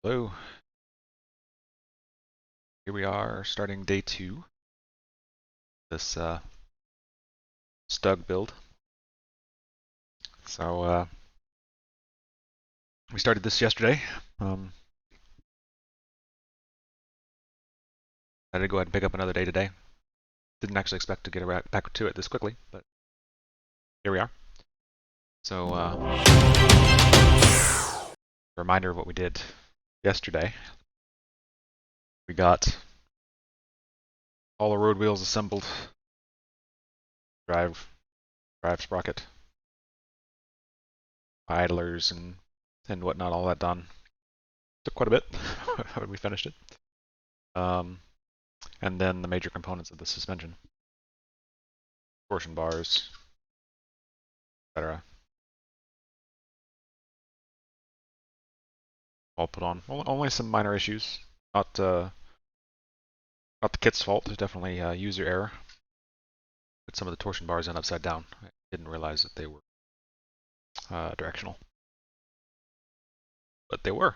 Hello. Here we are starting day 2. This StuG build. So we started this yesterday. I had to go ahead and pick up another day today. Didn't actually expect to get back to it this quickly, but here we are. So reminder of what we did yesterday. We got all the road wheels assembled, drive sprocket, idlers and whatnot, all that done. Took quite a bit when we finished it. And then the major components of the suspension, torsion bars, etc. All put on. Only some minor issues. Not the kit's fault. There's definitely user error. Put some of the torsion bars in upside down. I didn't realize that they were directional, but they were.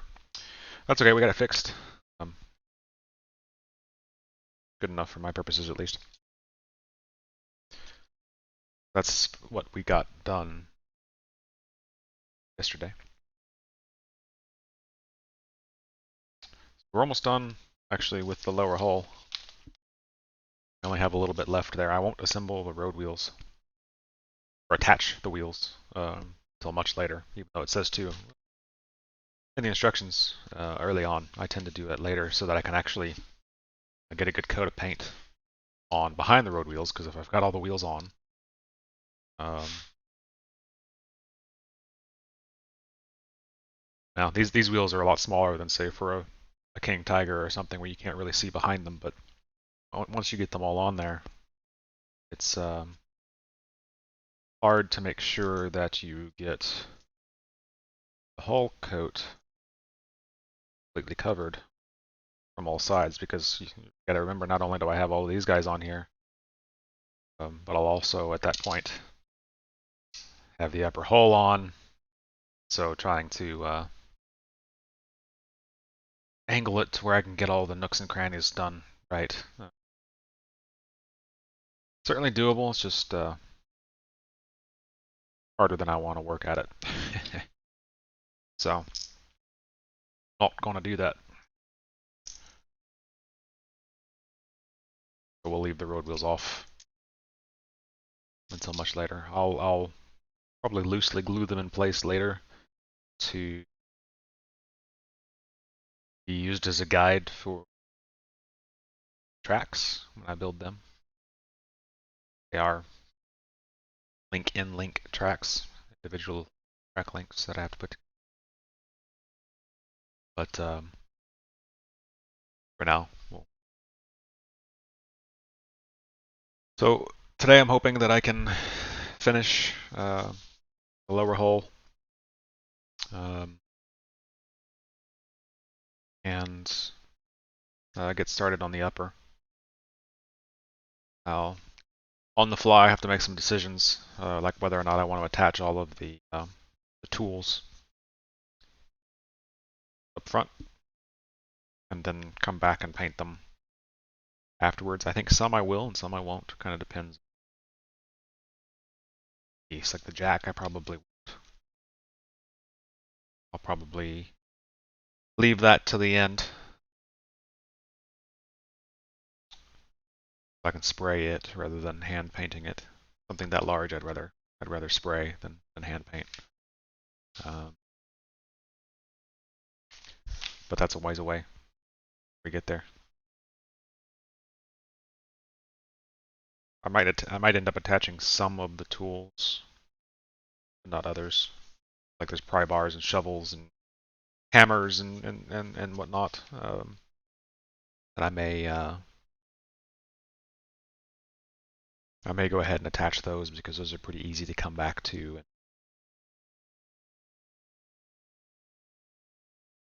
That's okay. We got it fixed. Good enough for my purposes, at least. That's what we got done yesterday. We're almost done, actually, with the lower hull. I only have a little bit left there. I won't assemble the road wheels or attach the wheels until much later, even though it says to in the instructions early on. I tend to do that later so that I can actually get a good coat of paint on behind the road wheels, because if I've got all the wheels on, now these wheels are a lot smaller than, say, for a King Tiger or something where you can't really see behind them, but once you get them all on there, it's hard to make sure that you get the hull coat completely covered from all sides, because you got to remember, not only do I have all these guys on here, but I'll also at that point have the upper hull on, so trying to angle it to where I can get all the nooks and crannies done right. Certainly doable, it's just harder than I want to work at it. So, not going to do that. So we'll leave the road wheels off until much later. I'll probably loosely glue them in place later to be used as a guide for tracks when I build them. They are link tracks, individual track links that I have to put. But for now, so today I'm hoping that I can finish the lower hull and get started on the upper. Now, on the fly, I have to make some decisions, like whether or not I want to attach all of the tools up front and then come back and paint them afterwards. I think some I will and some I won't. Kind of depends. Like the jack, I probably won't. I'll probably leave that to the end. I can spray it rather than hand painting it. Something that large, I'd rather spray than hand paint. But that's a ways away. We get there. I might end up attaching some of the tools, but not others. Like there's pry bars and shovels and hammers and whatnot. And I may go ahead and attach those because those are pretty easy to come back to and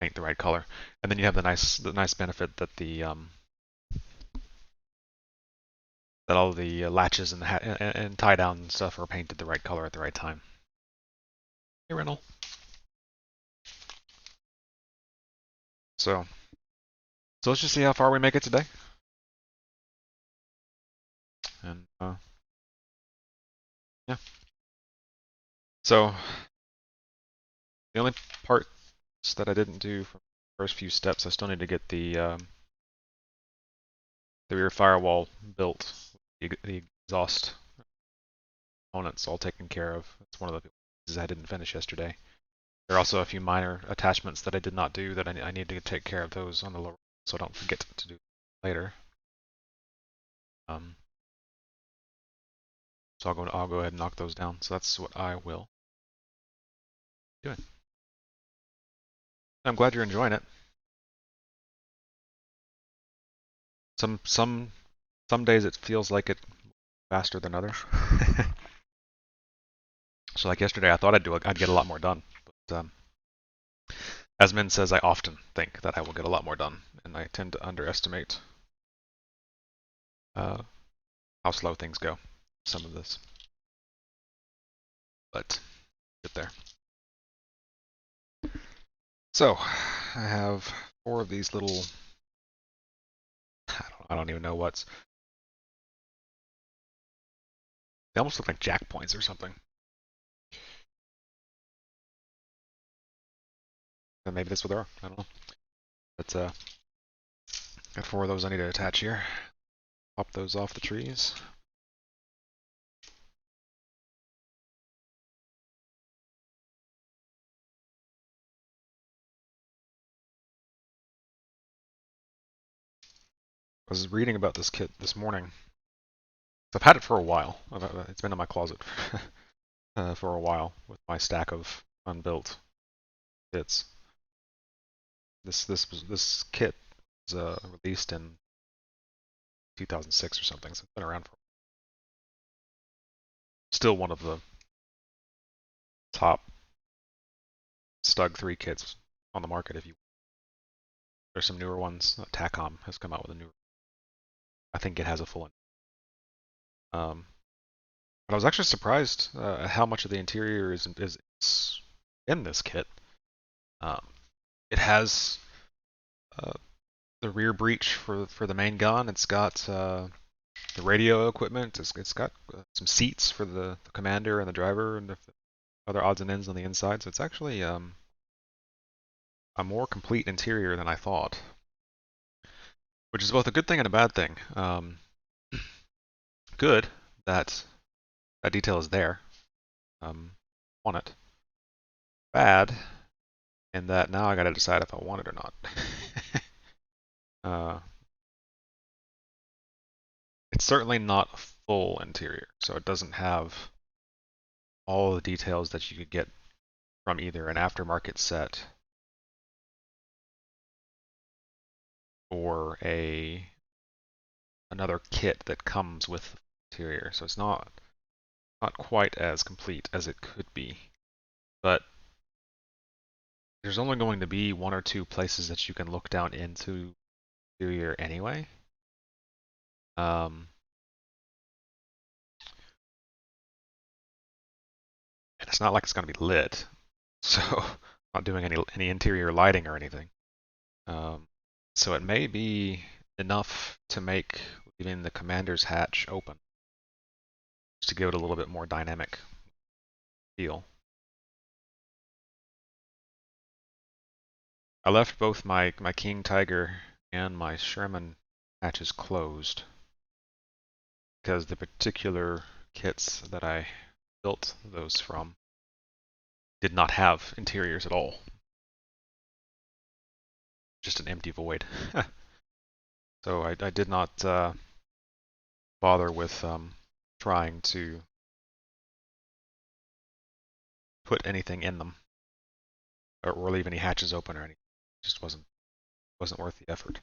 paint the right color. And then you have the nice benefit that that all the latches and tie down and stuff are painted the right color at the right time. Hey, Reynold. So let's just see how far we make it today. And yeah. So the only parts that I didn't do from the first few steps, I still need to get the rear firewall built, the exhaust components all taken care of. That's one of the pieces I didn't finish yesterday. There are also a few minor attachments that I did not do that I need to take care of those on the lower, so I don't forget to do later. So I'll go ahead and knock those down. So that's what I will be doing. I'm glad you're enjoying it. Some days it feels like it faster than others. So like yesterday, I thought I'd get a lot more done, but as Min says, I often think that I will get a lot more done, and I tend to underestimate how slow things go. Some of this, but get there. So I have 4 of these little. I don't even know what's. They almost look like jack points or something. And maybe that's what they are. I don't know. But got 4 of those I need to attach here. Pop those off the trees. I was reading about this kit this morning. I've had it for a while. It's been in my closet for a while with my stack of unbuilt kits. This kit was released in 2006 or something, so it's been around for. Still one of the top StuG 3 kits on the market. If you there's some newer ones. Camo has come out with a new. I think it has a full. But I was actually surprised at how much of the interior is in this kit. It has the rear breech for the main gun. It's got the radio equipment. It's got some seats for the commander and the driver and the other odds and ends on the inside. So it's actually a more complete interior than I thought, which is both a good thing and a bad thing. Good that that detail is there on it. Bad in that now I got to decide if I want it or not. It's certainly not a full interior, so it doesn't have all the details that you could get from either an aftermarket set or another kit that comes with the interior. So it's not quite as complete as it could be. But there's only going to be 1 or 2 places that you can look down into the interior anyway. And it's not like it's going to be lit, so I'm not doing any interior lighting or anything. So it may be enough to make leaving the commander's hatch open, just to give it a little bit more dynamic feel. I left both my King Tiger and my Sherman hatches closed because the particular kits that I built those from did not have interiors at all. Just an empty void. So I did not bother with trying to put anything in them or leave any hatches open or anything. It just wasn't worth the effort.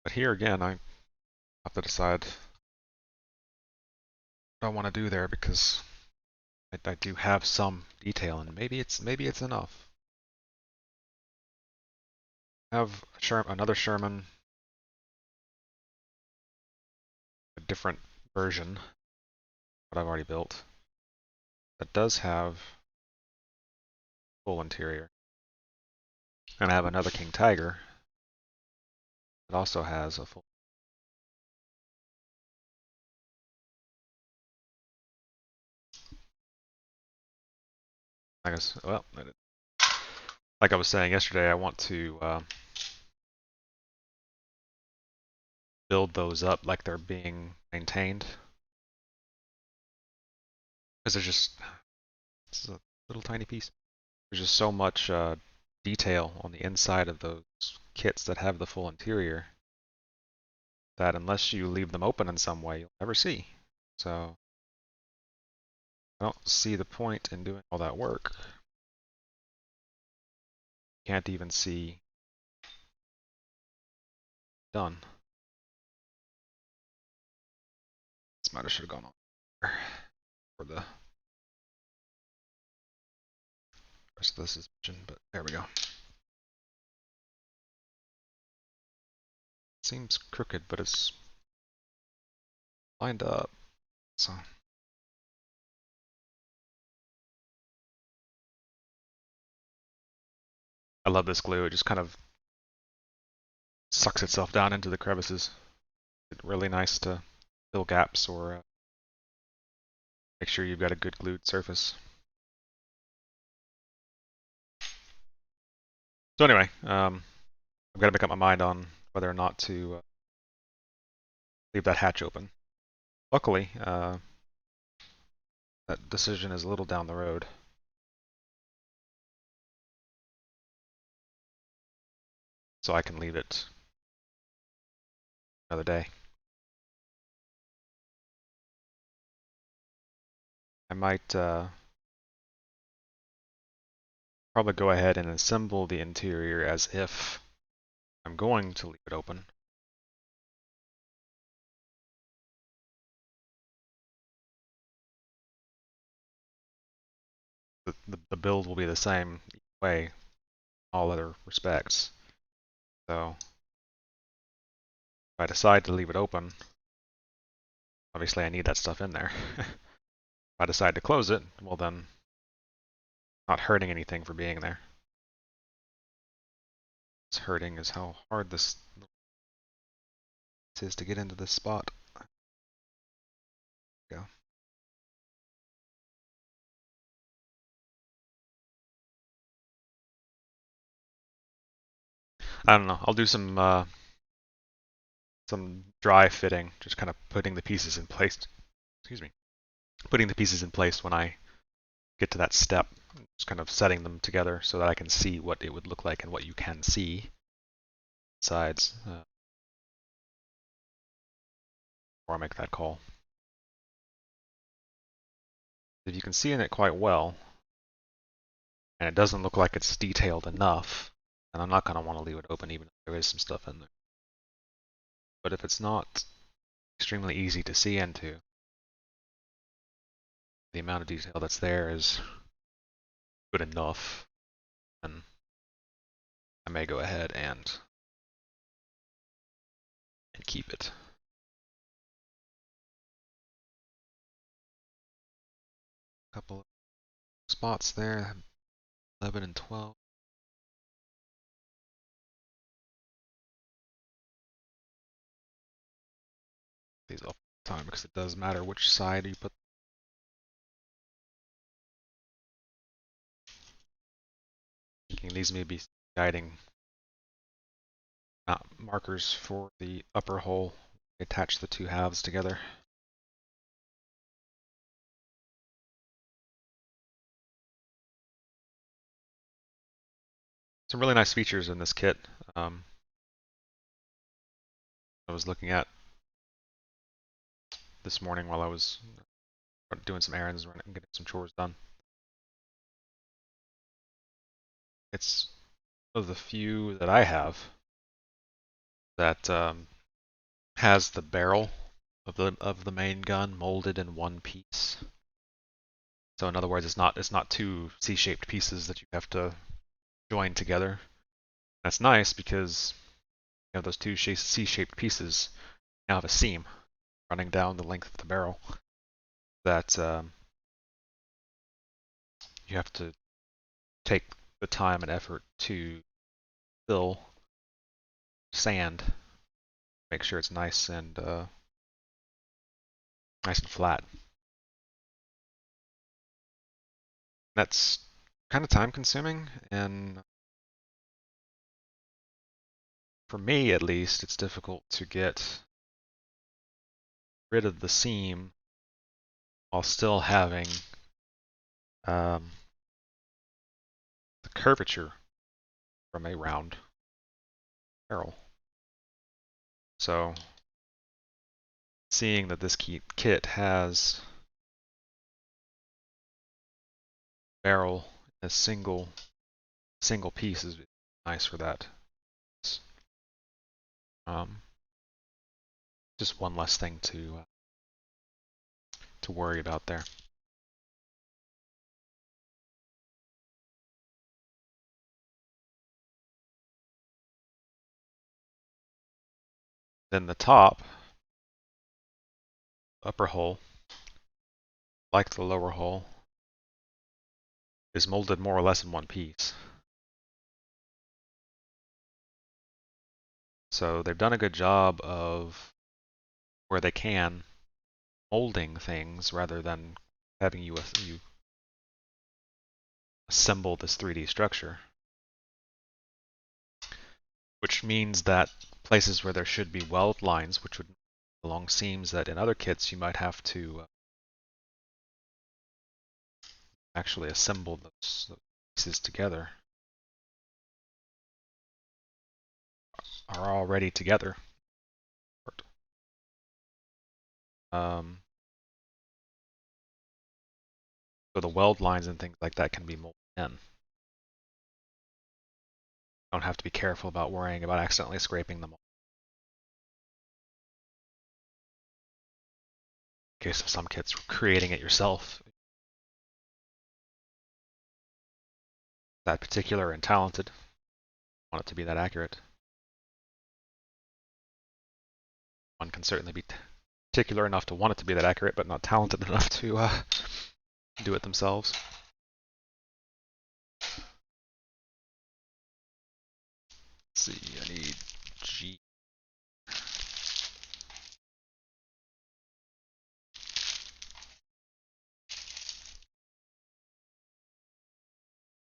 But here again, I have to decide what I want to do there because I do have some detail, and maybe it's enough. I have another Sherman, a different version that I've already built that does have full interior. And I have another King Tiger that also has a full. I guess, well, like I was saying yesterday, I want to build those up like they're being maintained. Because there's just, it's a little tiny piece. There's just so much detail on the inside of those kits that have the full interior that unless you leave them open in some way, you'll never see. So I don't see the point in doing all that work. Can't even see done. This might have should have gone on for the rest of the suspension, but there we go. Seems crooked, but it's lined up. So I love this glue. It just kind of sucks itself down into the crevices. It's really nice to fill gaps or make sure you've got a good glued surface. So anyway, I've got to make up my mind on whether or not to leave that hatch open. Luckily, that decision is a little down the road. So I can leave it another day. I might probably go ahead and assemble the interior as if I'm going to leave it open. The build will be the same way, all other respects. So if I decide to leave it open, obviously I need that stuff in there. If I decide to close it, well then, not hurting anything for being there. What's hurting is how hard this is to get into this spot. Go. I don't know. I'll do some dry fitting, just kind of putting the pieces in place. Excuse me. Putting the pieces in place when I get to that step, just kind of setting them together so that I can see what it would look like and what you can see sides before I make that call. If you can see in it quite well, and it doesn't look like it's detailed enough, then I'm not going to want to leave it open even if there is some stuff in there. But if it's not extremely easy to see into, the amount of detail that's there is good enough, then I may go ahead and keep it. A couple of spots there, 11 and 12. These off the time because it does matter which side you put. These may be guiding markers for the upper hole. Attach the two halves together. Some really nice features in this kit. I was looking at this morning while I was doing some errands and getting some chores done. It's one of the few that I have that has the barrel of the main gun molded in one piece. So in other words, it's not two C-shaped pieces that you have to join together. That's nice because you have those two C-shaped pieces now have a seam running down the length of the barrel that you have to take the time and effort to fill sand, make sure it's nice and flat. That's kind of time consuming, and for me at least, it's difficult to get rid of the seam while still having the curvature from a round barrel. So seeing that this kit has barrel in a single piece is nice for that. Just one less thing to worry about there. Then the top, upper hole, like the lower hole, is molded more or less in one piece. So they've done a good job of, where they can, molding things rather than having you assemble this 3D structure. Which means that places where there should be weld lines, which would along seams that in other kits you might have to actually assemble those pieces together, are already together. So the weld lines and things like that can be molded in. Don't have to be careful about worrying about accidentally scraping them off. In case of some kits, creating it yourself. That particular and talented. Want it to be that accurate. One can certainly be particular enough to want it to be that accurate, but not talented enough to do it themselves. Let's see, I need G.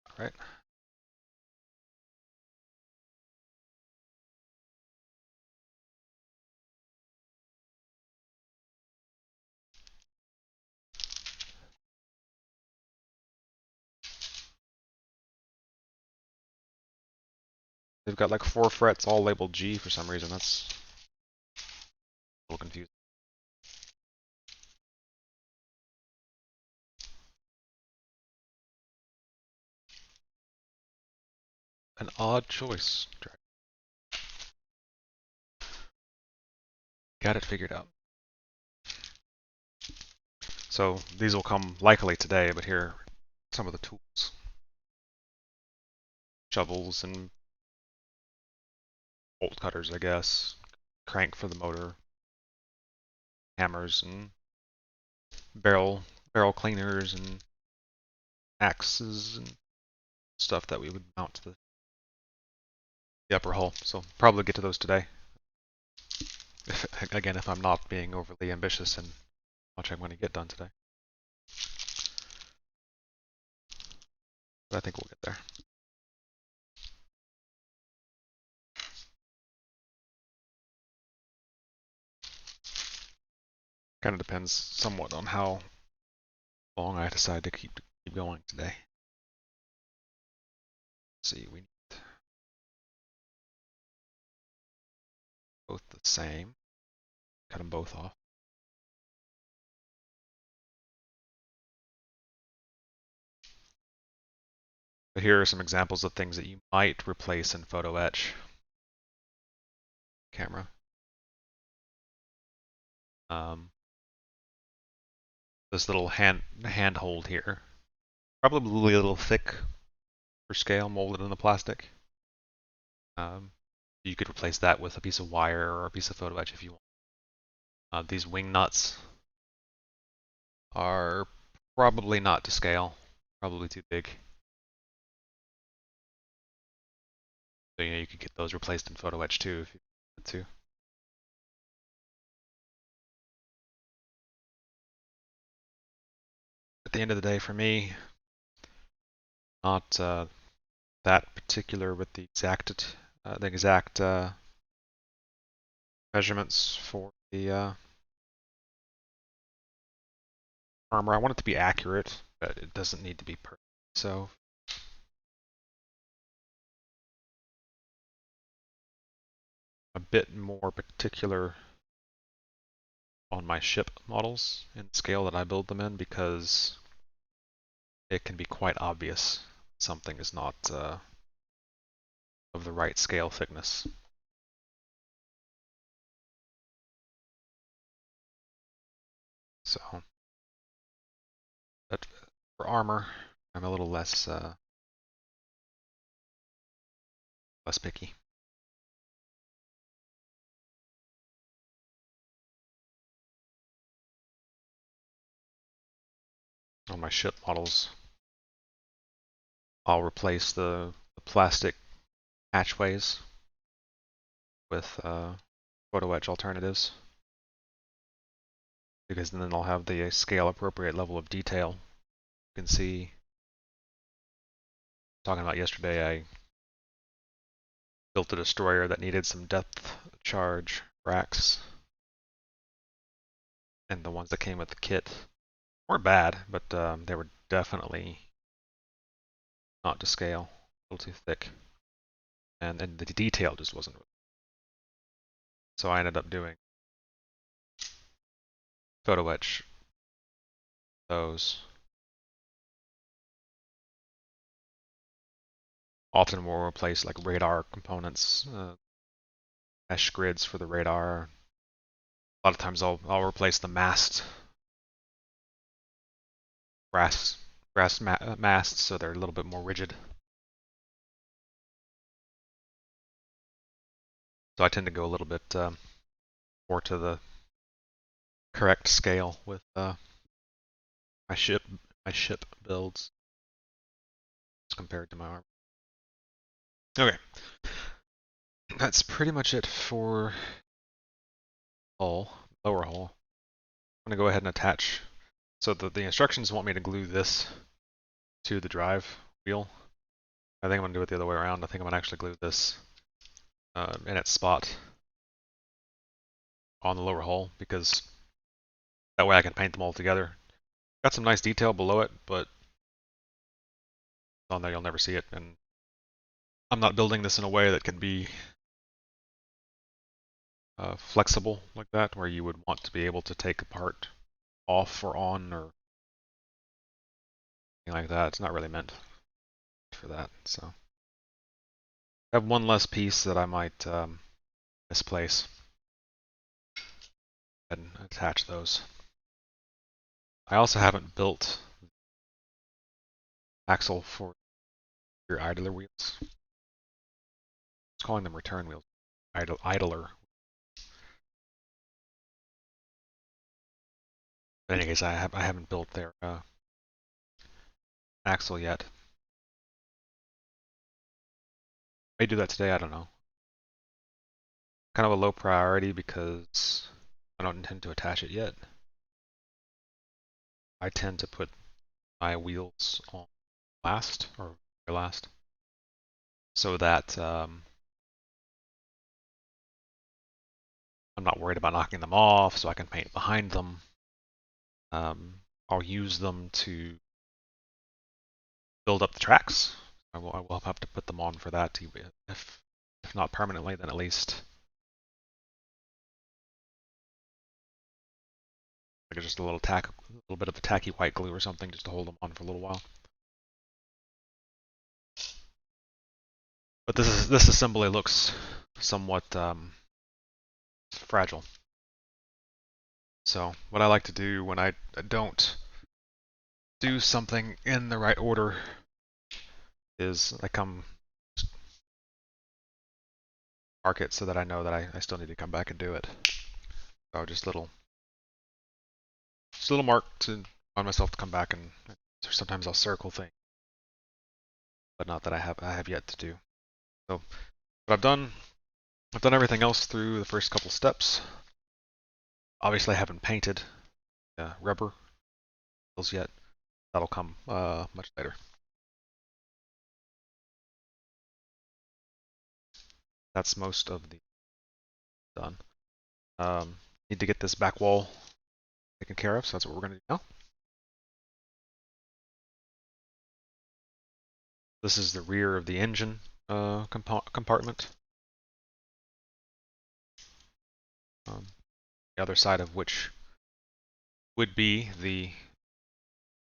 All right. They've got like 4 frets all labeled G for some reason. That's a little confusing. An odd choice. Got it figured out. So these will come likely today, but here are some of the tools. Shovels and bolt cutters, I guess. Crank for the motor. Hammers and barrel cleaners and axes and stuff that we would mount to the upper hull. So probably get to those today. Again, if I'm not being overly ambitious in how much I'm going to get done today. But I think we'll get there. Kind of depends somewhat on how long I decide to keep going today. Let's see, we need both the same. Cut them both off. But here are some examples of things that you might replace in photo etch. Camera. This little handhold here, probably a little thick for scale, molded in the plastic. You could replace that with a piece of wire or a piece of photo etch if you want. These wing nuts are probably not to scale, probably too big. So you could get those replaced in photo etch too if you wanted to. At the end of the day, for me, not that particular with the exact measurements for the armor. I want it to be accurate, but it doesn't need to be perfect. So a bit more particular on my ship models in the scale that I build them in, because it can be quite obvious something is not of the right scale thickness. So, but for armor, I'm a little less picky. On my ship models, I'll replace the plastic hatchways with photo etch alternatives, because then I'll have the scale appropriate level of detail. You can see, talking about yesterday, I built a destroyer that needed some depth charge racks, and the ones that came with the kit weren't bad, but they were definitely not to scale, a little too thick, and the detail just wasn't. So I ended up doing photo etch those. Often we'll replace like radar components, mesh grids for the radar. A lot of times I'll replace the mast, brass masts, so they're a little bit more rigid. So I tend to go a little bit more to the correct scale with my ship builds as compared to my armor. Okay, that's pretty much it for hull, lower hull. I'm gonna go ahead and attach. So the instructions want me to glue this to the drive wheel. I think I'm gonna do it the other way around. I think I'm gonna actually glue this in its spot on the lower hull, because that way I can paint them all together. Got some nice detail below it, but on there you'll never see it, and I'm not building this in a way that can be flexible like that, where you would want to be able to take a part off or on or anything like that. It's not really meant for that. So I have one less piece that I might misplace and attach those. I also haven't built axle for your idler wheels. It's calling them return wheels. Idler. But in any case, I haven't built their axle yet. May do that today, I don't know. Kind of a low priority because I don't intend to attach it yet. I tend to put my wheels on last, or last, so that I'm not worried about knocking them off, so I can paint behind them. I'll use them to build up the tracks. I will have to put them on for that, if not permanently, then at least like just a little bit of a tacky white glue or something, just to hold them on for a little while. But this assembly looks somewhat fragile. So what I like to do when I don't do something in the right order is I mark it so that I know that I still need to come back and do it. So just a little mark to remind myself to come back, and sometimes I'll circle things, but not that I have yet to do. So But I've done everything else through the first couple steps. Obviously, I haven't painted rubber wheels yet. That'll come much later. That's most of the done. Need to get this back wall taken care of, so that's what we're going to do now. This is the rear of the engine compartment. The other side of which would be the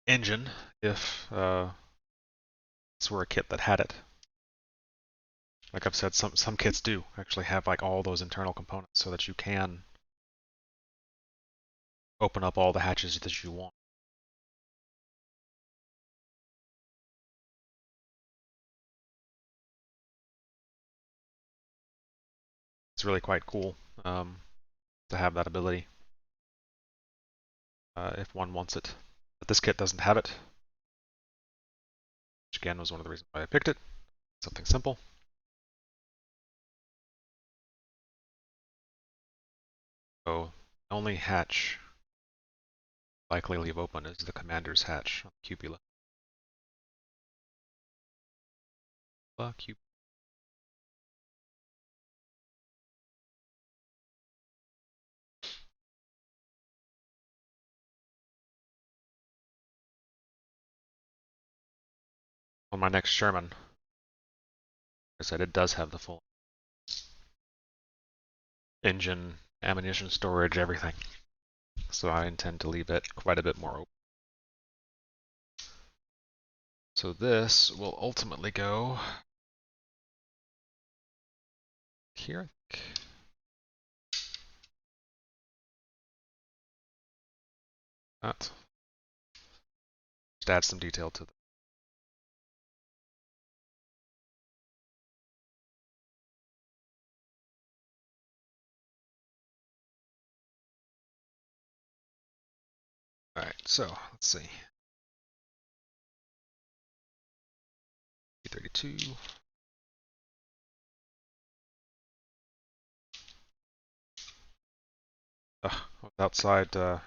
engine if this were a kit that had it. Like I've said, some kits do actually have like all those internal components so that you can open up all the hatches that you want. It's really quite cool to have that ability if one wants it. But this kit doesn't have it, which again was one of the reasons why I picked it. Something simple. So the only hatch likely leave open is the commander's hatch on the cupola. On my next Sherman, like I said, it does have the full engine, ammunition storage, everything. So I intend to leave it quite a bit more open. So this will ultimately go here. That just add some detail to the. All right, so let's see. P32. I was outside some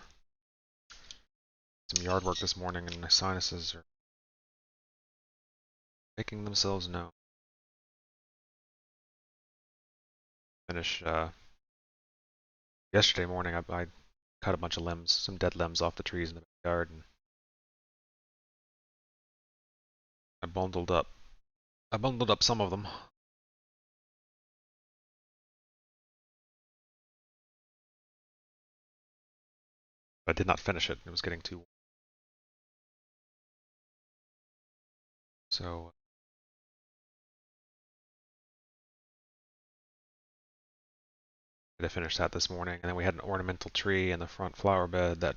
yard work this morning, and my sinuses are making themselves known. Finish yesterday morning. I cut a bunch of limbs, some dead limbs off the trees in the backyard, and I bundled up. I bundled up some of them. But I did not finish it. It was getting too warm. So I finished that this morning, and then we had an ornamental tree in the front flower bed that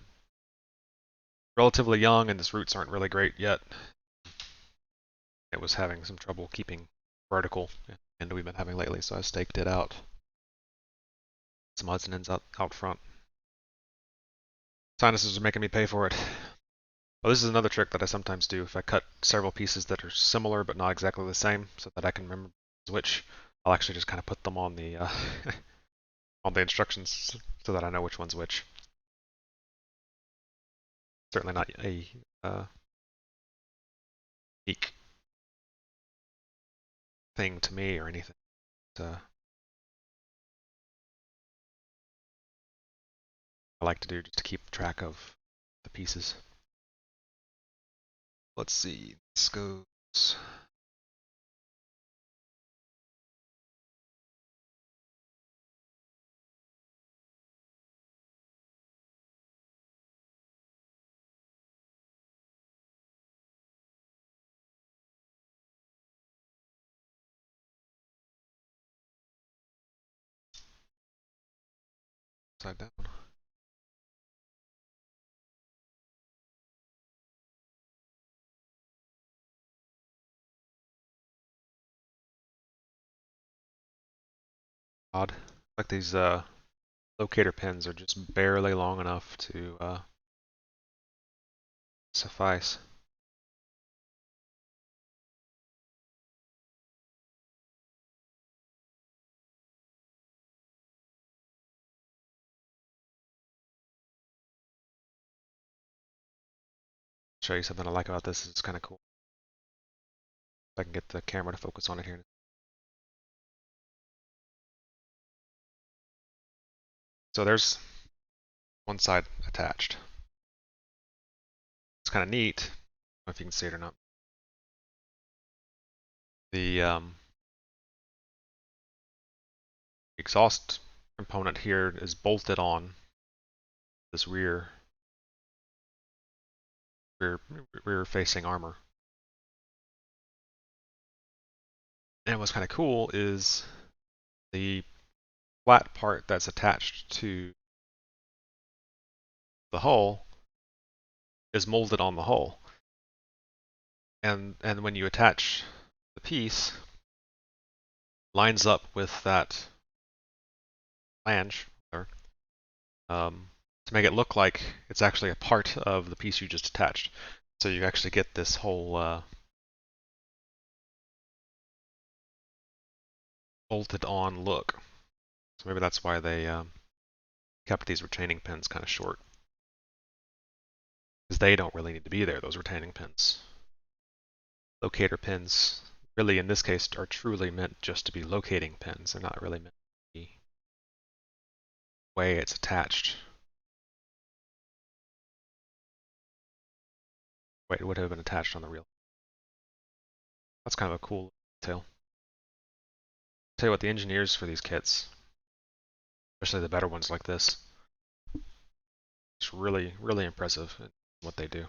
relatively young, and its roots aren't really great yet. It was having some trouble keeping vertical, and we've been having lately, so I staked it out. Some odds and ends out front. Sinuses are making me pay for it. Well, this is another trick that I sometimes do. If I cut several pieces that are similar but not exactly the same, so that I can remember which, I'll actually just kind of put them on the on the instructions so that I know which one's which. Certainly not a unique thing to me or anything. I like to do just to keep track of the pieces. Let's see, this goes. Upside down. Odd. Like these locator pins are just barely long enough to suffice. show you something I like about this. It's kind of cool. If I can get the camera to focus on it here. So there's one side attached. It's kind of neat. I don't know if you can see it or not. The exhaust component here is bolted on this rear facing armor. And what's kind of cool is the flat part that's attached to the hull is molded on the hull. And when you attach the piece, lines up with that flange to make it look like it's actually a part of the piece you just attached. So you actually get this whole bolted on look. So maybe that's why they kept these retaining pins kind of short. Because they don't really need to be there, those retaining pins. Locator pins, really in this case, are truly meant just to be locating pins. They're not really meant to be the way it's attached. Wait, it would have been attached on the real. That's kind of a cool detail. I'll tell you what, the engineers for these kits, especially the better ones like this, it's really, really impressive in what they do.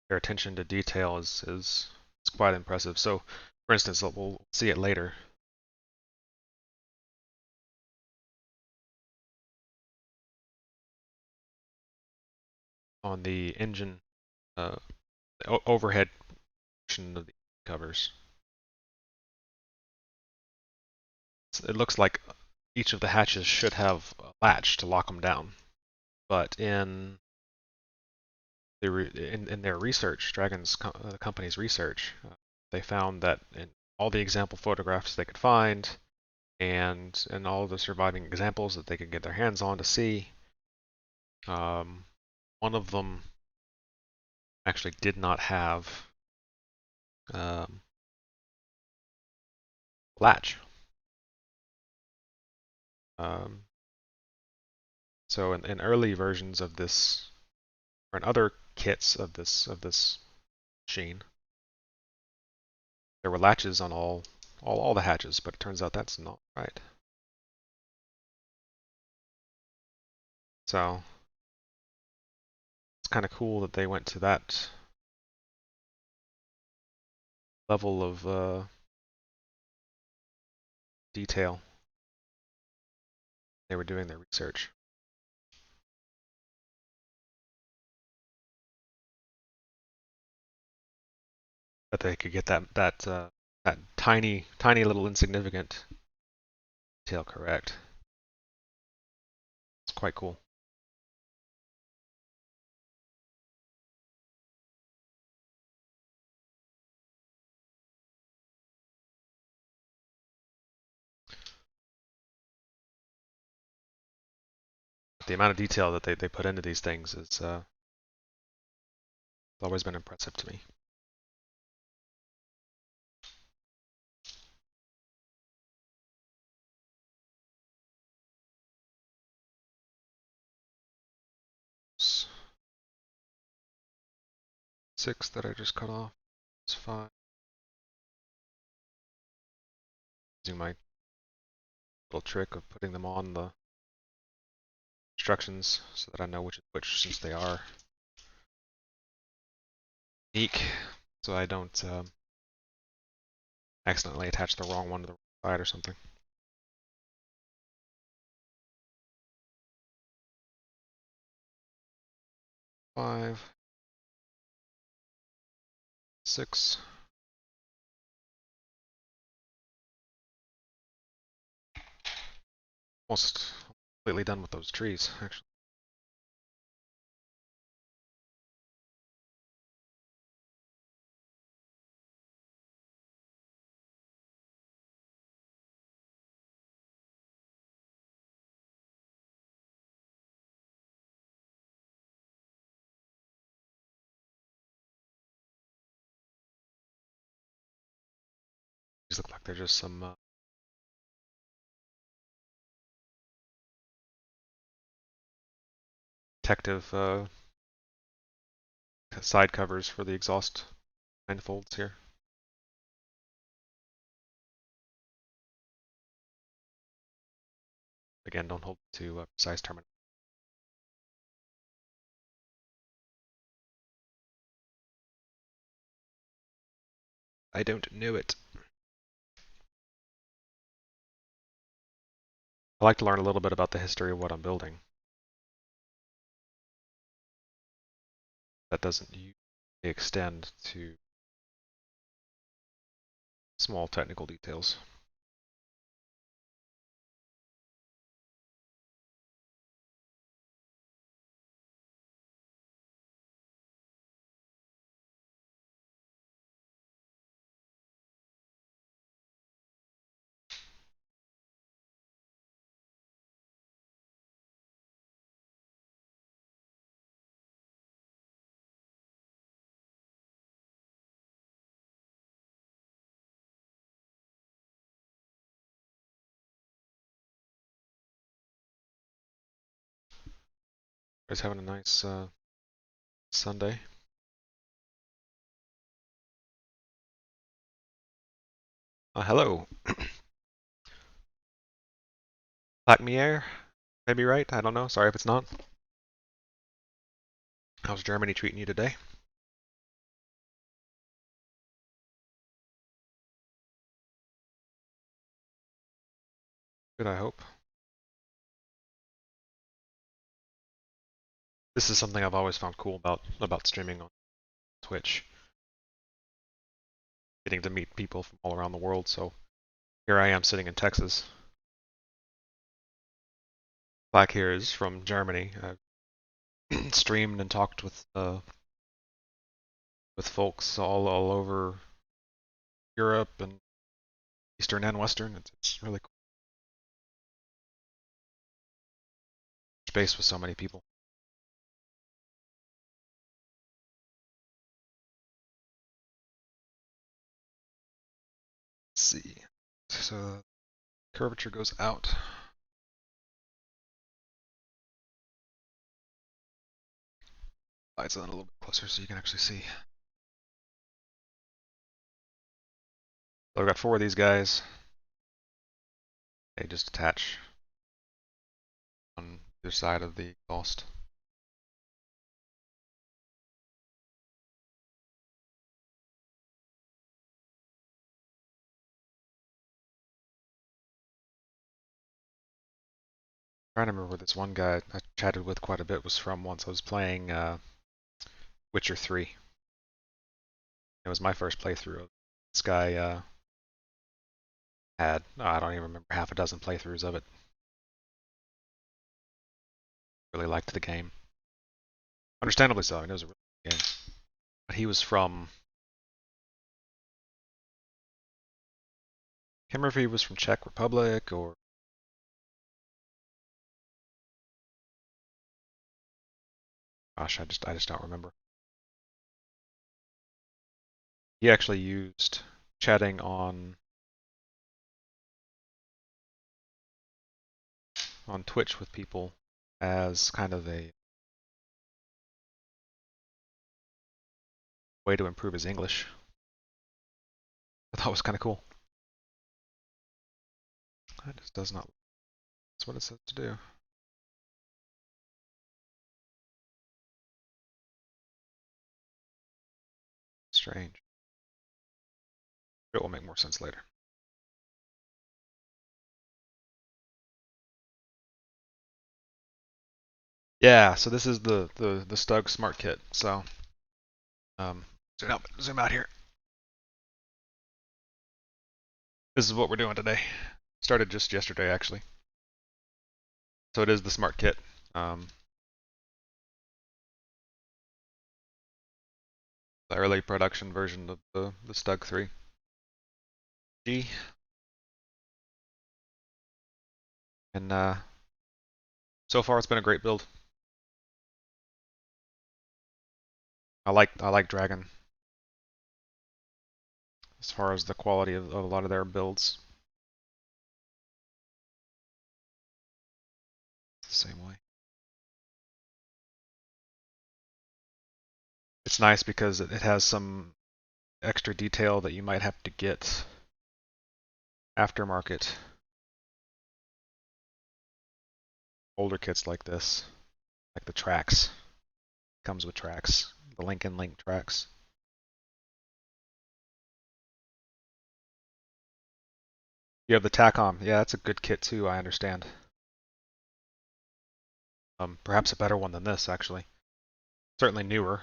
Their attention to detail is quite impressive. So, for instance, we'll see it later. On the engine the overhead portion of the covers. It looks like each of the hatches should have a latch to lock them down, but in their research, Dragon's company's research, they found that in all the example photographs they could find, and in all of the surviving examples that they could get their hands on to see, one of them actually did not have latch. So in early versions of this, or in other kits of this machine, there were latches on all the hatches, but it turns out that's not right. So it's kind of cool that they went to that level of detail. They were doing their research. That they could get that tiny little insignificant detail correct. It's quite cool. The amount of detail that they put into these things is always been impressive to me. Six that I just cut off. It's 5. Using my little trick of putting them on the instructions so that I know which is which, since they are unique, so I don't accidentally attach the wrong one to the right side or something. 5, 6. Almost completely done with those trees, actually. These look like they're just some protective side covers for the exhaust manifolds here. Again, don't hold to precise terminal. I don't know it. I like to learn a little bit about the history of what I'm building. That doesn't usually extend to small technical details. You guys having a nice Sunday? Hello. Applique, maybe right? I don't know. Sorry if it's not. How's Germany treating you today? Good, I hope. This is something I've always found cool about streaming on Twitch. Getting to meet people from all around the world. So here I am sitting in Texas. Black here is from Germany. I've streamed and talked with folks all over Europe and Eastern and Western. It's really cool. Space with so many people. Let's see. So curvature goes out. Lights on a little bit closer so you can actually see. So I've got 4 of these guys. They just attach on either side of the exhaust. I'm trying to remember where this one guy I chatted with quite a bit was from once. I was playing Witcher 3. It was my first playthrough. This guy had, I don't even remember, half a dozen playthroughs of it. Really liked the game. Understandably so. I mean, it was a really good game. But he was from, I can't remember if he was from Czech Republic or, gosh, I just don't remember. He actually used chatting on Twitch with people as kind of a way to improve his English. I thought it was kind of cool. That just does not. That's what it says to do. Strange. It will make more sense later. Yeah, so this is the StuG Smart Kit. So zoom out here. This is what we're doing today. Started just yesterday actually. So it is the Smart Kit. The early production version of the StuG 3. G. And so far it's been a great build. I like dragging as far as the quality of a lot of their builds. The same way. It's nice because it has some extra detail that you might have to get aftermarket. Older kits like this, like the tracks. Comes with tracks, the Lincoln Link tracks. You have the TACOM. Yeah, that's a good kit too, I understand. Perhaps a better one than this, actually. Certainly newer.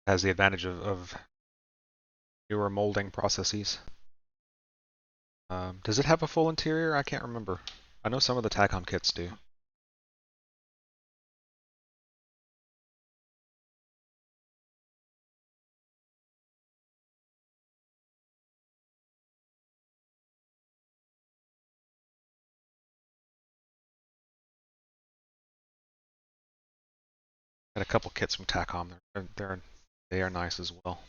Has the advantage of newer molding processes. Does it have a full interior? I can't remember. I know some of the TACOM kits do. Got a couple kits from TACOM. They are nice as well.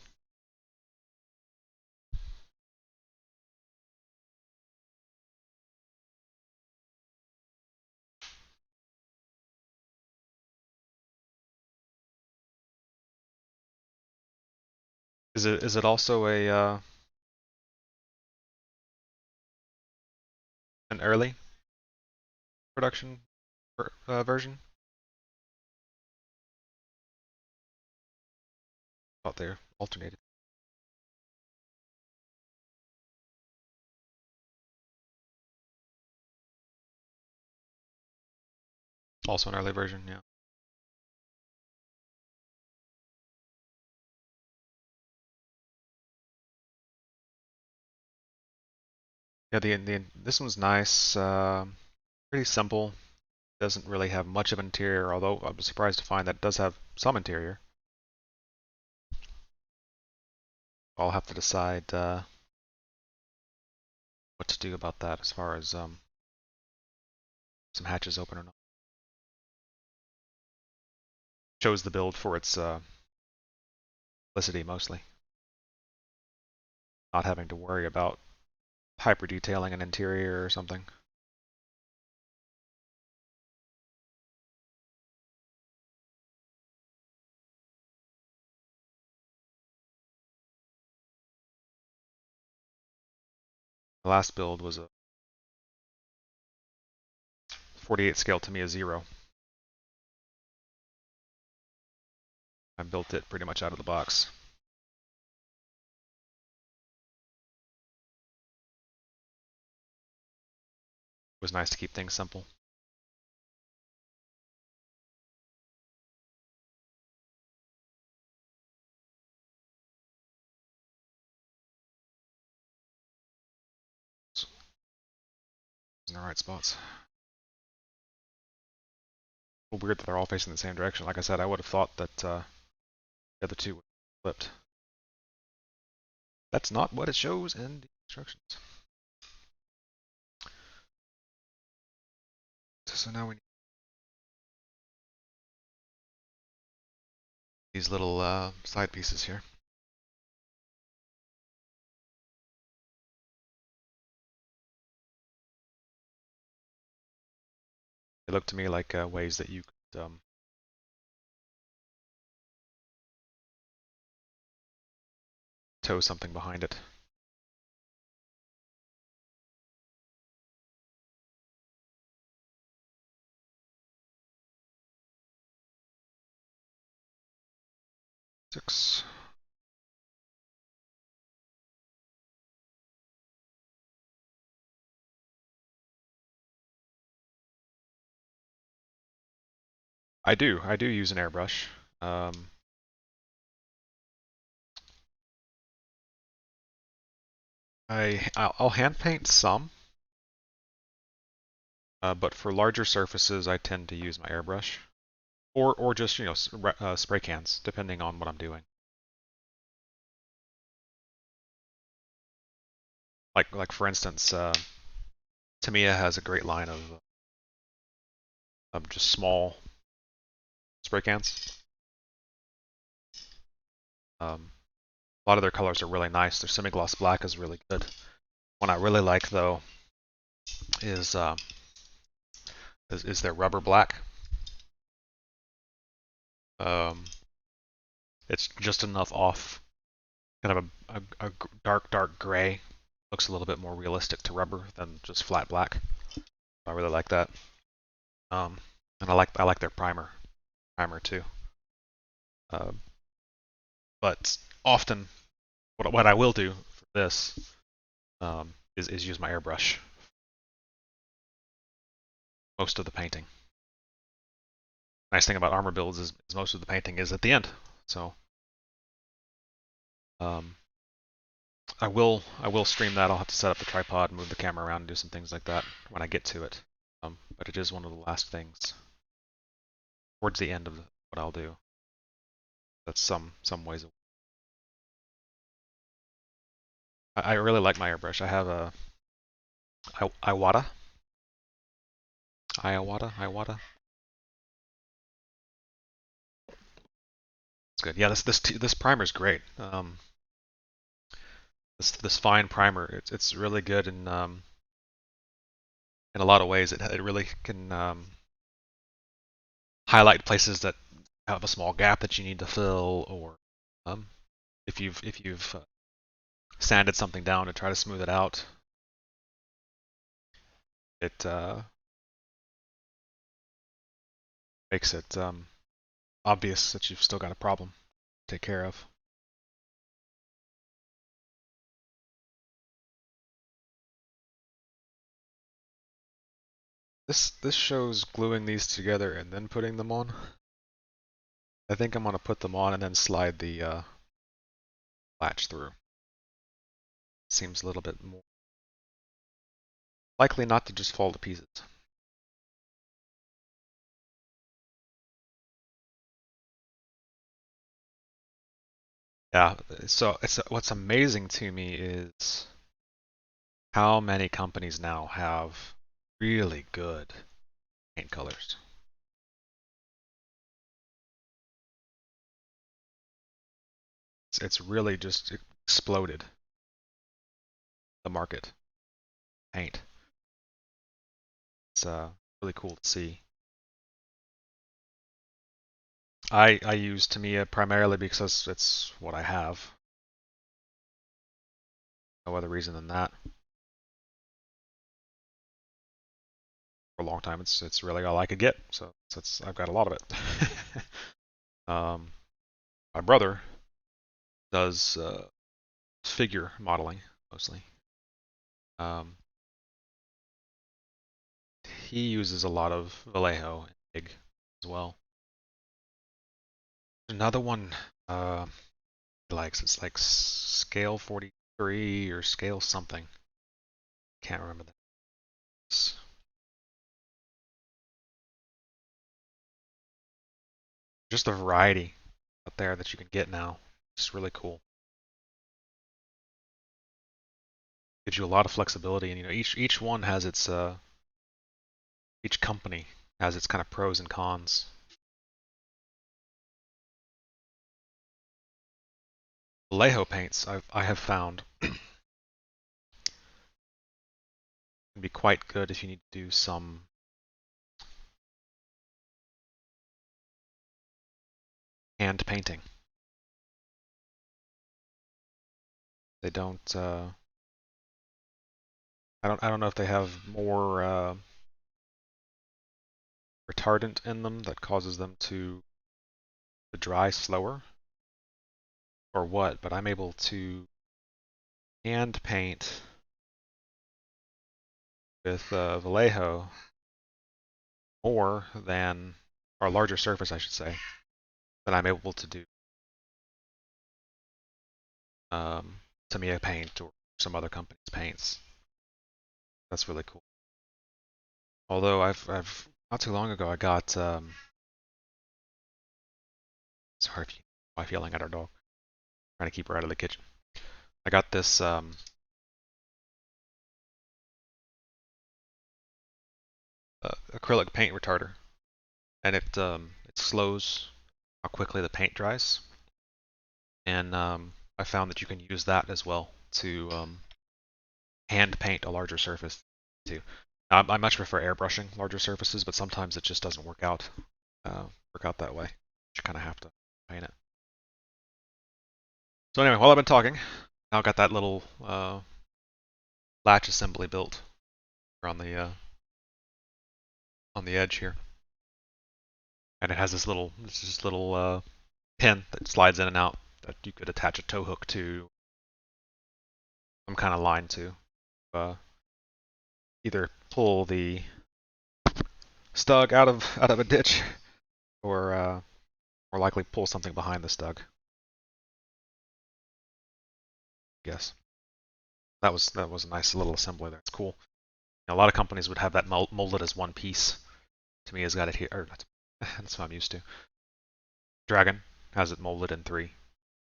Is it also a an early production version? Thought they're alternated. Also an early version, yeah. Yeah, this one's nice. Pretty simple. Doesn't really have much of an interior, although I was surprised to find that it does have some interior. I'll have to decide what to do about that as far as some hatches open or not. Chose the build for its simplicity mostly. Not having to worry about hyper detailing an interior or something. The last build was a 48 scale Tamiya 0. I built it pretty much out of the box. It was nice to keep things simple. In the right spots. A little weird that they're all facing the same direction. Like I said, I would have thought that the other two would have flipped. That's not what it shows in the instructions. So now we need these little side pieces here. They look to me like ways that you could tow something behind it. Six. I do use an airbrush. I'll hand paint some, but for larger surfaces, I tend to use my airbrush, or just spray cans, depending on what I'm doing. Like for instance, Tamiya has a great line of just small spray cans. A lot of their colors are really nice. Their semi-gloss black is really good. One I really like though is their rubber black. It's just enough off, kind of a dark gray. Looks a little bit more realistic to rubber than just flat black. I really like that. And I like their primer too. But often, what I will do for this is use my airbrush most of the painting. Nice thing about armor builds is most of the painting is at the end. So I will stream that. I'll have to set up the tripod, move the camera around, and do some things like that when I get to it. But it is one of the last things towards the end of what I'll do. That's some ways away. I really like my airbrush. I have a Iwata. It's good. Yeah, this primer is great. This fine primer, it's really good in a lot of ways. It really can highlight places that have a small gap that you need to fill, or if you've sanded something down to try to smooth it out, it makes it obvious that you've still got a problem to take care of. This shows gluing these together and then putting them on. I think I'm gonna put them on and then slide the latch through. Seems a little bit more likely not to just fall to pieces. Yeah, so what's amazing to me is how many companies now have really good paint colors. It's really just exploded the market paint. It's really cool to see. I use Tamiya primarily because it's what I have. No other reason than that. For a long time, it's really all I could get, so I've got a lot of it. My brother does figure modeling mostly. He uses a lot of Vallejo and Pig as well. Another one he likes, it's like scale 43 or scale something. Can't remember that. Just the variety out there that you can get now. It's really cool. Gives you a lot of flexibility, and each one has its each company has its kind of pros and cons. Vallejo paints I have found can be quite good if you need to do some hand painting. They don't. I don't know if they have more retardant in them that causes them to dry slower, or what. But I'm able to hand paint with Vallejo more than, or a larger surface, I should say, than I'm able to do Tamiya paint or some other company's paints. That's really cool. Although I've not too long ago I got sorry if you wife yelling at our dog. Trying to keep her out of the kitchen. I got this acrylic paint retarder, and it slows how quickly the paint dries. And I found that you can use that as well to hand paint a larger surface too. I much prefer airbrushing larger surfaces, but sometimes it just doesn't work out that way. You kind of have to paint it. So anyway, while I've been talking, now I've got that little latch assembly built on the edge here, and it has this little pin that slides in and out that you could attach a tow hook to some kind of line to either pull the StuG out of a ditch or more likely pull something behind the StuG. Yes, that was a nice little assembly there. It's cool. A lot of companies would have that molded as one piece. To me, has got it here. Or that's what I'm used to. Dragon has it molded in 3,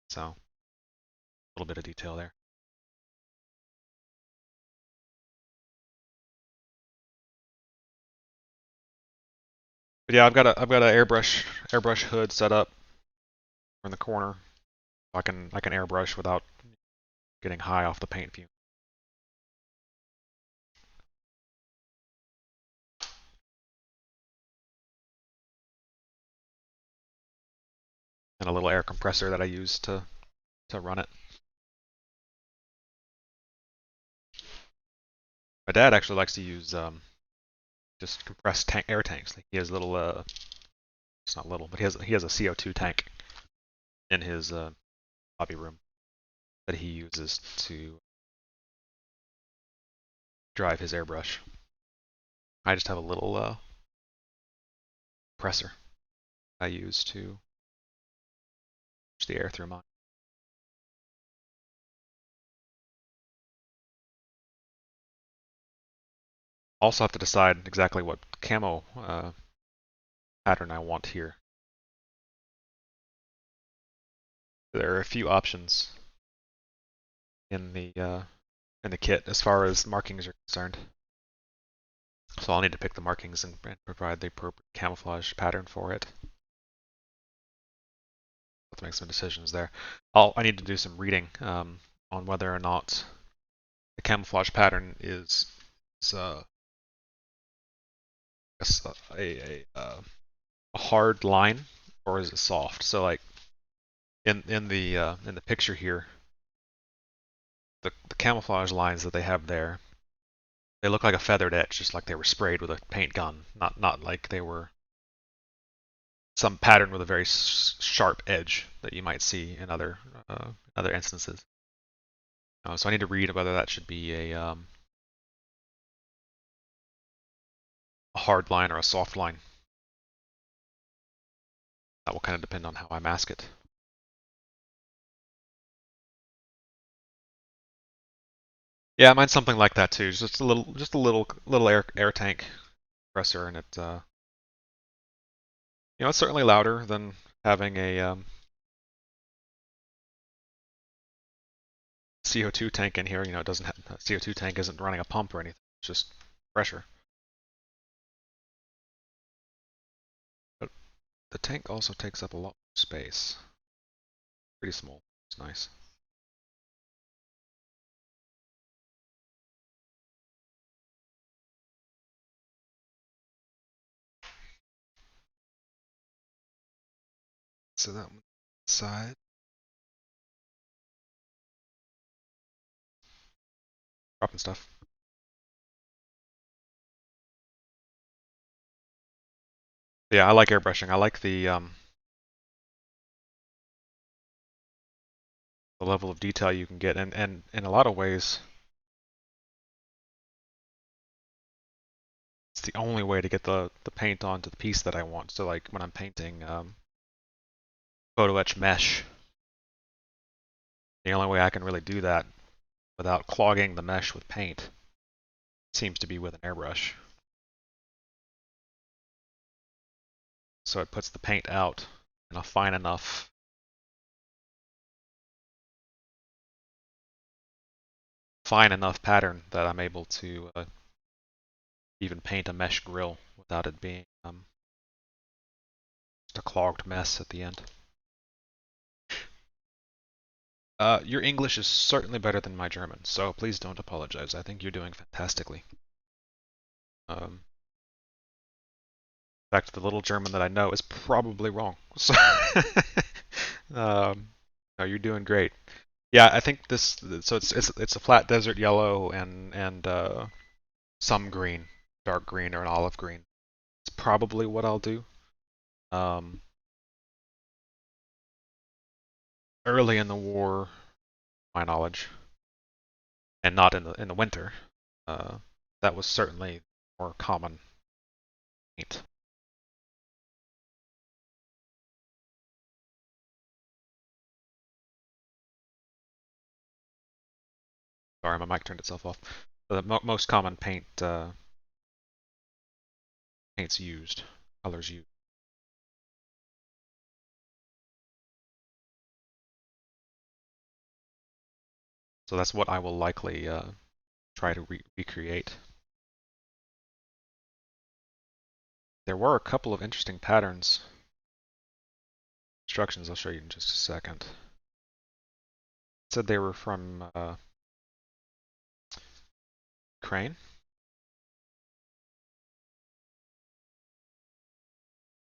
so a little bit of detail there. But yeah, I've got an airbrush hood set up in the corner. I can airbrush without getting high off the paint fume. And a little air compressor that I use to run it. My dad actually likes to use just compressed air tanks. Like he has little it's not little, but he has a CO2 tank in his hobby room that he uses to drive his airbrush. I just have a little compressor I use to push the air through mine. Also have to decide exactly what camo pattern I want here. There are a few options in the kit as far as markings are concerned. So I'll need to pick the markings and provide the appropriate camouflage pattern for it. Let's make some decisions there. I need to do some reading on whether or not the camouflage pattern is a hard line or is it soft. So like in the picture here, the camouflage lines that they have there, they look like a feathered etch, just like they were sprayed with a paint gun, not like they were some pattern with a very sharp edge that you might see in other instances. So I need to read whether that should be a hard line or a soft line. That will kind of depend on how I mask it. Yeah, mine's something like that too. Just a little air tank compressor, and it it's certainly louder than having a CO2 tank in here. It doesn't have a CO2 tank isn't running a pump or anything. It's just pressure. But the tank also takes up a lot more space. Pretty small. It's nice. So that one side. Dropping stuff. Yeah, I like airbrushing. I like the level of detail you can get, and in a lot of ways, it's the only way to get the paint onto the piece that I want. So like when I'm painting photo etch mesh, the only way I can really do that without clogging the mesh with paint seems to be with an airbrush. So it puts the paint out in a fine enough pattern that I'm able to even paint a mesh grill without it being just a clogged mess at the end. Your English is certainly better than my German, so please don't apologize. I think you're doing fantastically. In fact, the little German that I know is probably wrong. So, no, you're doing great. Yeah, I think this. So it's a flat desert yellow and some green, dark green or an olive green. It's probably what I'll do. Um, Early in the war, my knowledge, and not in the winter, uh, that was certainly more common paint. Sorry, my mic turned itself off. The most common paints used, colors used. So that's what I will likely try to recreate. There were a couple of interesting patterns. Instructions I'll show you in just a second. It said they were from Ukraine.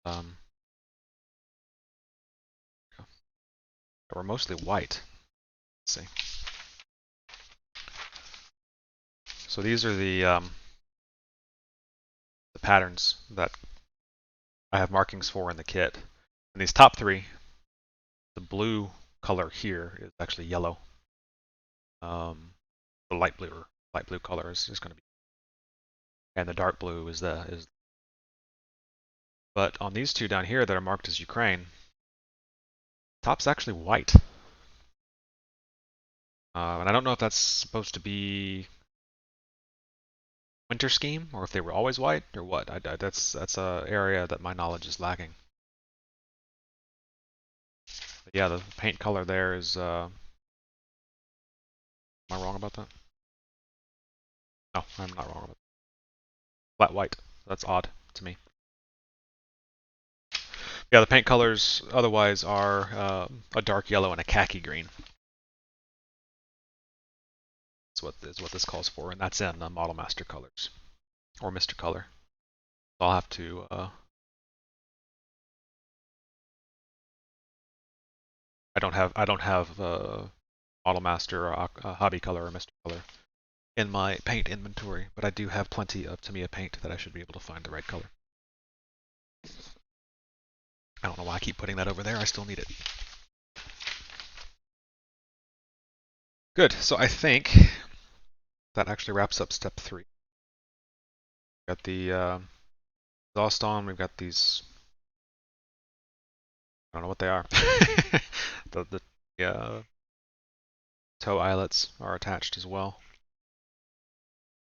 Um, they were mostly white. Let's see. So these are the patterns that I have markings for in the kit. And these top three, the blue color here is actually yellow. The light blue color is going to be, and the dark blue is. But on these two down here that are marked as Ukraine, top's actually white. And I don't know if that's supposed to be winter scheme or if they were always white or what. That's a area that my knowledge is lacking. But yeah, the paint color there is. Am I wrong about that? No, I'm not wrong about that. Flat white. That's odd to me. Yeah, the paint colors otherwise are a dark yellow and a khaki green. Is what this calls for, and that's in Model Master colors or Mr. Color. So I'll have to. I don't have Model Master or Hobby Color or Mr. Color in my paint inventory, but I do have plenty of Tamiya paint that I should be able to find the right color. I don't know why I keep putting that over there. I still need it. Good. So I think that actually wraps up step 3. Got the exhaust on. We've got these. I don't know what they are. the toe eyelets are attached as well.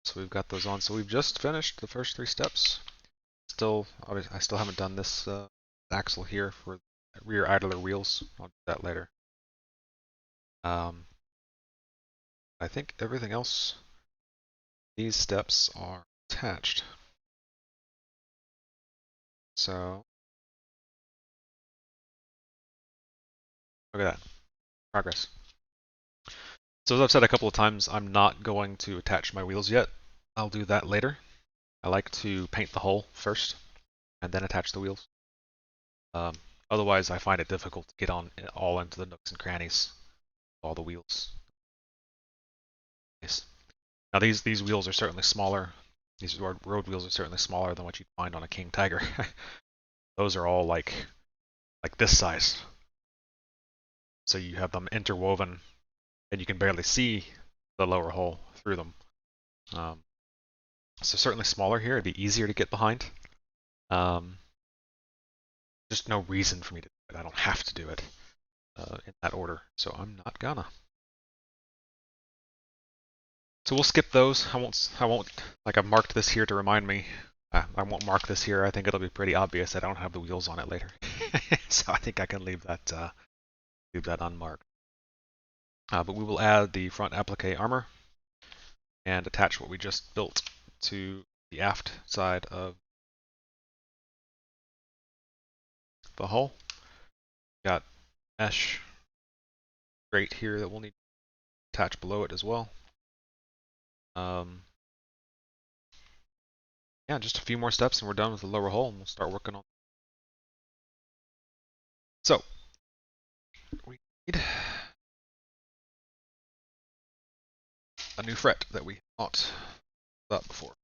So we've got those on. So we've just finished the first 3 steps. Obviously, I still haven't done this axle here for rear idler wheels. I'll do that later. I think everything else, these steps are attached. So look at that, progress. So as I've said a couple of times, I'm not going to attach my wheels yet. I'll do that later. I like to paint the hull first and then attach the wheels. Um, Otherwise, I find it difficult to get on all into the nooks and crannies of all the wheels. Nice. Now these wheels are certainly smaller. These road wheels are certainly smaller than what you'd find on a King Tiger. Those are all like this size. So you have them interwoven, and you can barely see the lower hull through them. So certainly smaller here. It'd be easier to get behind. Just no reason for me to do it. I don't have to do it in that order, so I'm not gonna. So we'll skip those. I won't like I've marked this here to remind me. I won't mark this here. I think it'll be pretty obvious I don't have the wheels on it later. So I think I can leave that unmarked. But we will add the front applique armor and attach what we just built to the aft side of the hull. Got mesh grate here that we'll need to attach below it as well. Yeah, just a few more steps and we're done with the lower hull and we'll start working on. So, we need a new fret that we not up before.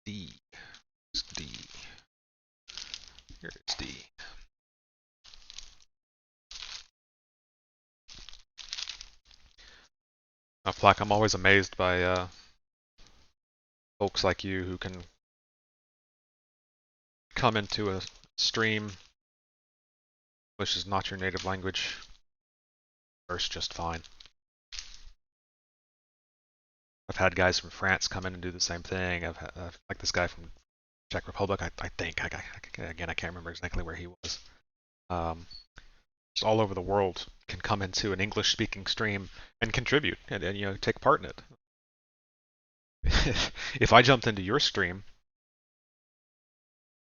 D. D. Here it's D. Applique, I'm always amazed by folks like you who can come into a stream which is not your native language first just fine. I've had guys from France come in and do the same thing. I've had, like this guy from Czech Republic, I think. Again, I can't remember exactly where he was. Just all over the world can come into an English-speaking stream and contribute and you know take part in it. If I jumped into your stream,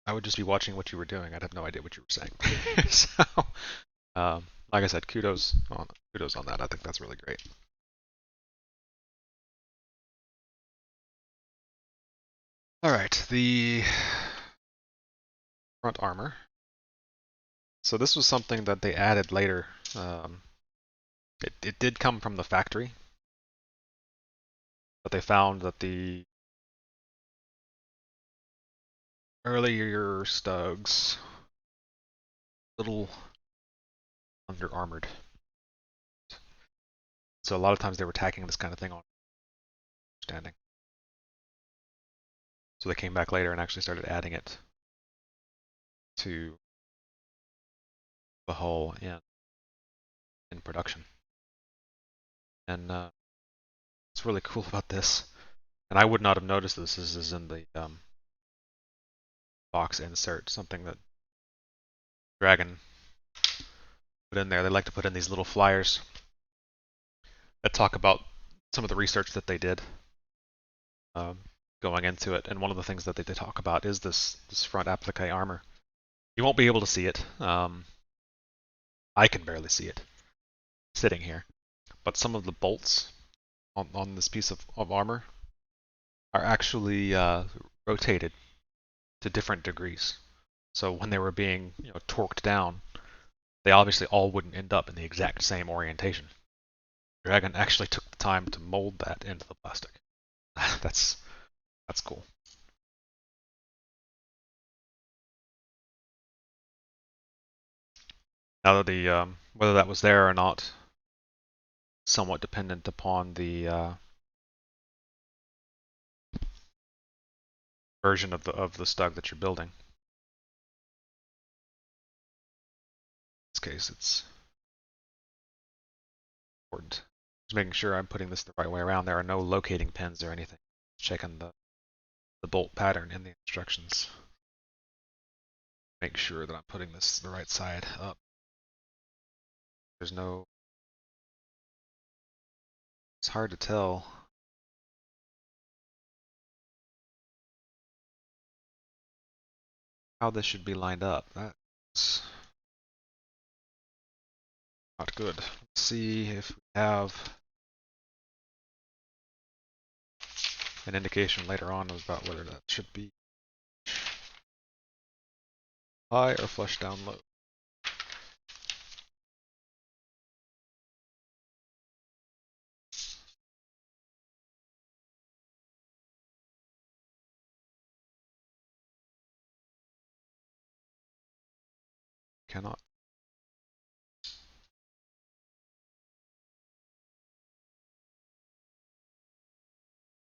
I would just be watching what you were doing. I'd have no idea what you were saying. So, like I said, kudos on that. I think that's really great. All right, the front armor. So this was something that they added later. It did come from the factory, but they found that the earlier StuGs little under armored. So a lot of times they were tacking this kind of thing on standing. So they came back later and actually started adding it to the hull in production. And what's really cool about this, and I would not have noticed this is in the box insert, something that Dragon put in there. They like to put in these little flyers that talk about some of the research that they did going into it. And one of the things that they talk about is this front applique armor. You won't be able to see it. I can barely see it sitting here. But some of the bolts on this piece of armor are actually rotated to different degrees. So when they were being torqued down, they obviously all wouldn't end up in the exact same orientation. Dragon actually took the time to mold that into the plastic. That's cool. Now that the whether that was there or not, somewhat dependent upon the version of the StuG that you're building. In this case, it's important. Just making sure I'm putting this the right way around. There are no locating pins or anything. Checking the bolt pattern in the instructions. Make sure that I'm putting this the right side up. There's no. It's hard to tell. How this should be lined up. That's not good. Let's see if we have an indication later on about whether that should be high or flush down low. Cannot.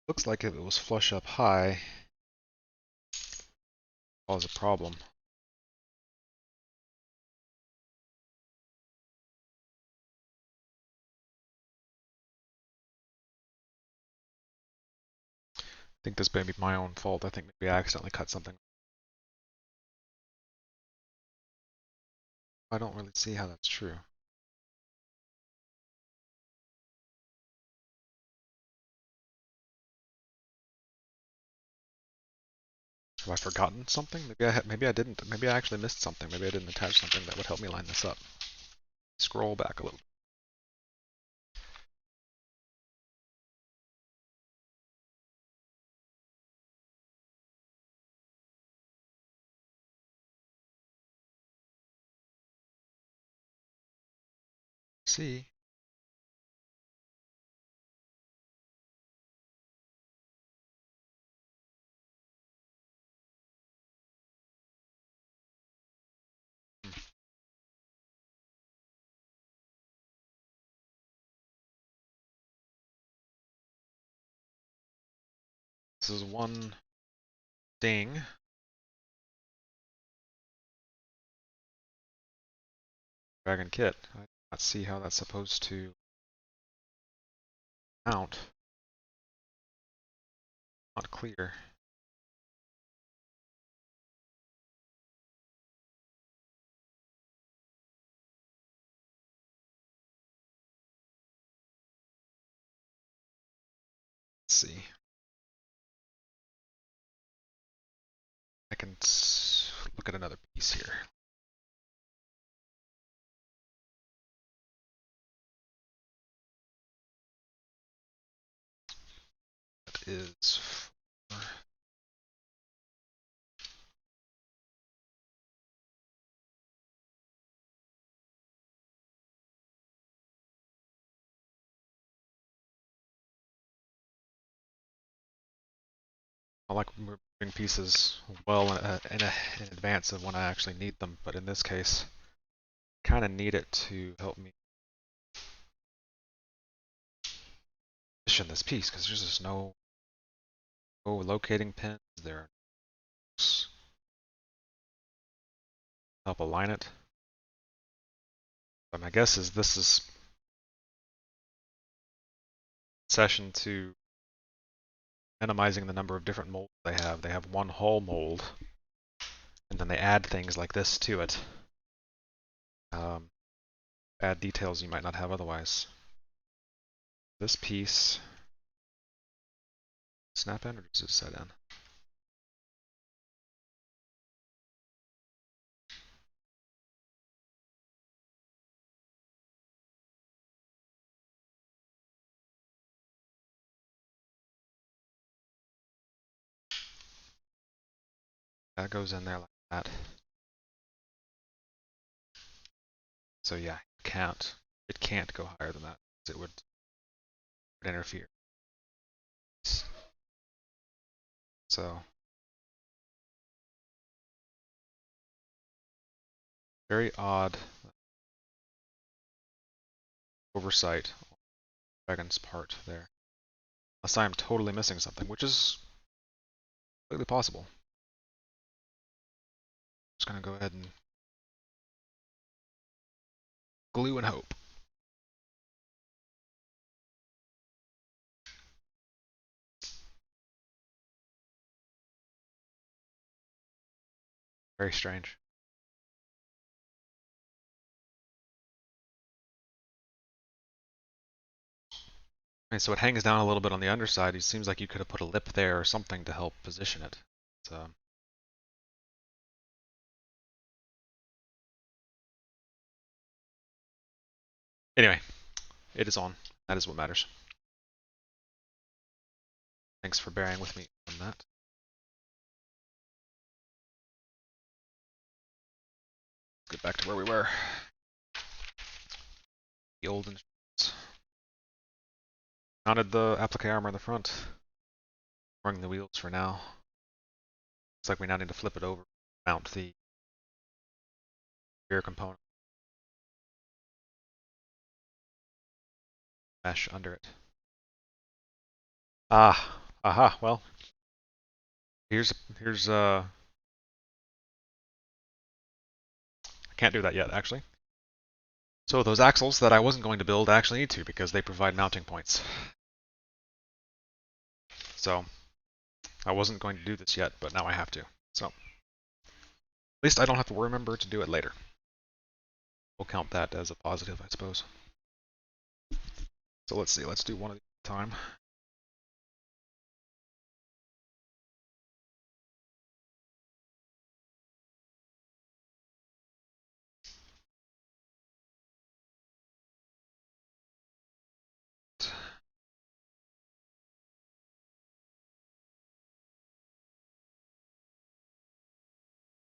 Looks like if it was flush up high, cause a problem. I think this may be my own fault. I think maybe I accidentally cut something. I don't really see how that's true. Have I forgotten something? Maybe I didn't. Maybe I actually missed something. Maybe I didn't attach something that would help me line this up. Scroll back a little. See. This is one ding. Dragon kit. I do not see how that's supposed to mount. Not clear. Let's see. I can look at another piece here. That is I like moving pieces well in advance of when I actually need them, but in this case, kind of need it to help me position this piece because there's just no locating pins. There are help align it. But my guess is this is session to minimizing the number of different molds they have. They have one whole mold, and then they add things like this to it. Add details you might not have otherwise. This piece, snap in or does it set in? That goes in there like that. So yeah, it can't go higher than that because it would interfere. So very odd oversight on Dragon's part there. Unless I am totally missing something, which is completely possible. Just gonna go ahead and glue and hope. Very strange. Okay, so it hangs down a little bit on the underside. It seems like you could have put a lip there or something to help position it. So anyway, it is on. That is what matters. Thanks for bearing with me on that. Get back to where we were. The old instructions. Mounted the applique armor in the front. Running the wheels for now. Looks like we now need to flip it over. Mount the rear component. Mesh under it. Aha, well. Here's I can't do that yet, actually. So those axles that I wasn't going to build I actually need to because they provide mounting points. So I wasn't going to do this yet, but now I have to. So at least I don't have to remember to do it later. We'll count that as a positive, I suppose. So let's see, let's do one at a time.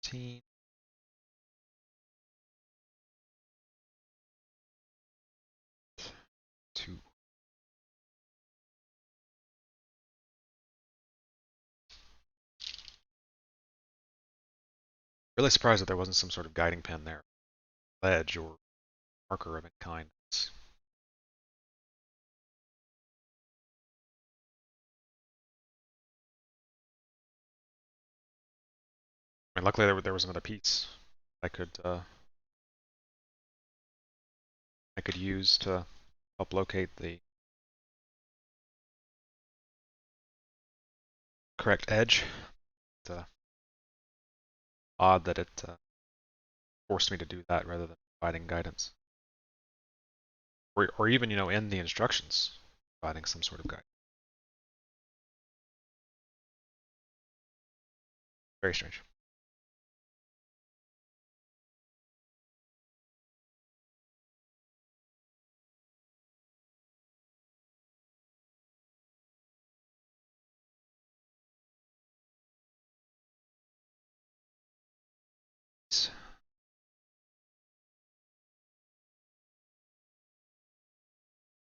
14. Two. Really surprised that there wasn't some sort of guiding pin there, ledge or marker of any kind. I mean, luckily there was another piece I could use to help locate the correct edge. It's odd that it forced me to do that rather than providing guidance, or even in the instructions providing some sort of guide. Very strange.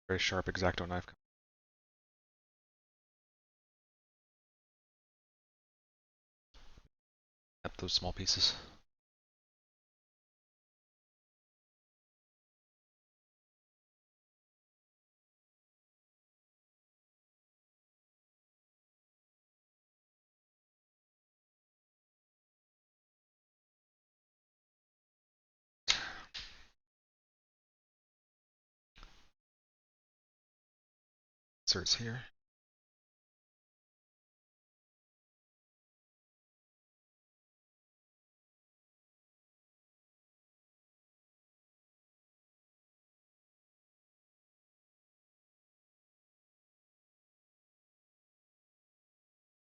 Very sharp X-Acto knife. At those small pieces. Inserts here.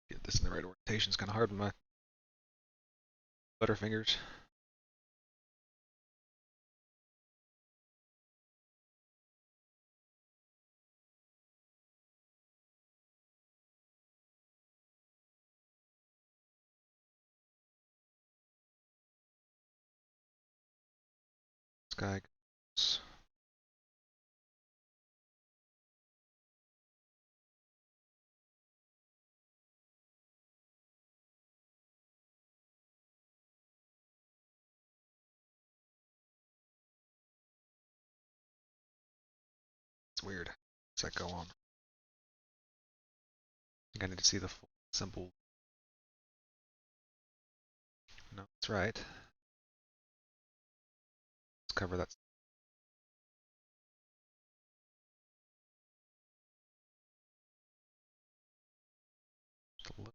Get this in the right orientation. It's kind of hard with my butterfingers. This guy goes. It's weird. Does that go on? I think I need to see the full symbol. No, that's right. Let's cover that. Just a little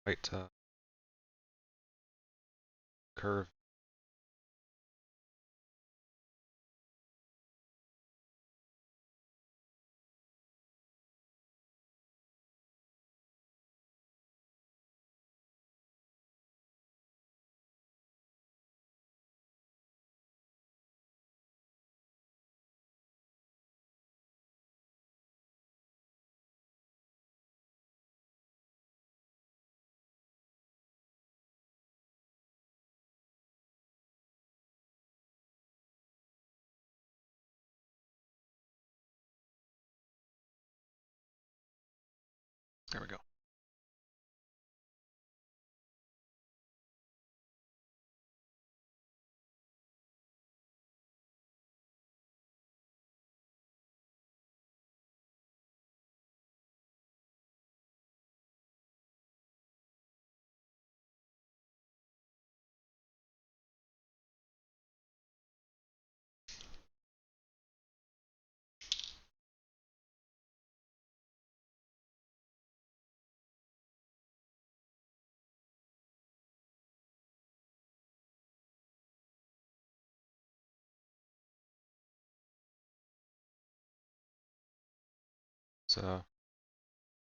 right curve. There we go. So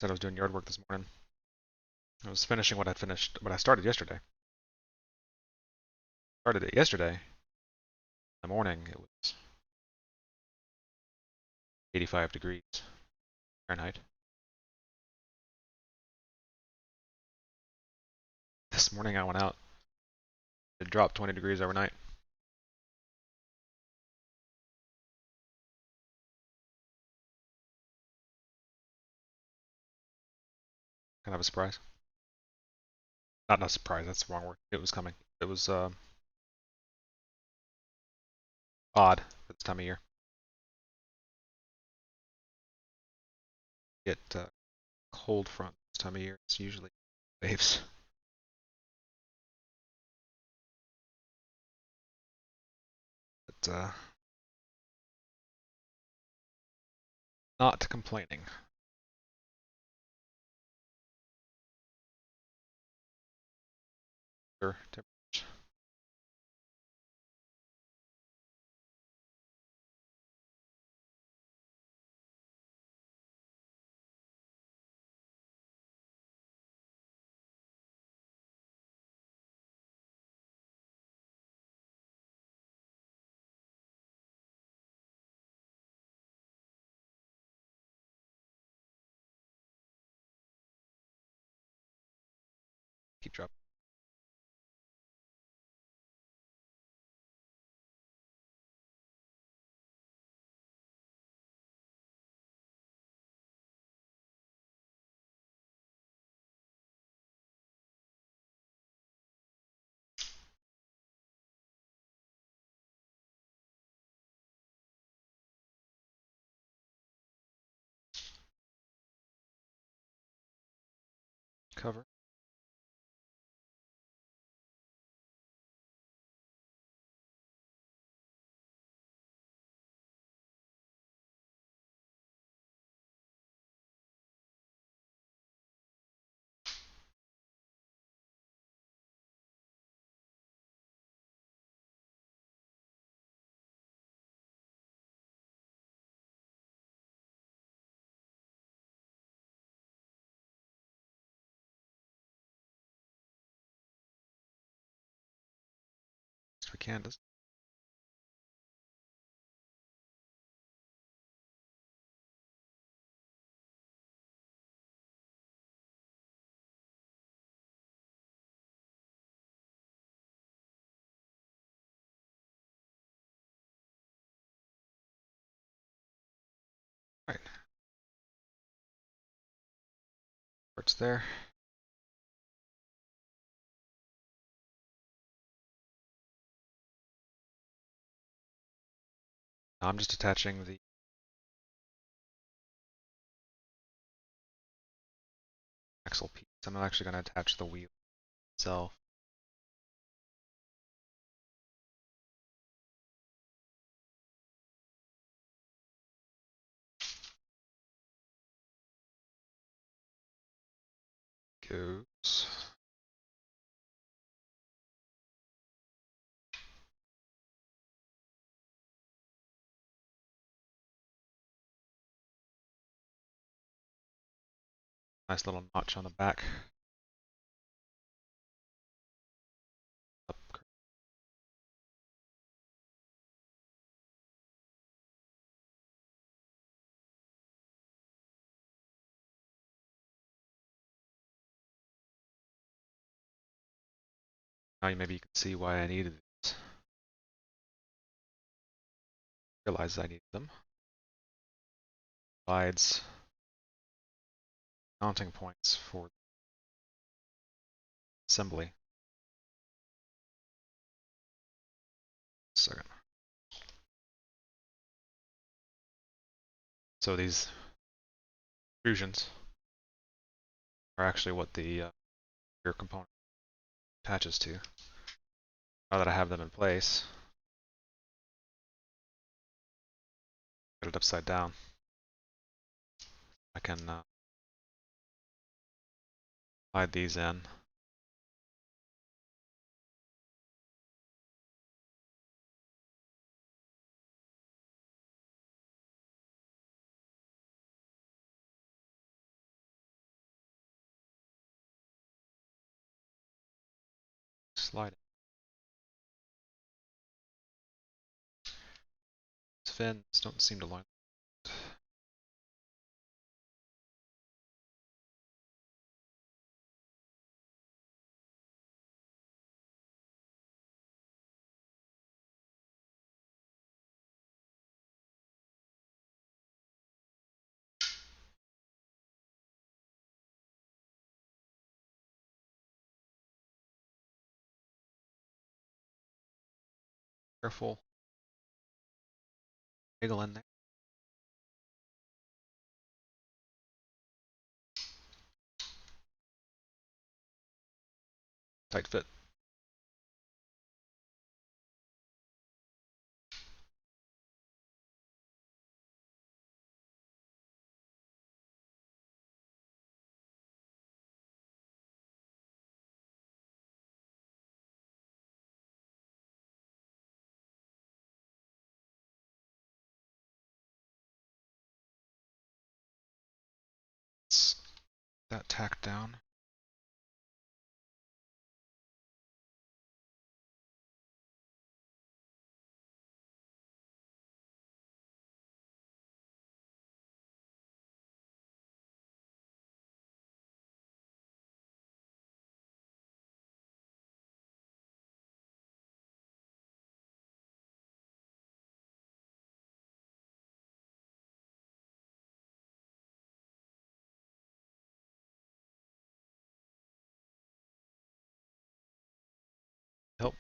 said I was doing yard work this morning. I was finishing what I started yesterday. Started it yesterday in the morning. It was 85 degrees Fahrenheit. This morning I went out. It dropped 20 degrees overnight. Kind of a surprise. Not a surprise, that's the wrong word. It was coming. It was odd for this time of year. Get cold front this time of year. It's usually waves. But not complaining. Sure. Keep dropping. Cover. Best we can. Right. Parts there. Now I'm just attaching the axle piece. I'm not actually going to attach the wheel itself. Goes. Nice little notch on the back. Up. Now maybe you can see why I needed these. Realize I need them. Provides mounting points for assembly. Second. So these extrusions are actually what the rear component attaches to. Now that I have them in place, put it upside down. I can slide these in. Slide it. These fins don't seem to line. Careful. Wiggle in there. Tight fit. Let's that tack down. Help.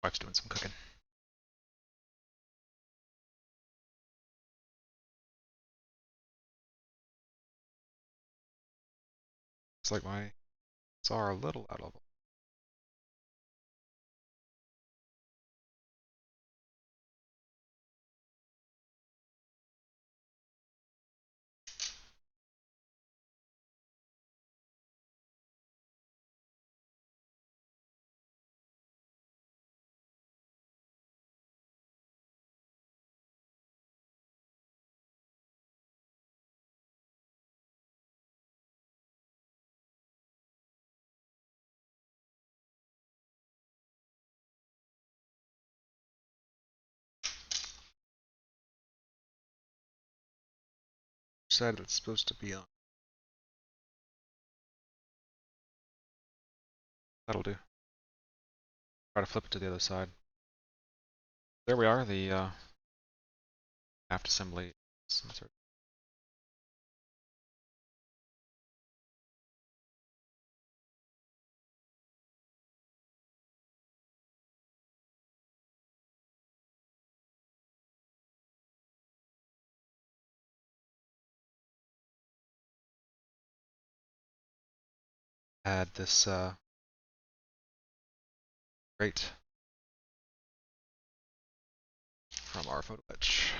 Wife's doing some cooking. It's like my saw are a little out of. Side it's supposed to be on. That'll do. Try to flip it to the other side. There we are, the aft assembly. Add this grate from our photo etch.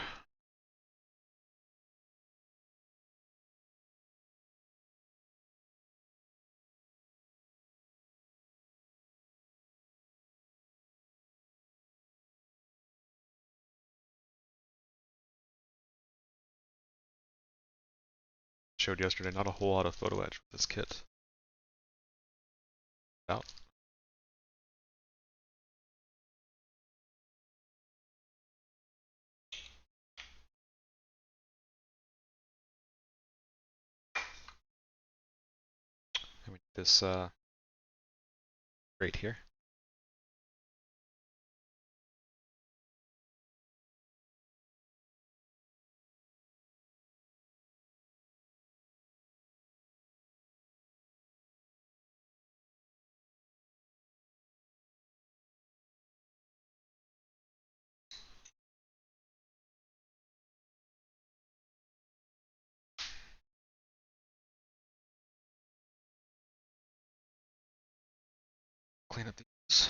Showed yesterday, not a whole lot of photo etch with this kit. Out. And we need this grate here. Clean up these.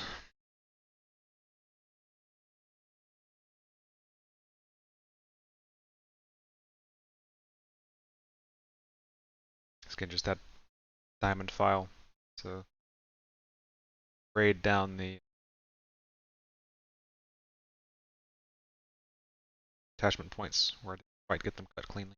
This can just add diamond file to braid down the attachment points where I didn't quite get them cut cleanly.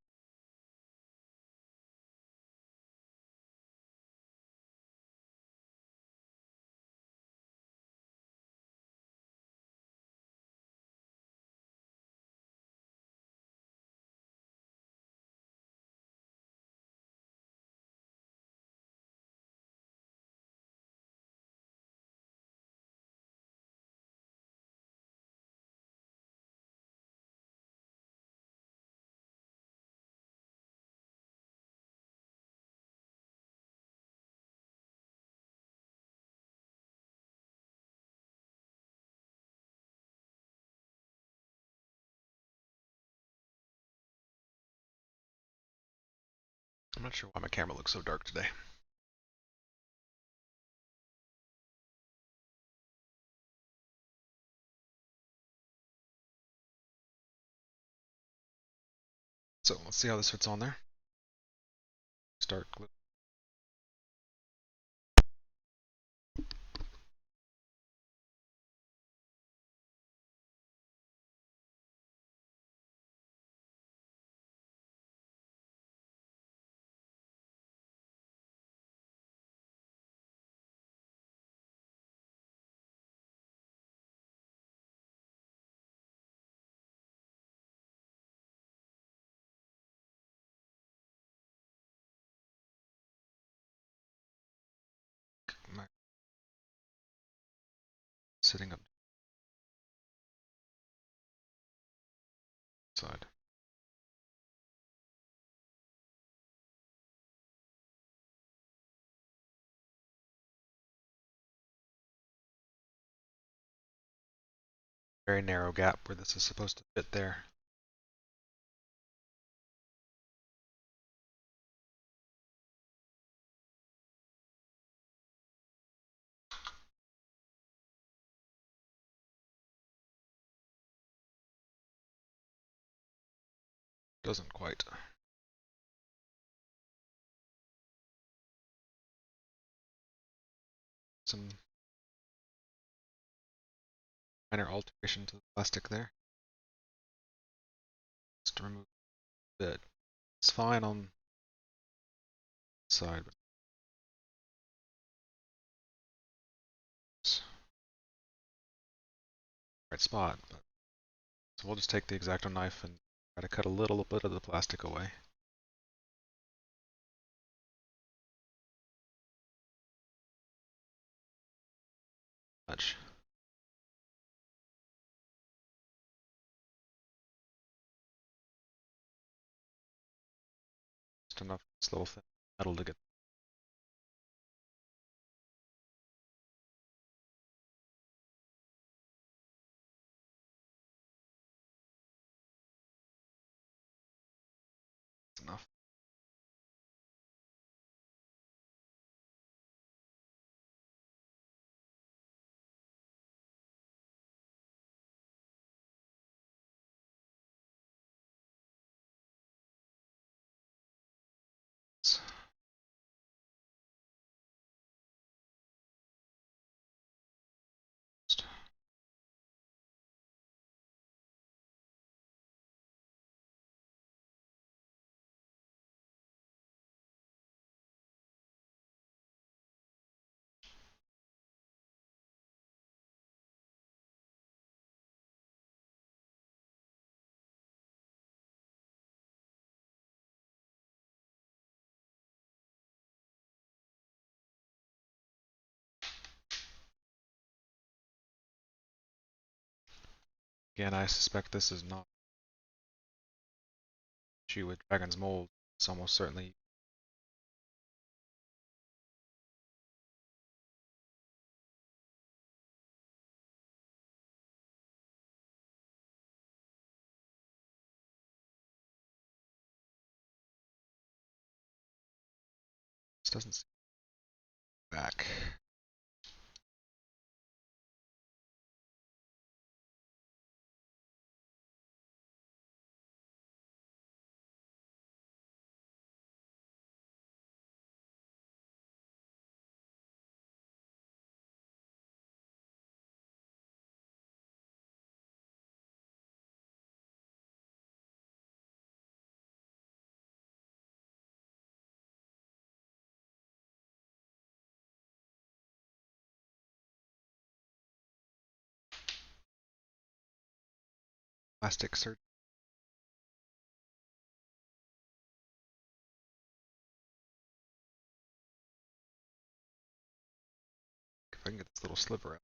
I'm not sure why my camera looks so dark today. So let's see how this fits on there. Start glue. Sitting up side. Very narrow gap where this is supposed to fit there. Doesn't quite. Some minor alteration to the plastic there. Just to remove a bit. It's fine on the side, but it's the right spot. But so we'll just take the X-Acto knife and try to cut a little bit of the plastic away. Much. Just enough this little thin metal to get. Enough. Again, I suspect this is not an issue with Dragon's mold. It's almost certainly. This doesn't seem back. Plastic surgery. If I can get this little sliver out.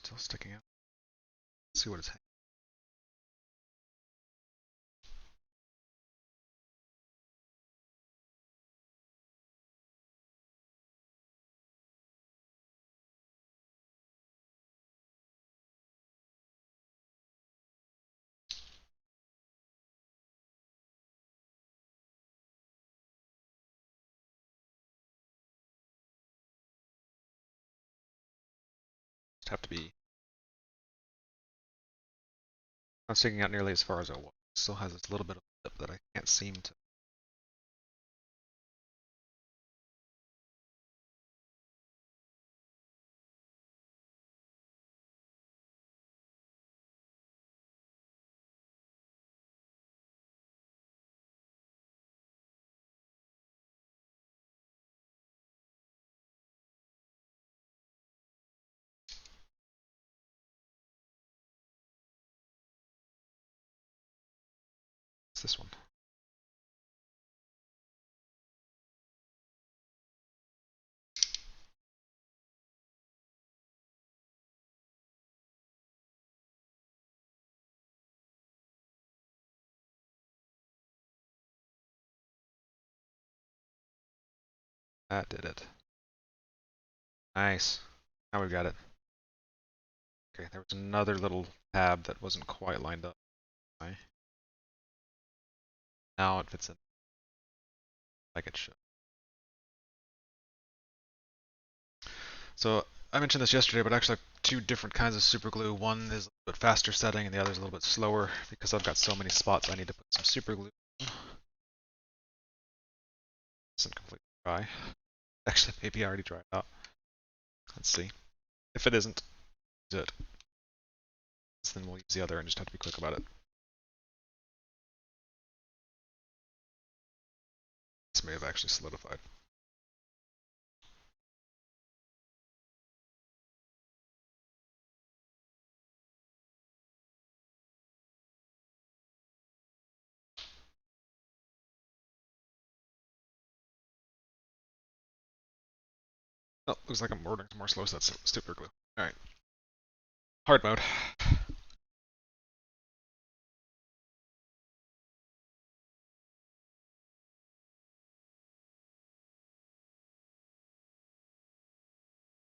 Still sticking out. Let's see what it's. Just have to be not sticking out nearly as far as it was. Still has this little bit of lip that I can't seem to. It's this one. That did it. Nice. Now we've got it. Okay, there was another little tab that wasn't quite lined up. Now it fits in like it should. So I mentioned this yesterday, but actually I have two different kinds of super glue. One is a little bit faster setting and the other is a little bit slower because I've got so many spots I need to put some super glue. Isn't completely dry. Actually, maybe I already dried out. Let's see. If it isn't, use it. So then we'll use the other and just have to be quick about it. This may have actually solidified. Oh, looks like I'm ordering some more slow sets of super glue. Alright. Hard mode.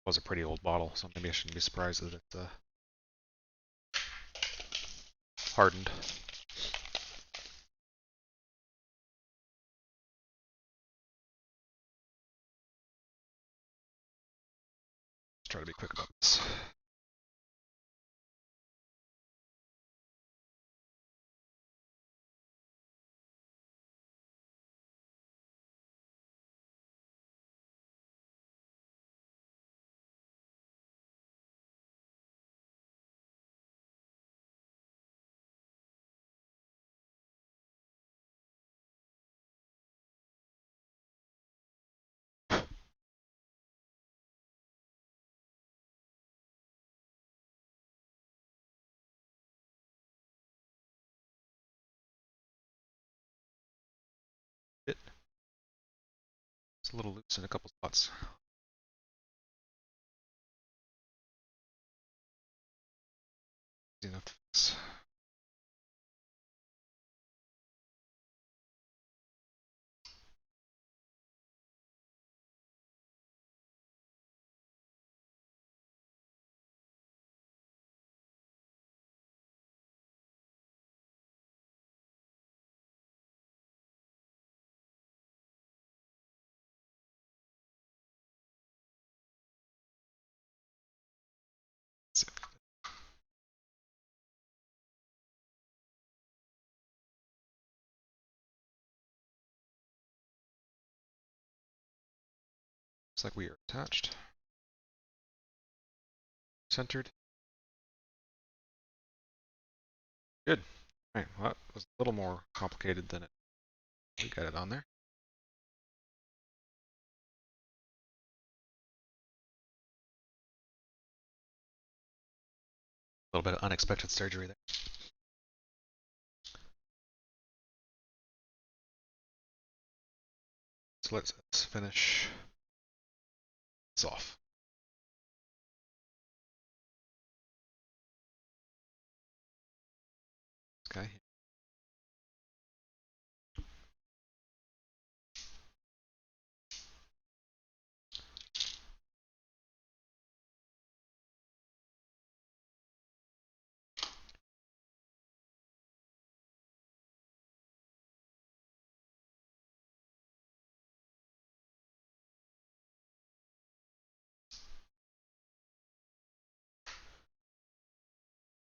Was a pretty old bottle, so maybe I shouldn't be surprised that it's hardened. Let's try to be quick about this. It's a little loose in a couple spots. Easy enough to fix. Looks like we are attached. Centered. Good. Alright, well, that was a little more complicated than it. We got it on there. A little bit of unexpected surgery there. So let's finish this off. guy.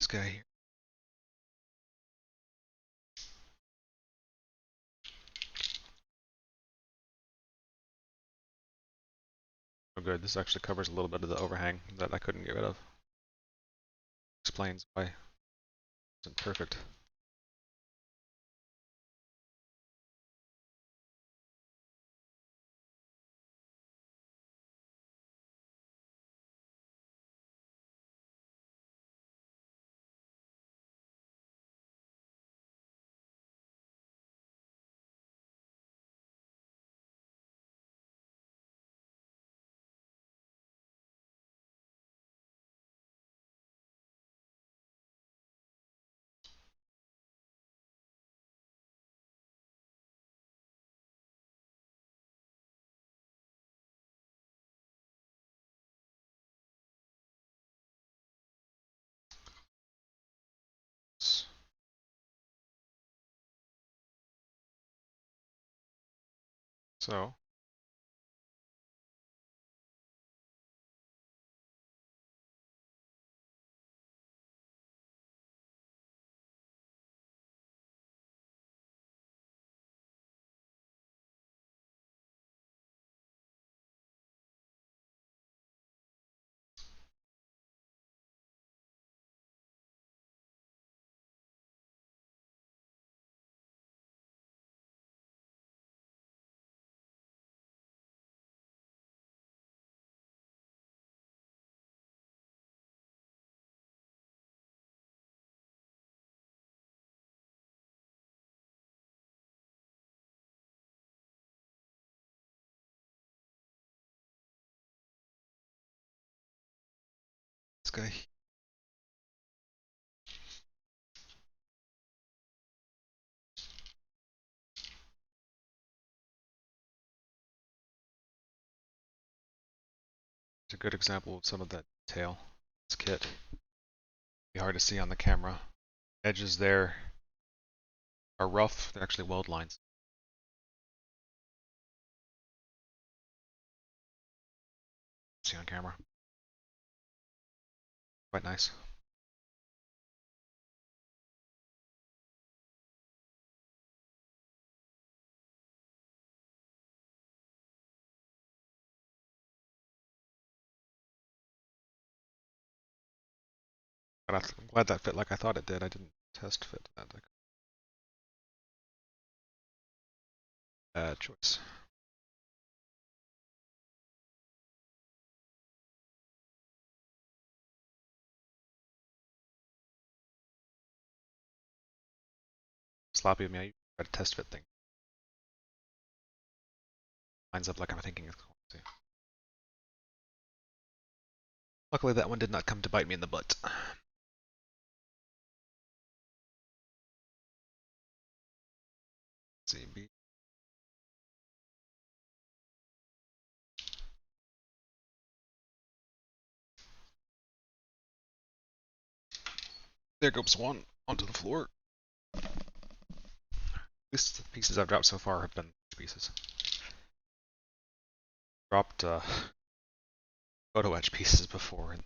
This guy here. Oh good, this actually covers a little bit of the overhang that I couldn't get rid of. Explains why it isn't perfect. So, this guy. It's a good example of some of that detail. This kit. Be hard to see on the camera. Edges there are rough. They're actually weld lines. See on camera. Quite nice. But I'm glad that fit like I thought it did. I didn't test fit that. Bad choice. Sloppy of me. I try to test fit thing. Lines up like I'm thinking it's going to. Luckily, that one did not come to bite me in the butt. Let's see. There goes one onto the floor. At least the pieces I've dropped so far have been pieces. Dropped photo etch pieces before, and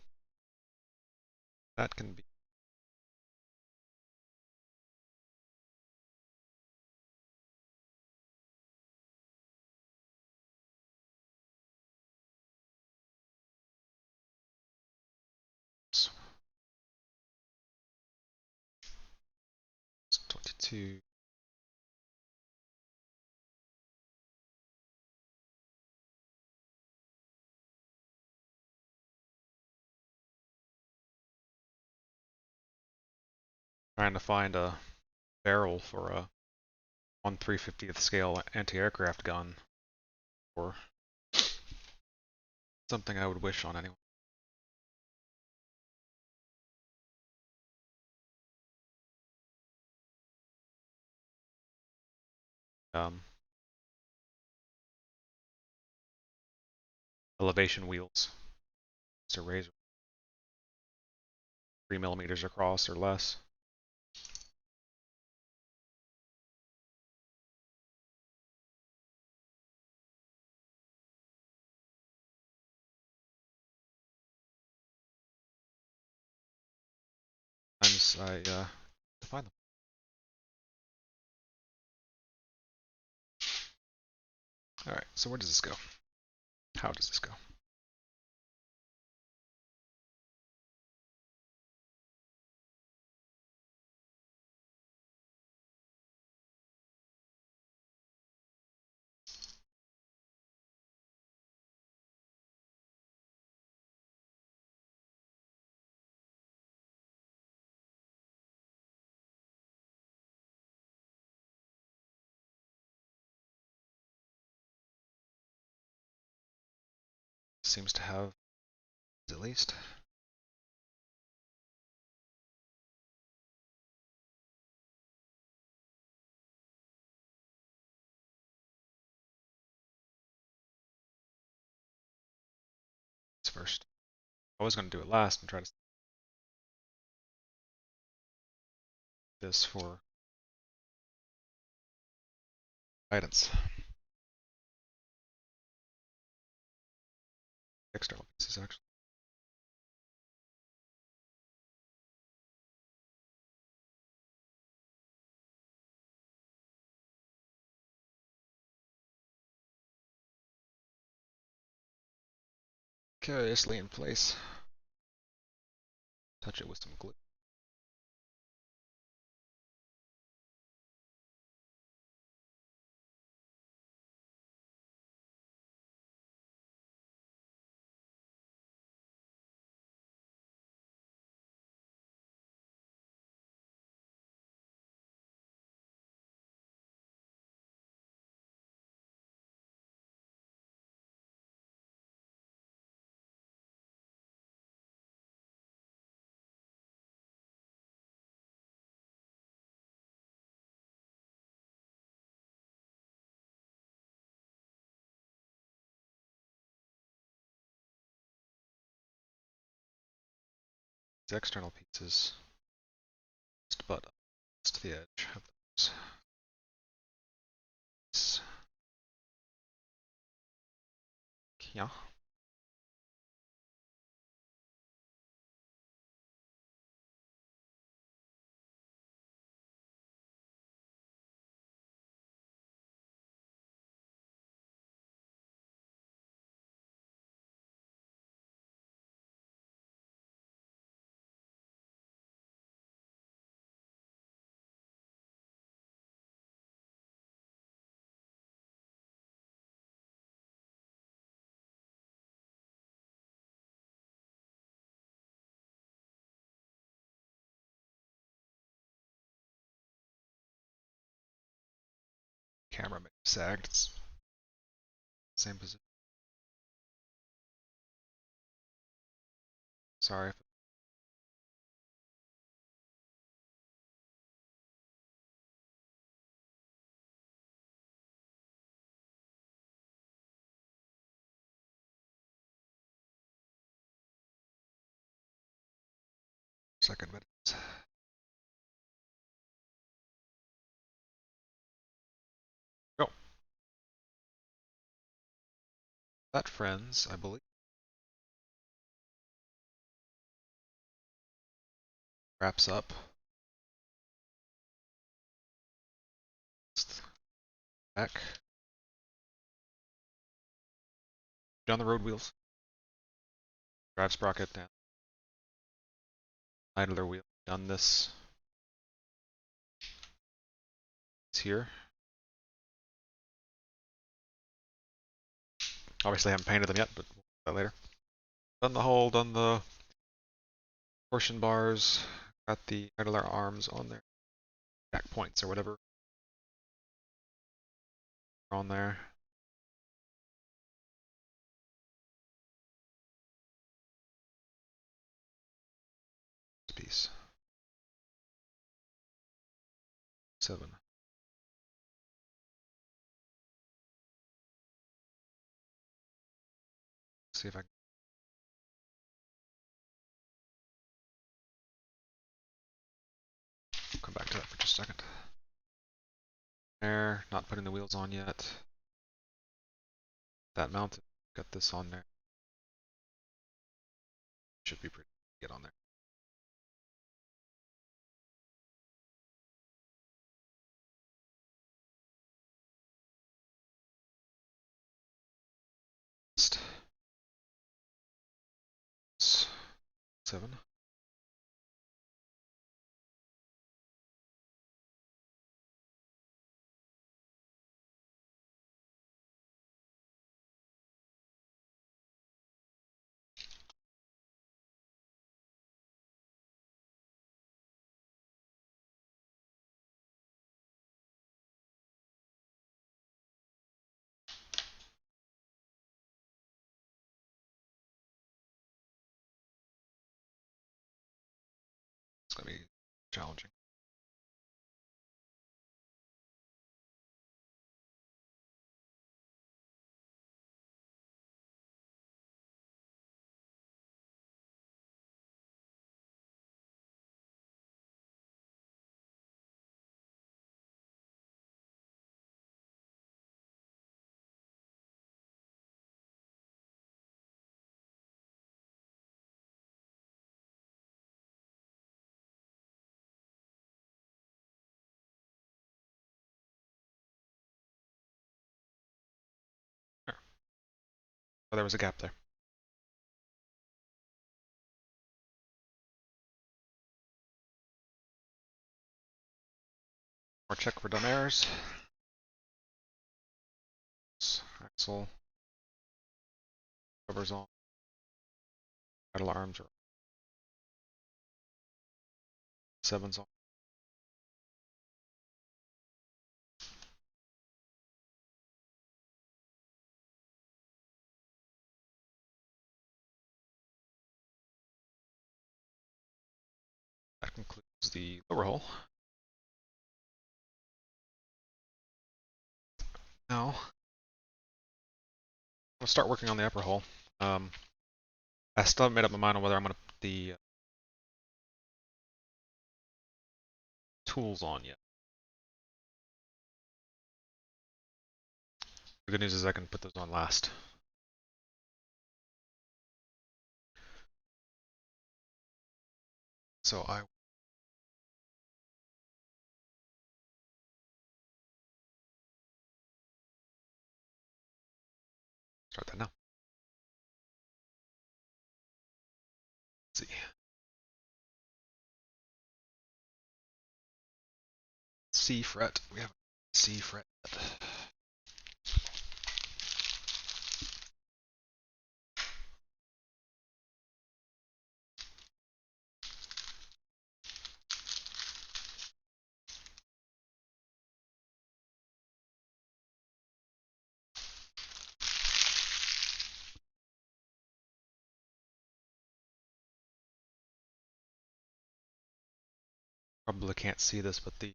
that can be. It's 22. Trying to find a barrel for a 1/350th scale anti-aircraft gun, or something I would wish on anyone. elevation wheels. So raise 3 millimeters across or less. Sometimes I define them. All right, so where does this go? How does this go? Seems to have at least. It's first. I was going to do it last and try to this for guidance. External pieces actually. Curiously in place. Touch it with some glue. These external pieces just butt up to the edge of those. Yeah. Camera may have sagged. It's same position. Sorry. Second minute. Go. That, friends, I believe, wraps up back down the road wheels. Drive sprocket down. Idler wheel. Done this. It's here. Obviously, I haven't painted them yet, but we'll do that later. Done the hole, done the torsion bars, got the idler arms on there, back points or whatever on there. Piece 7. see if I can. Come back to that for just a second. There, not putting the wheels on yet. That mounted, got this on there. Should be pretty good on there. Seven. It's gonna be challenging. There. Oh, there was a gap there. More check for dumb errors. Axle. Covers on. Idle arms are 7's on. That concludes the lower hull. Now, we'll start working on the upper hull. I still haven't made up my mind on whether I'm going to put the tools on yet. The good news is I can put those on last. So I start that now. Let's see. C fret. We have C fret. Probably can't see this, but the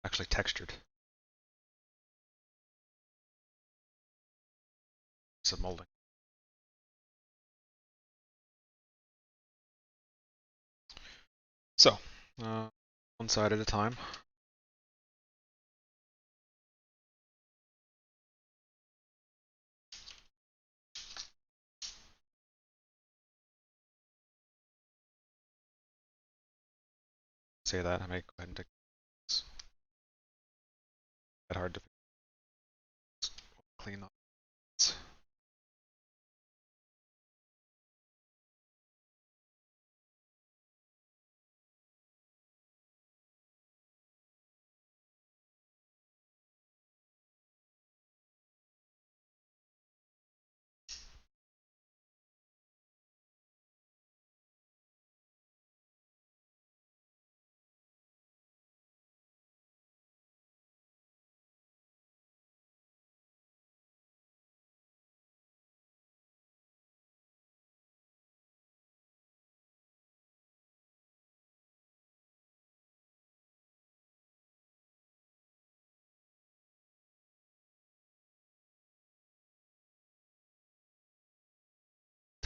actually textured. Some molding. So, one side at a time. Say that. I may go ahead and take this. That hard to clean up.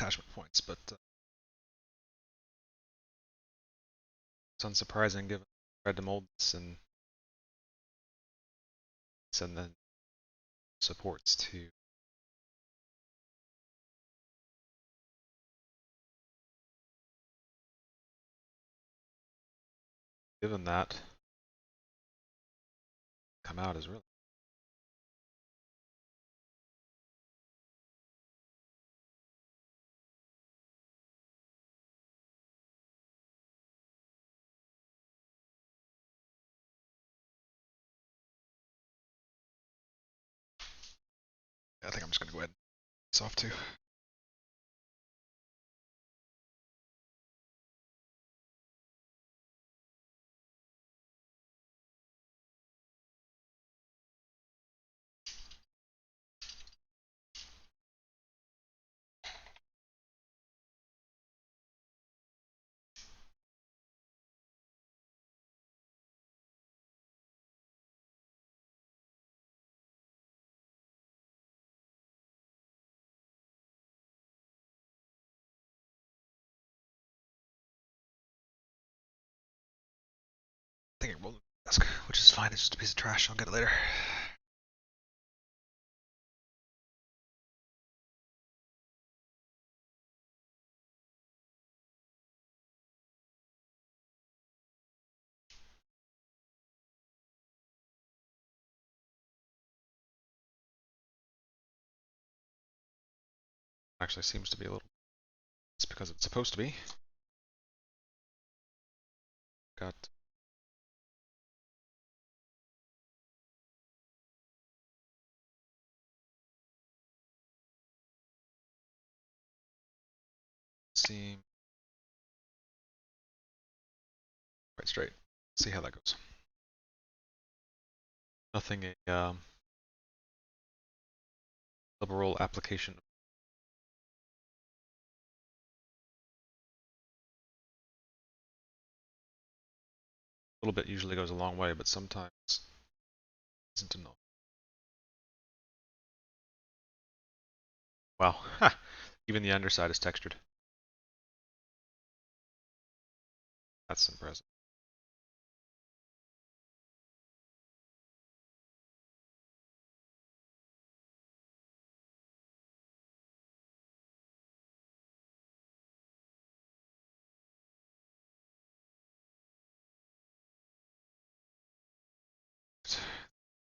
attachment points, but it's unsurprising given I tried to mold this and send the supports to given that come out is really I think I'm just gonna go ahead and this off too. I think it rolled the desk, which is fine, it's just a piece of trash, I'll get it later. Actually seems to be a little it's because it's supposed to be. Got seam quite straight. See how that goes. Nothing a double roll application. A little bit usually goes a long way, but sometimes isn't enough. Wow, even the underside is textured. That's impressive.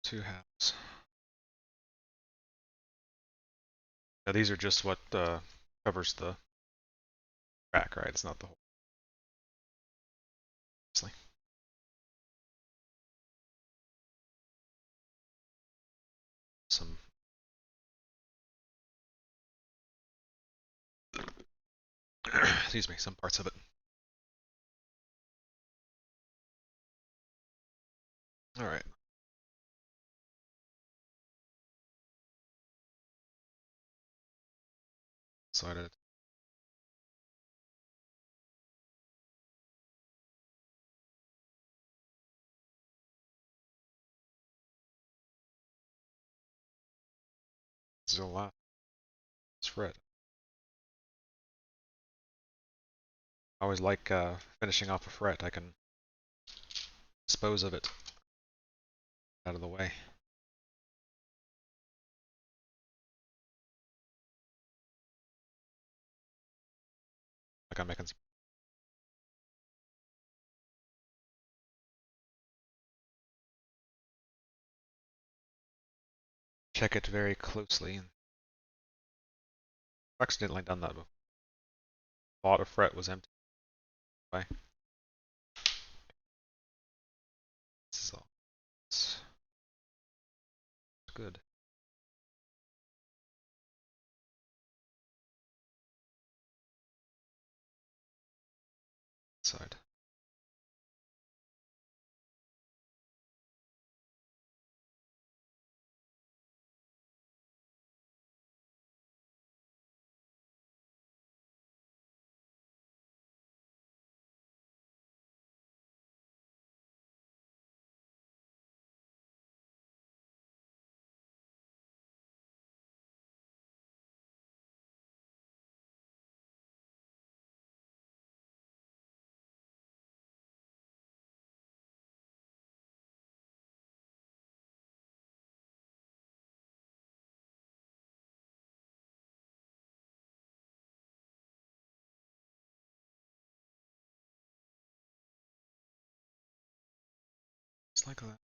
Two halves. Now these are just what covers the crack, right? It's not the whole. Obviously. Some excuse me, some parts of it. All right. Slide it. This is a lot. It's fret. I always like finishing off a fret. I can dispose of it out of the way. Like I'm making some. Check it very closely. I've accidentally done that before. Thought a fret was empty. Bye. This is all. It's good. Side. It's like that.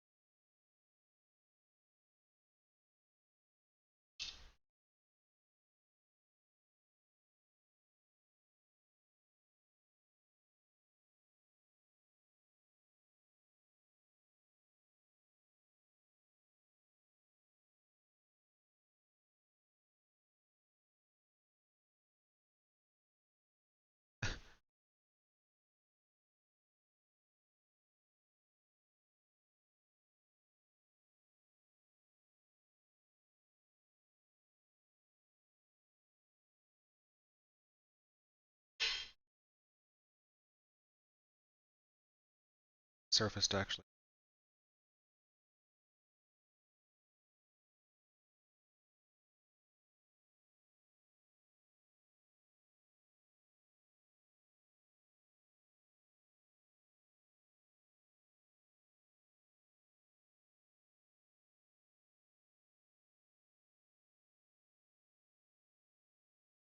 Surfaced actually.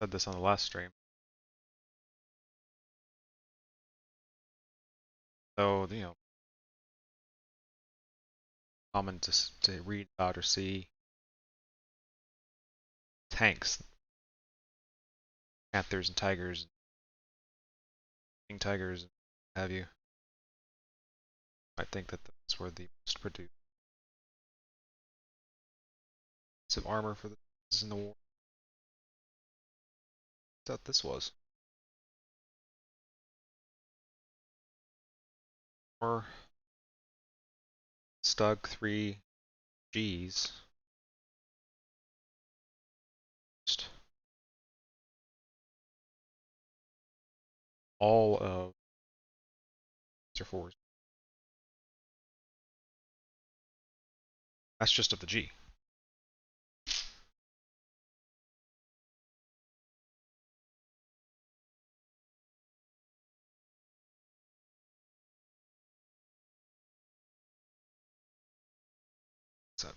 Said this on the last stream. So, you know, common to read about or see tanks, panthers and tigers, king tigers, and have you. I think that those were the most produced of armor for the in the war. I thought this was. Or StuG 3Gs. All of Tier 4s. That's just of the G. So,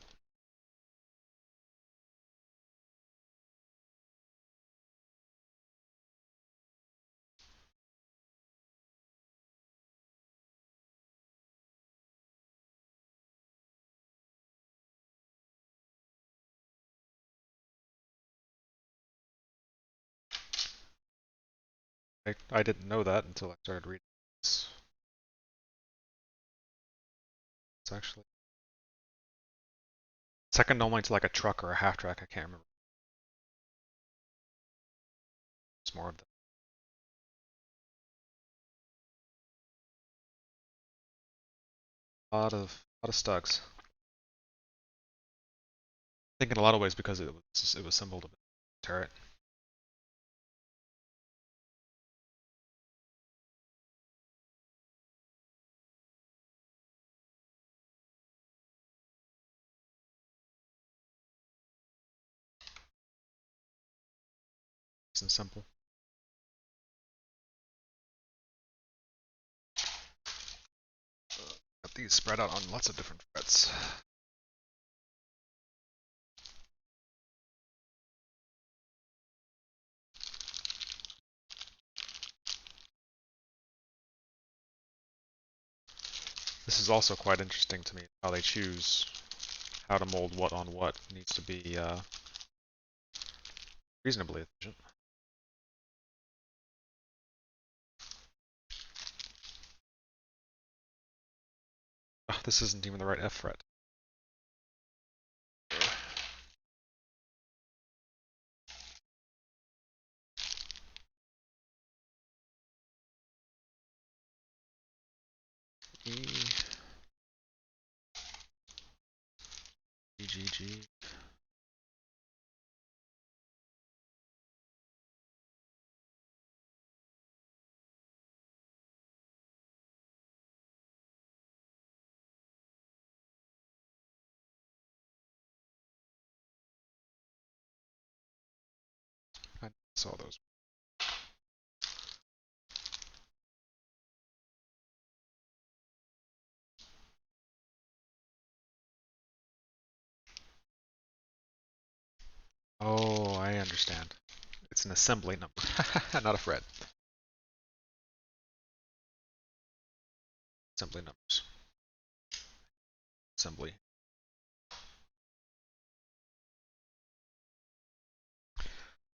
I didn't know that until I started reading this. It's actually second only to like a truck or a half track, I can't remember. It's more of the lot of StuGs. I think in a lot of ways because it was symboled a bit turret. Nice and simple. Got these spread out on lots of different frets. This is also quite interesting to me, how they choose how to mold what on what. It needs to be reasonably efficient. Oh, this isn't even the right F fret. E, G, G, G. I saw those. Oh, I understand. It's an assembly number, not a fret. Assembly numbers. assembly.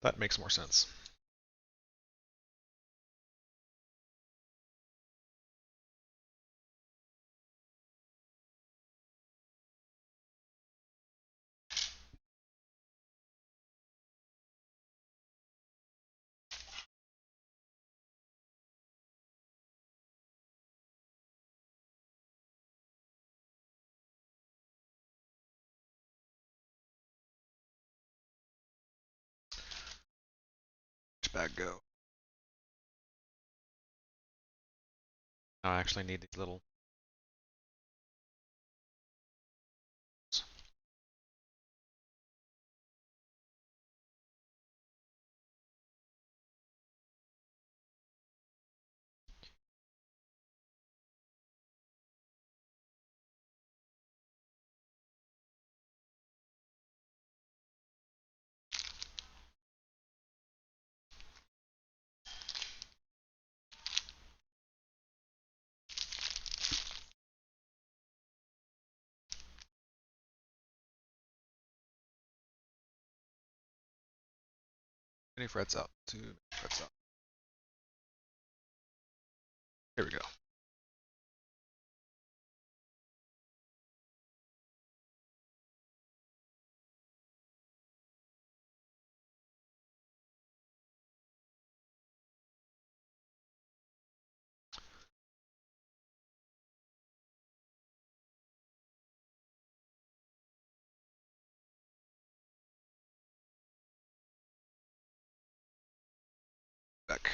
That makes more sense. Bag go. Now I actually need these little. Many frets out. 2 frets out. Here we go. Back.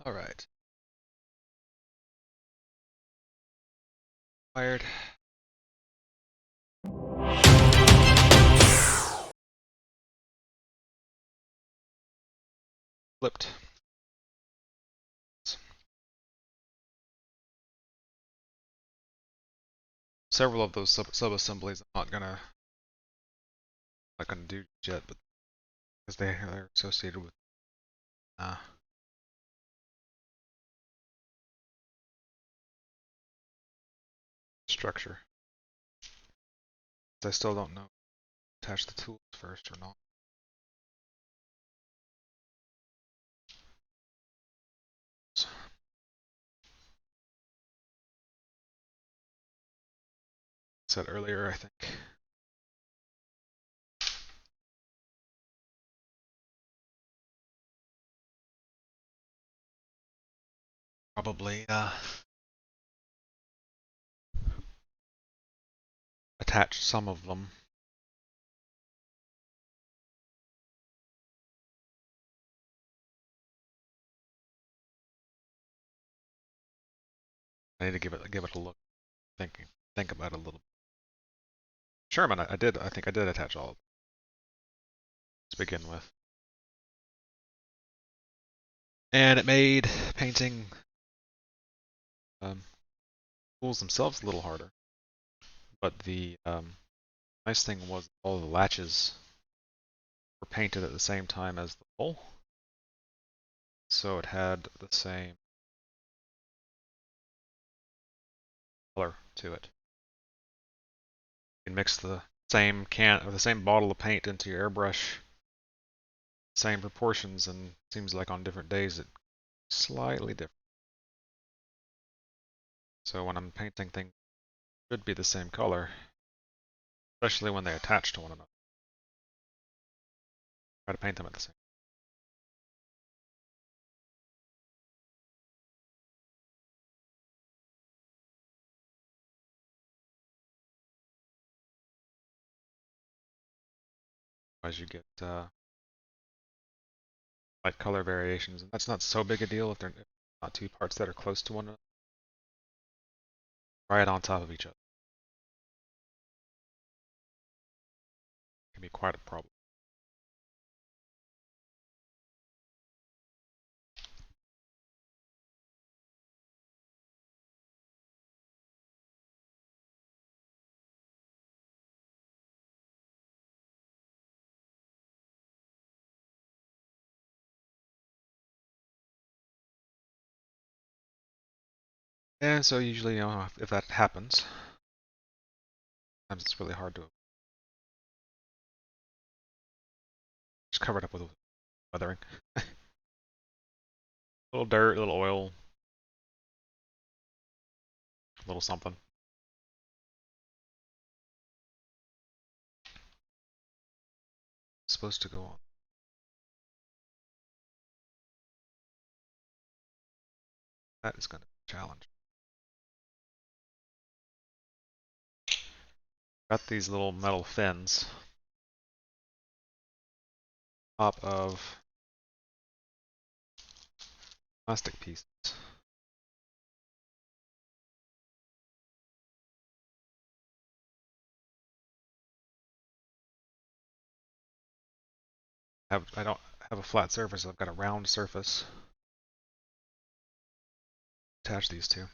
All right. Fired. Flipped. Several of those sub-assemblies I'm not gonna do yet, but because they're associated with structure. I still don't know attach the tools first or not. Said earlier, I think. Probably attach some of them. I need to give it a look. Think about it a little. Sherman, I think I did attach all of them to begin with. And it made painting tools themselves a little harder. But the nice thing was all the latches were painted at the same time as the hole. So it had the same color to it. You can mix the same can or the same bottle of paint into your airbrush, same proportions, and it seems like on different days it's slightly different. So when I'm painting things, it should be the same color, especially when they attach to one another. Try to paint them at the same. Otherwise, you get light color variations, and that's not so big a deal if they're not two parts that are close to one another, right on top of each other. It can be quite a problem. And so usually, if that happens, sometimes it's really hard to just cover it up with weathering. A little dirt, a little oil, a little something. It's supposed to go on. That is going to be a challenge. Got these little metal fins top of plastic pieces. I don't have a flat surface, I've got a round surface. Attach these two.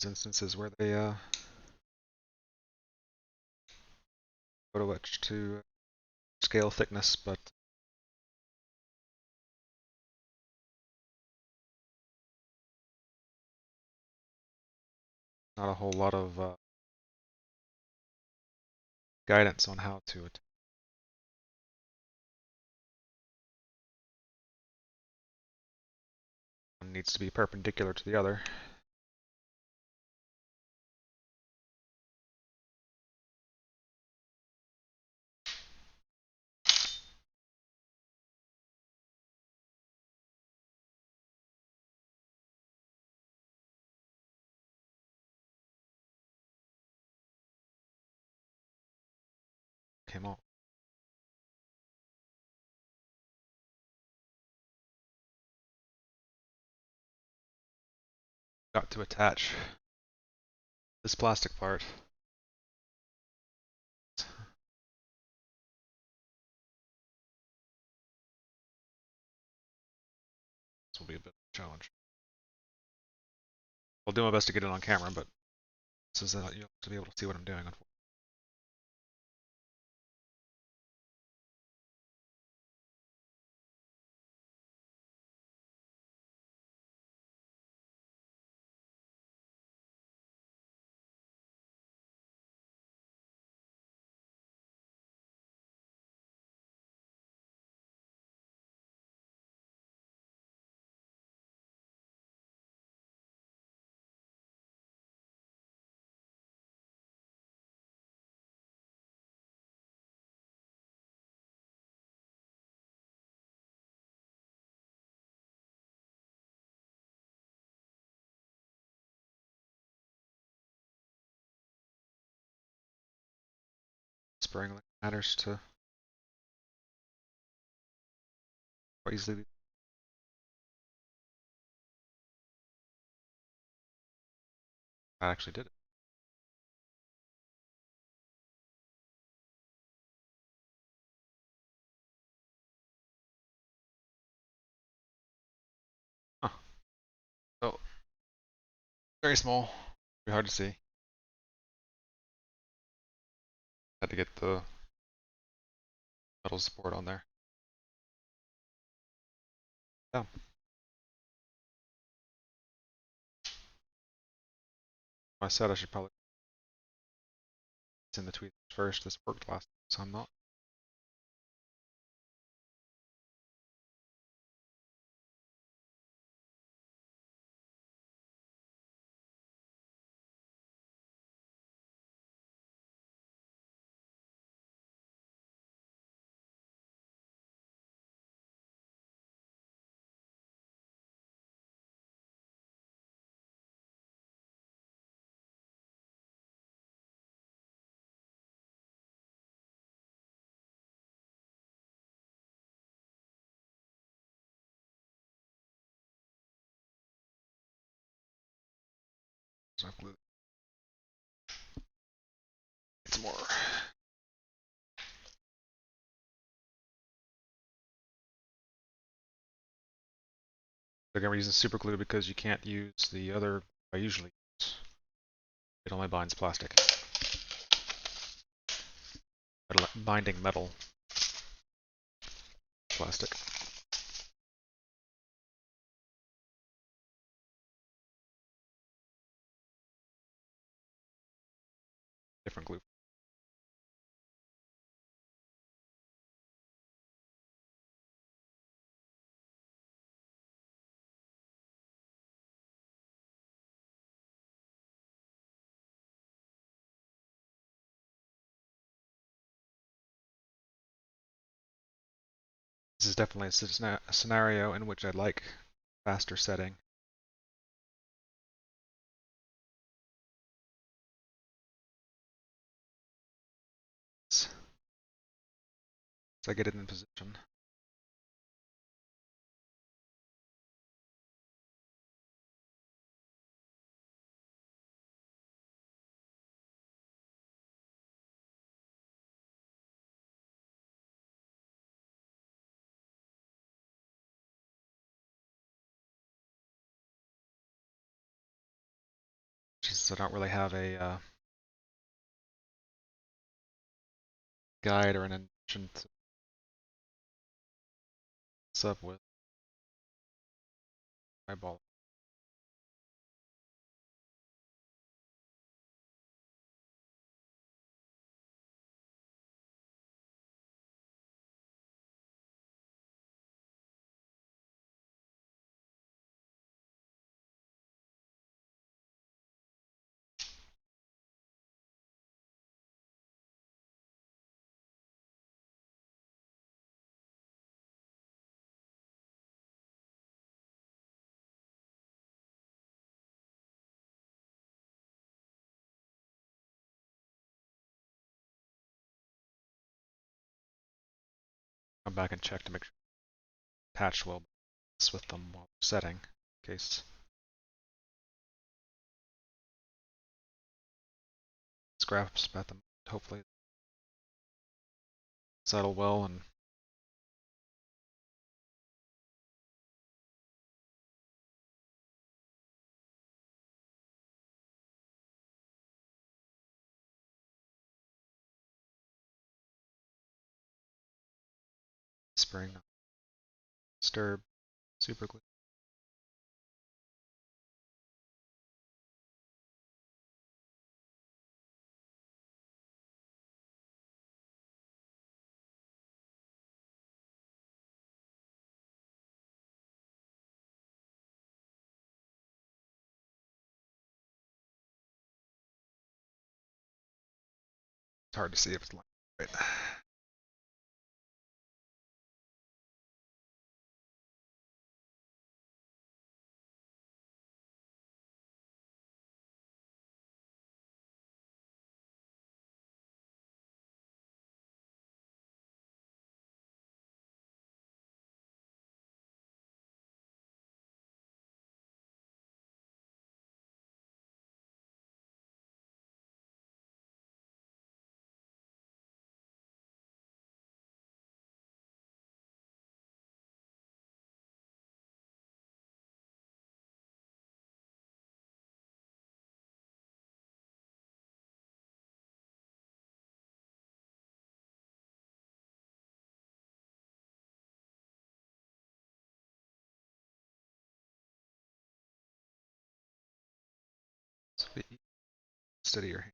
Instances where they photo etch to scale thickness, but not a whole lot of guidance on how to needs to be perpendicular to the other. Camo. Got to attach this plastic part. This will be a bit of a challenge. I'll do my best to get it on camera, but this is you'll have to be able to see what I'm doing. Spraying like matters to quite easily. I actually did it. Huh. So very small. Be hard to see. Had to get the metal support on there. Yeah. I said I should probably send the tweet first. This worked last time, so I'm not. There's no glue. It's more. They're gonna be using super glue because you can't use the other I usually use. It only binds plastic. Binding metal. Plastic. Different glue. This is definitely a scenario in which I'd like faster setting. So I get it in position. Just I don't really have a guide or an intention to sub with eyeball. come back and check to make sure attached well with them while setting, in case scraps at them. Hopefully settle well and spring, disturb, super glue. It's hard to see if it's lined right. Sweet. Steady your hand.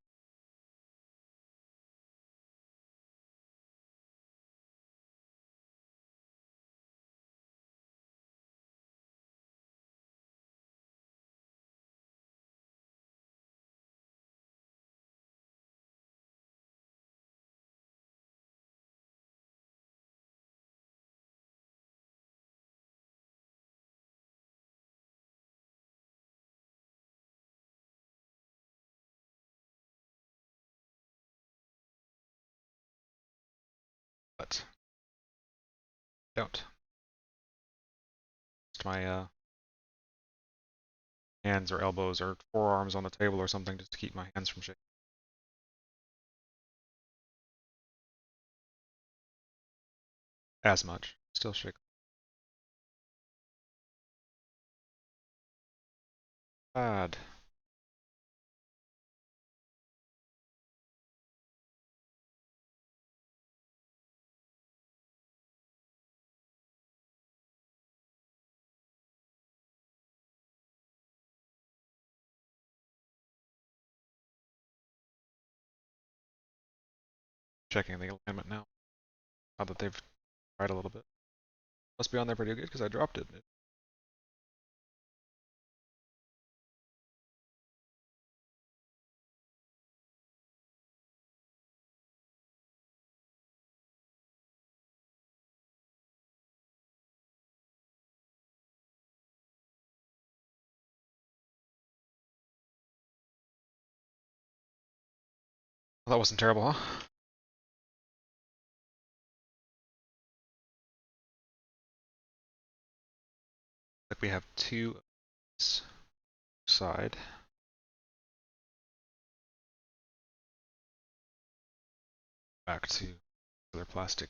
But don't. Just my hands or elbows or forearms on the table or something just to keep my hands from shaking. As much. Still shake. Bad. Checking the alignment now. Now that they've tried a little bit. Must be on there pretty good because I dropped it. Well, that wasn't terrible, huh? Like we have two side. Back to other plastic.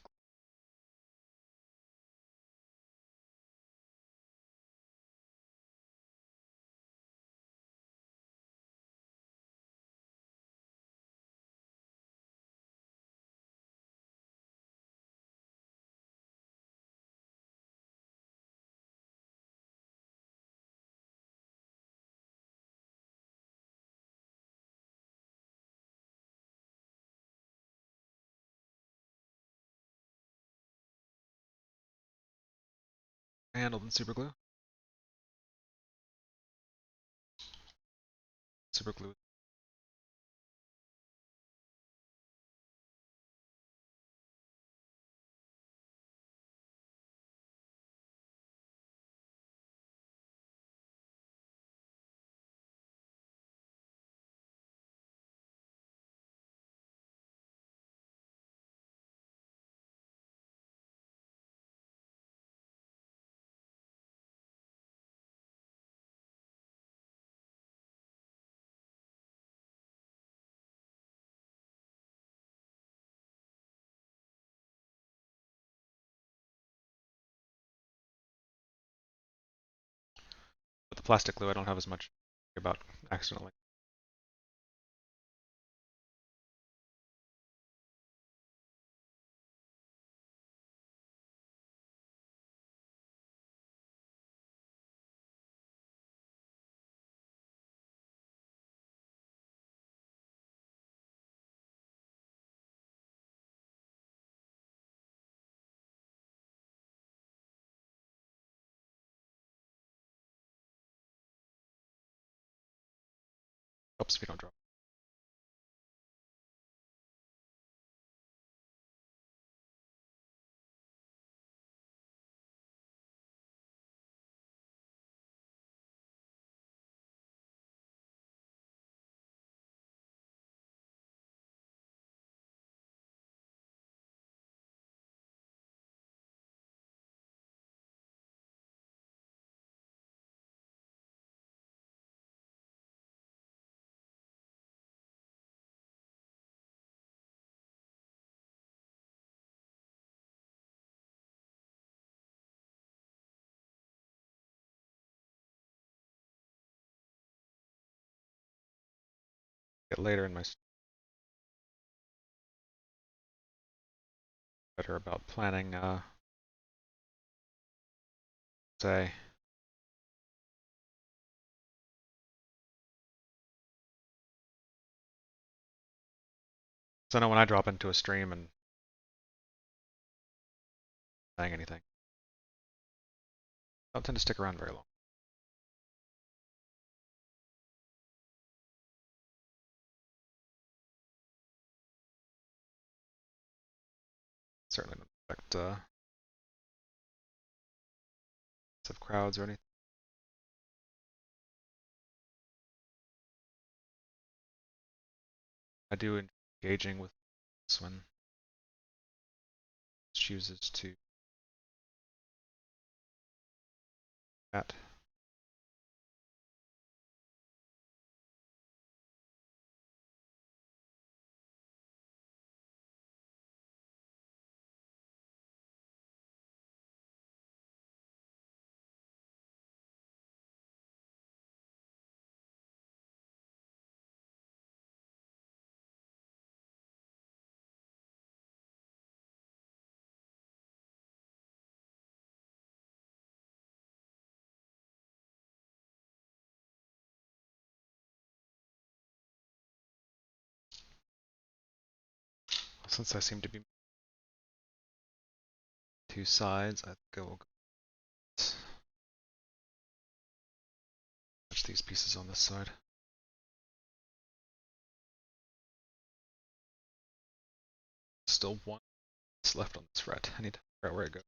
Handled in super glue. Super glue. the plastic glue, I don't have as much about accidentally. Helps if you don't drop. Get later in my better about planning, say, so I know when I drop into a stream and saying anything, I don't tend to stick around very long. Certainly don't expect of crowds or anything. I do enjoy engaging with this when it chooses to chat. Since I seem to be two sides, I think I will touch these pieces on this side. Still one left on this fret. I need to figure out where it goes.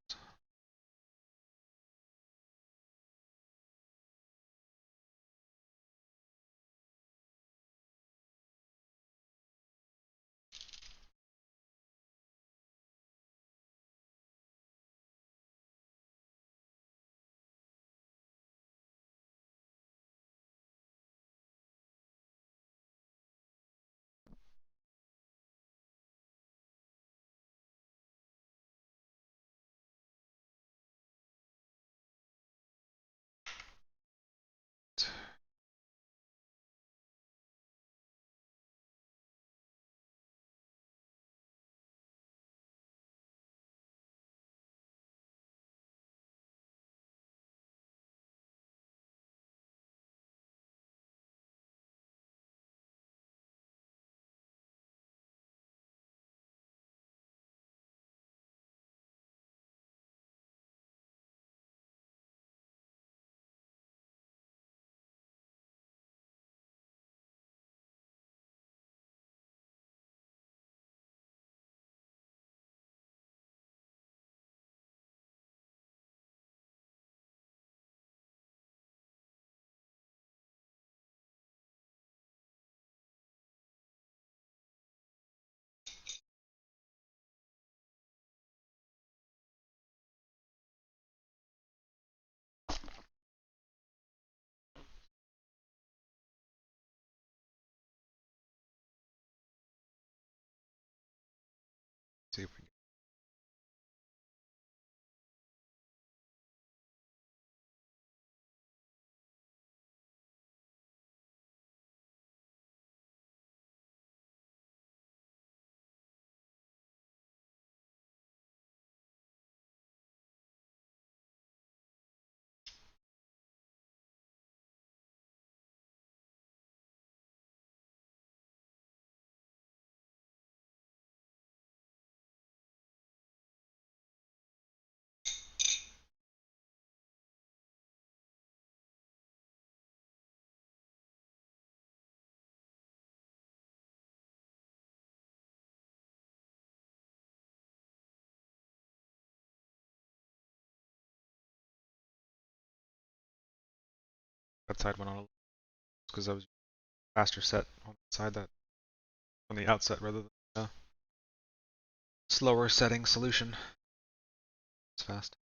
That side went on because I was faster set on the side that on the outset rather than slower setting solution. It's fast.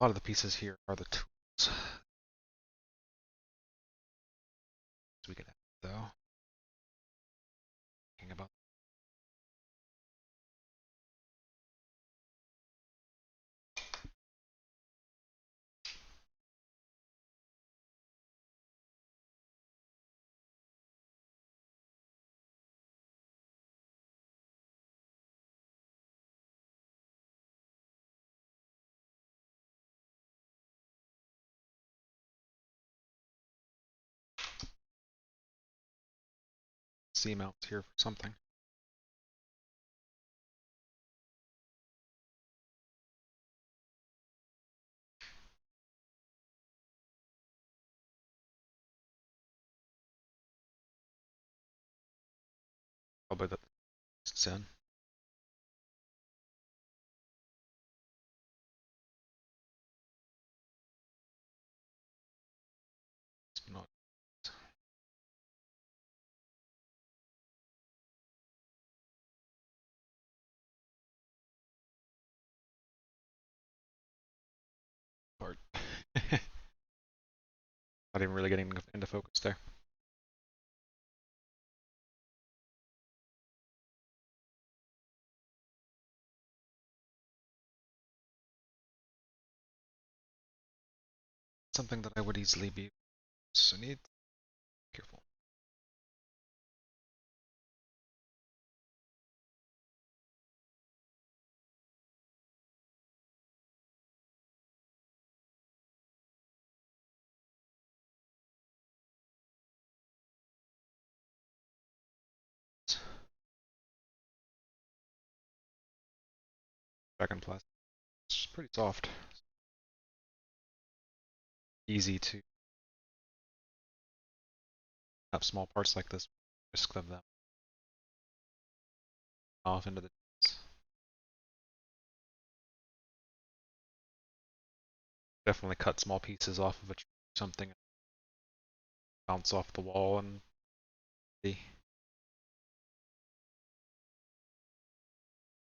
A lot of the pieces here are the tools. We can add though. Thinking about C mounts here for something. Probably that it's in. It's not hard. Not even really getting into focus there. Something that I would easily be. So need careful. Dragon plastic. It's pretty soft. Easy to have small parts like this. Risk of them off into the. Definitely cut small pieces off of a something, bounce off the wall, and be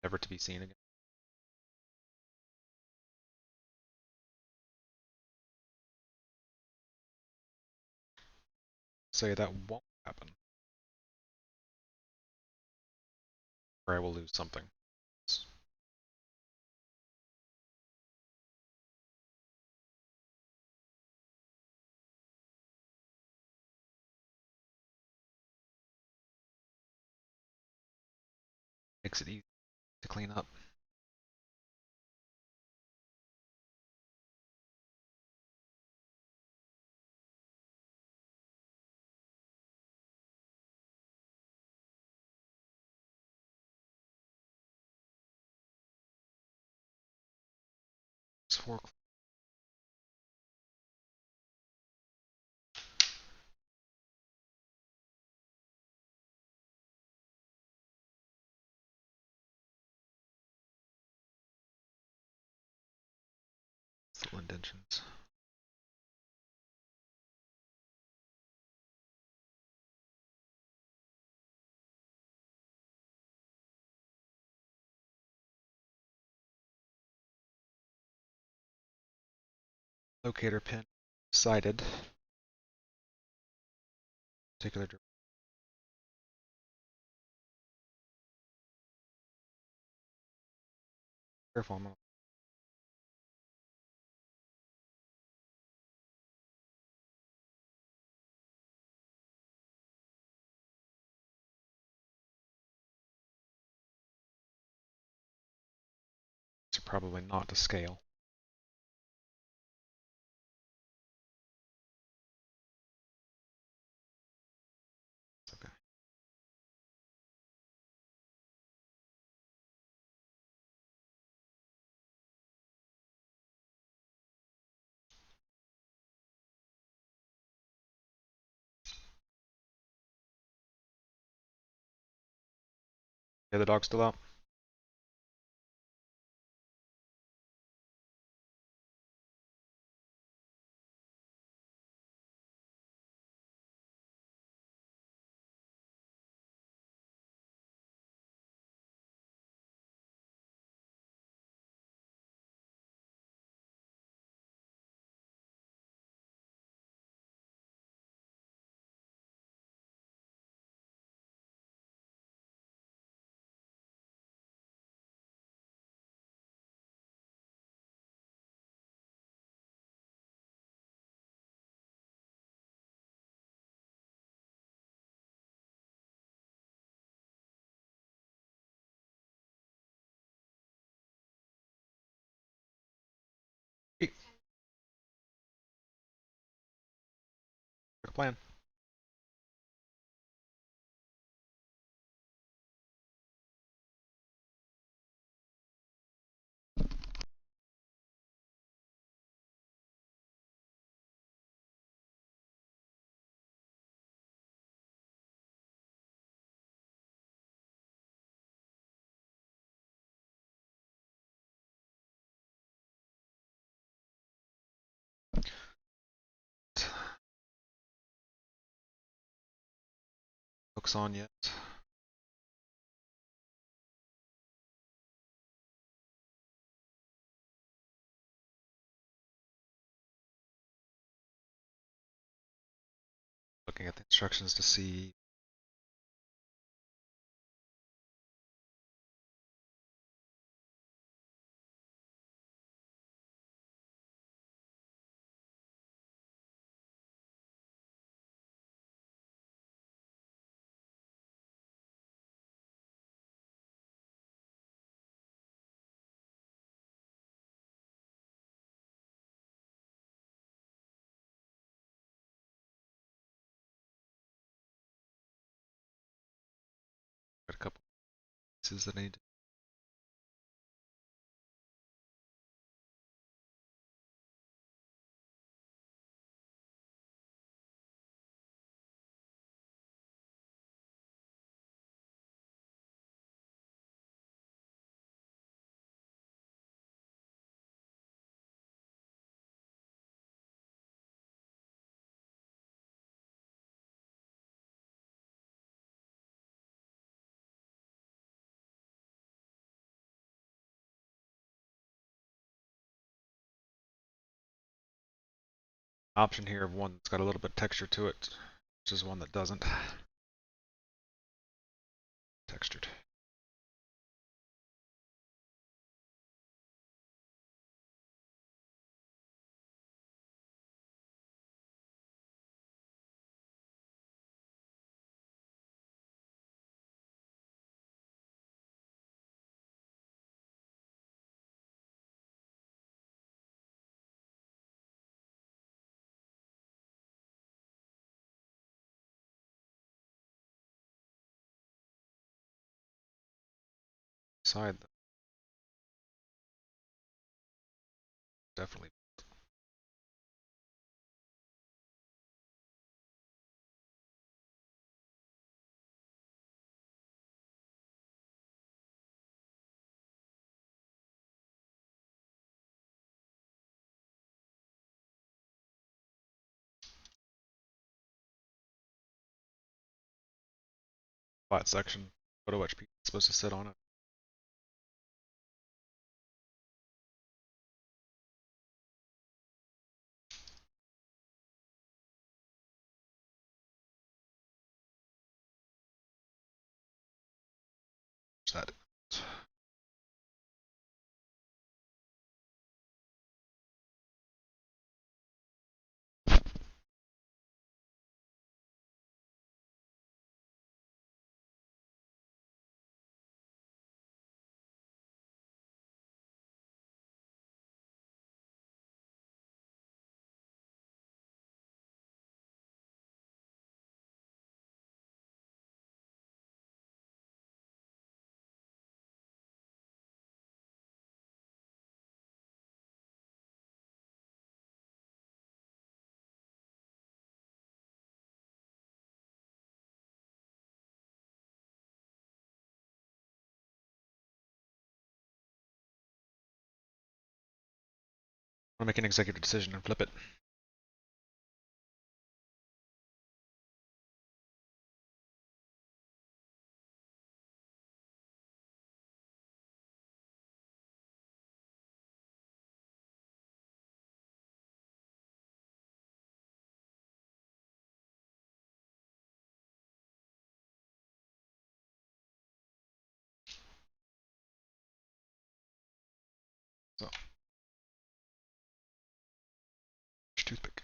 never to be seen again. Say that won't happen, or I will lose something. Makes it easy to clean up. It's for little indentions. Locator pin sighted. Particular direction. Careful, I'm gonna. It's probably not to scale. It's okay. Yeah, the dog's still out. Hey, plan. Hooks on yet? Looking at the instructions to see. Got a couple pieces that I need. Option here of one that's got a little bit of texture to it, which is one that doesn't. Textured. Side definitely. Flat section. Photo etch piece is supposed to sit on it. That. to make an executive decision and flip it. So, toothpick.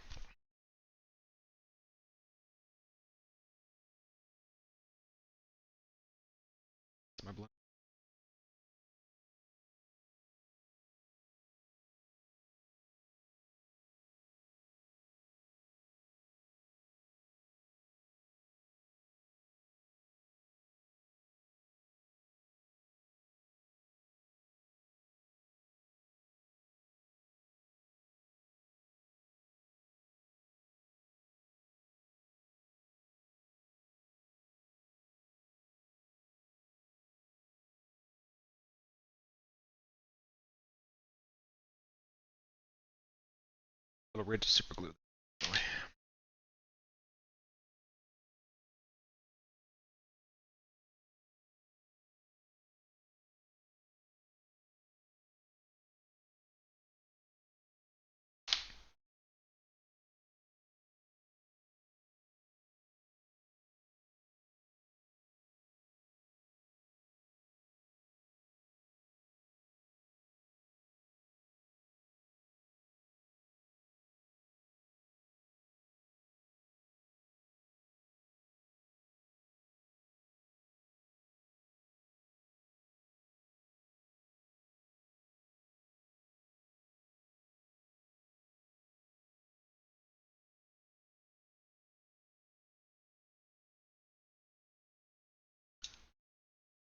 My blood. Little ridge of super glue.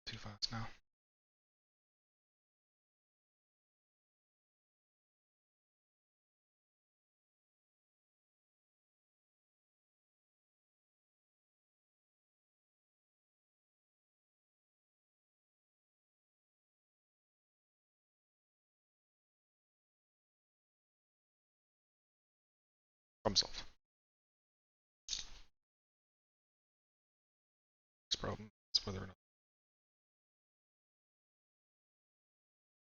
Too fast now. Problem solved. Next problem is whether or not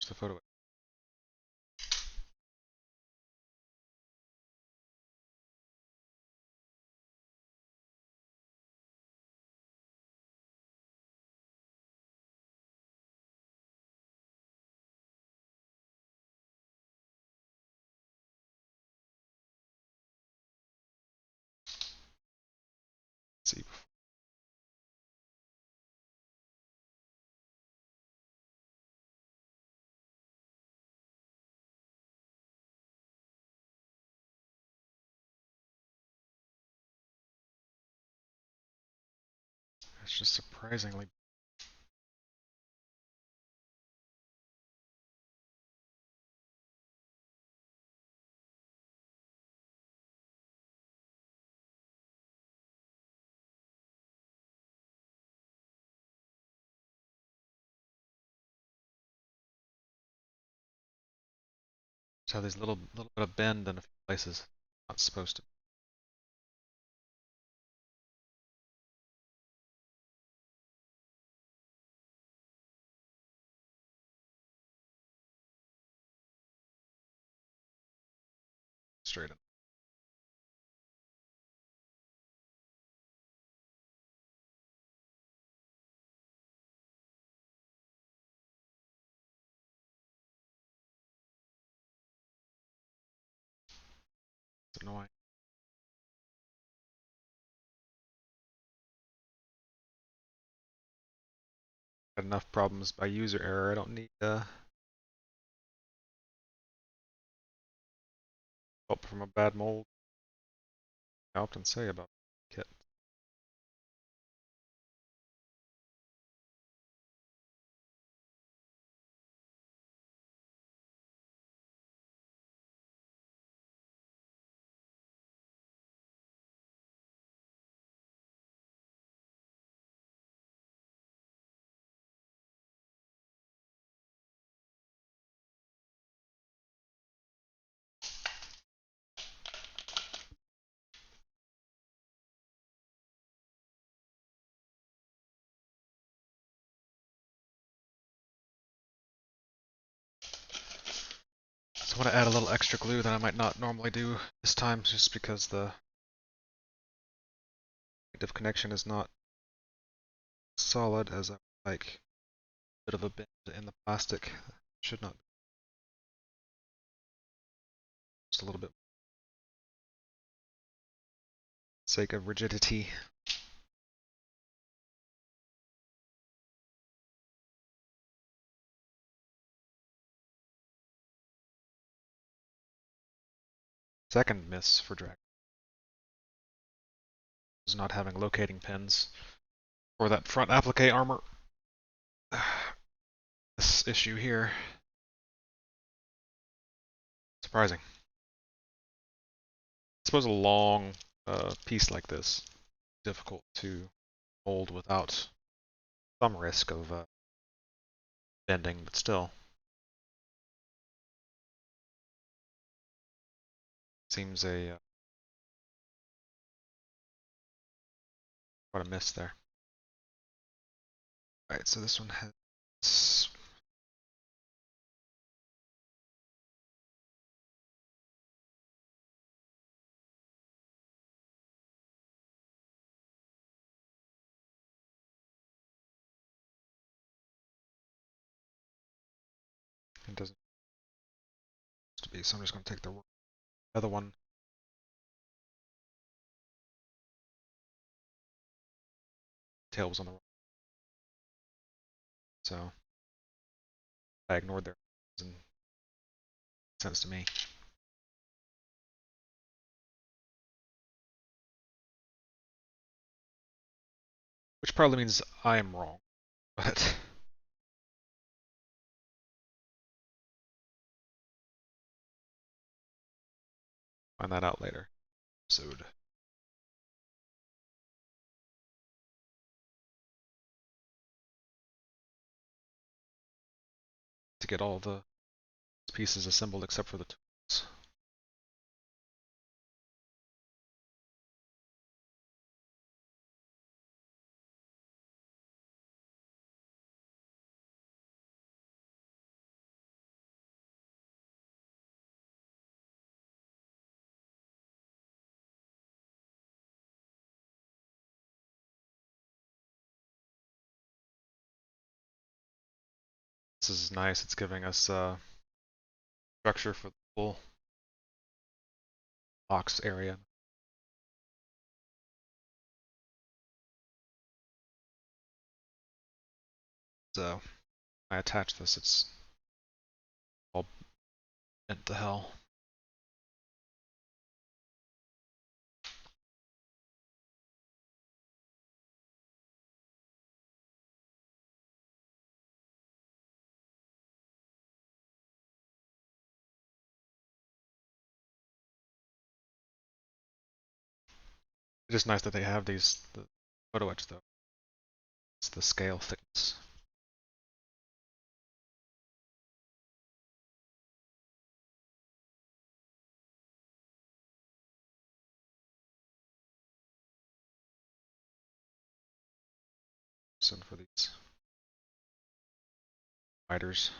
there's the photo. See. It's just surprisingly. Just have these little bit of bend in a few places. Not supposed to. Straight in. It's annoying. Got enough problems by user error. I don't need help from a bad mold. I often say about kit. I want to add a little extra glue that I might not normally do this time, just because the active connection is not solid as I would like. A bit of a bend in the plastic. Should not be. Just a little bit. Sake of rigidity. Second miss for drag is not having locating pins for that front applique armor. This issue here. Surprising. I suppose a long piece like this is difficult to hold without some risk of bending, but still. Seems quite a miss there. Alright, so this one has it doesn't to be, so I'm just going to take the other one. Tail was on the wrong, so I ignored their and sense to me. Which probably means I am wrong, but find that out later. Episode. To get all the pieces assembled except for the tools. This is nice. It's giving us structure for the full box area. So I attach this, it's all bent to hell. It's just nice that they have the photo etch though. It's the scale thickness. So for these spiders.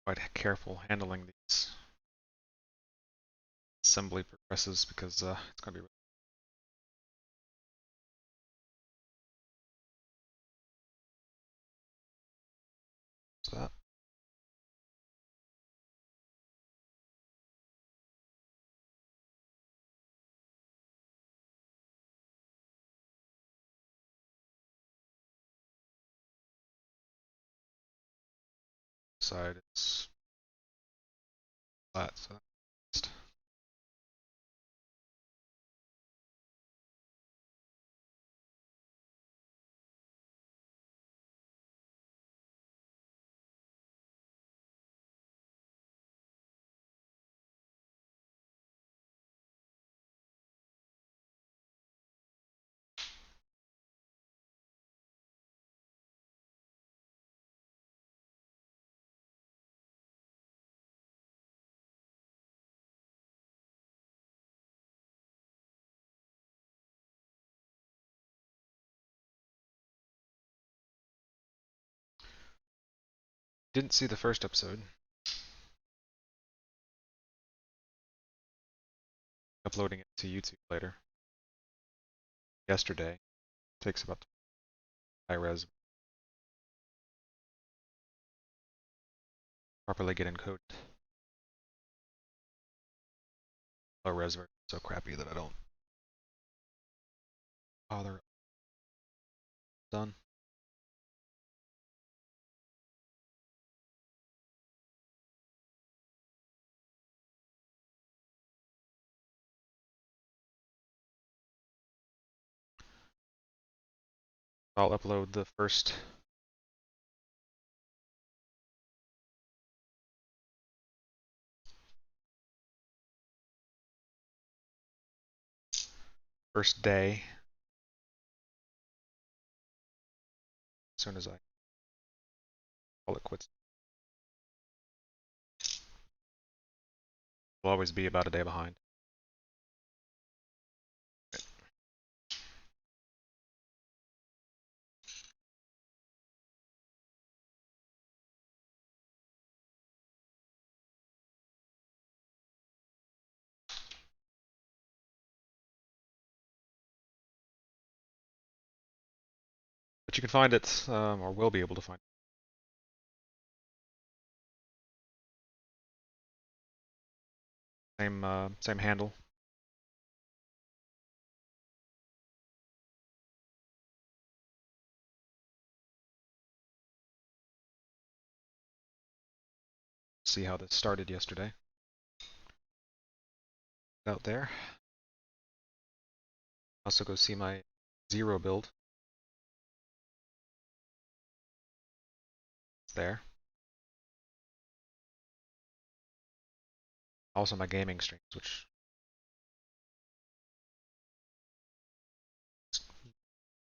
Quite careful handling these assembly progresses because it's going to be that. Side is flat, so that's Didn't see the first episode. Uploading it to YouTube later. Yesterday. Takes about high res. Properly get encoded. Low res version so crappy that I don't bother. Done. I'll upload the first day as soon as I call it quits. Will always be about a day behind. But you can find it, or will be able to find it. Same handle. See how this started yesterday. Out there. Also go see my 0 build. It's there. Also my gaming streams, which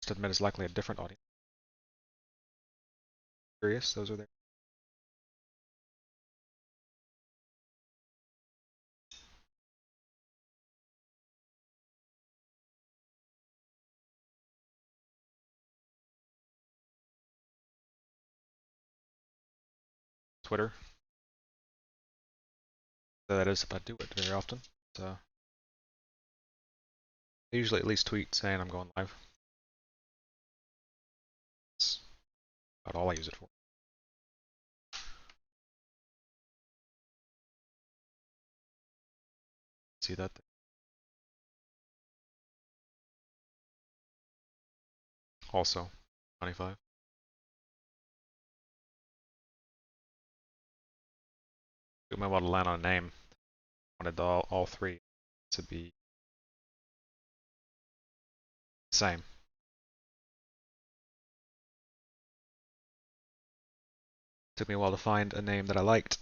to admit is likely a different audience. Curious, those are there. Twitter. So that is if I do it very often. So I usually at least tweet saying I'm going live. That's about all I use it for. See that? Also, 25. We might want to land on a name. Wanted all three to be the same. Took me a while to find a name that I liked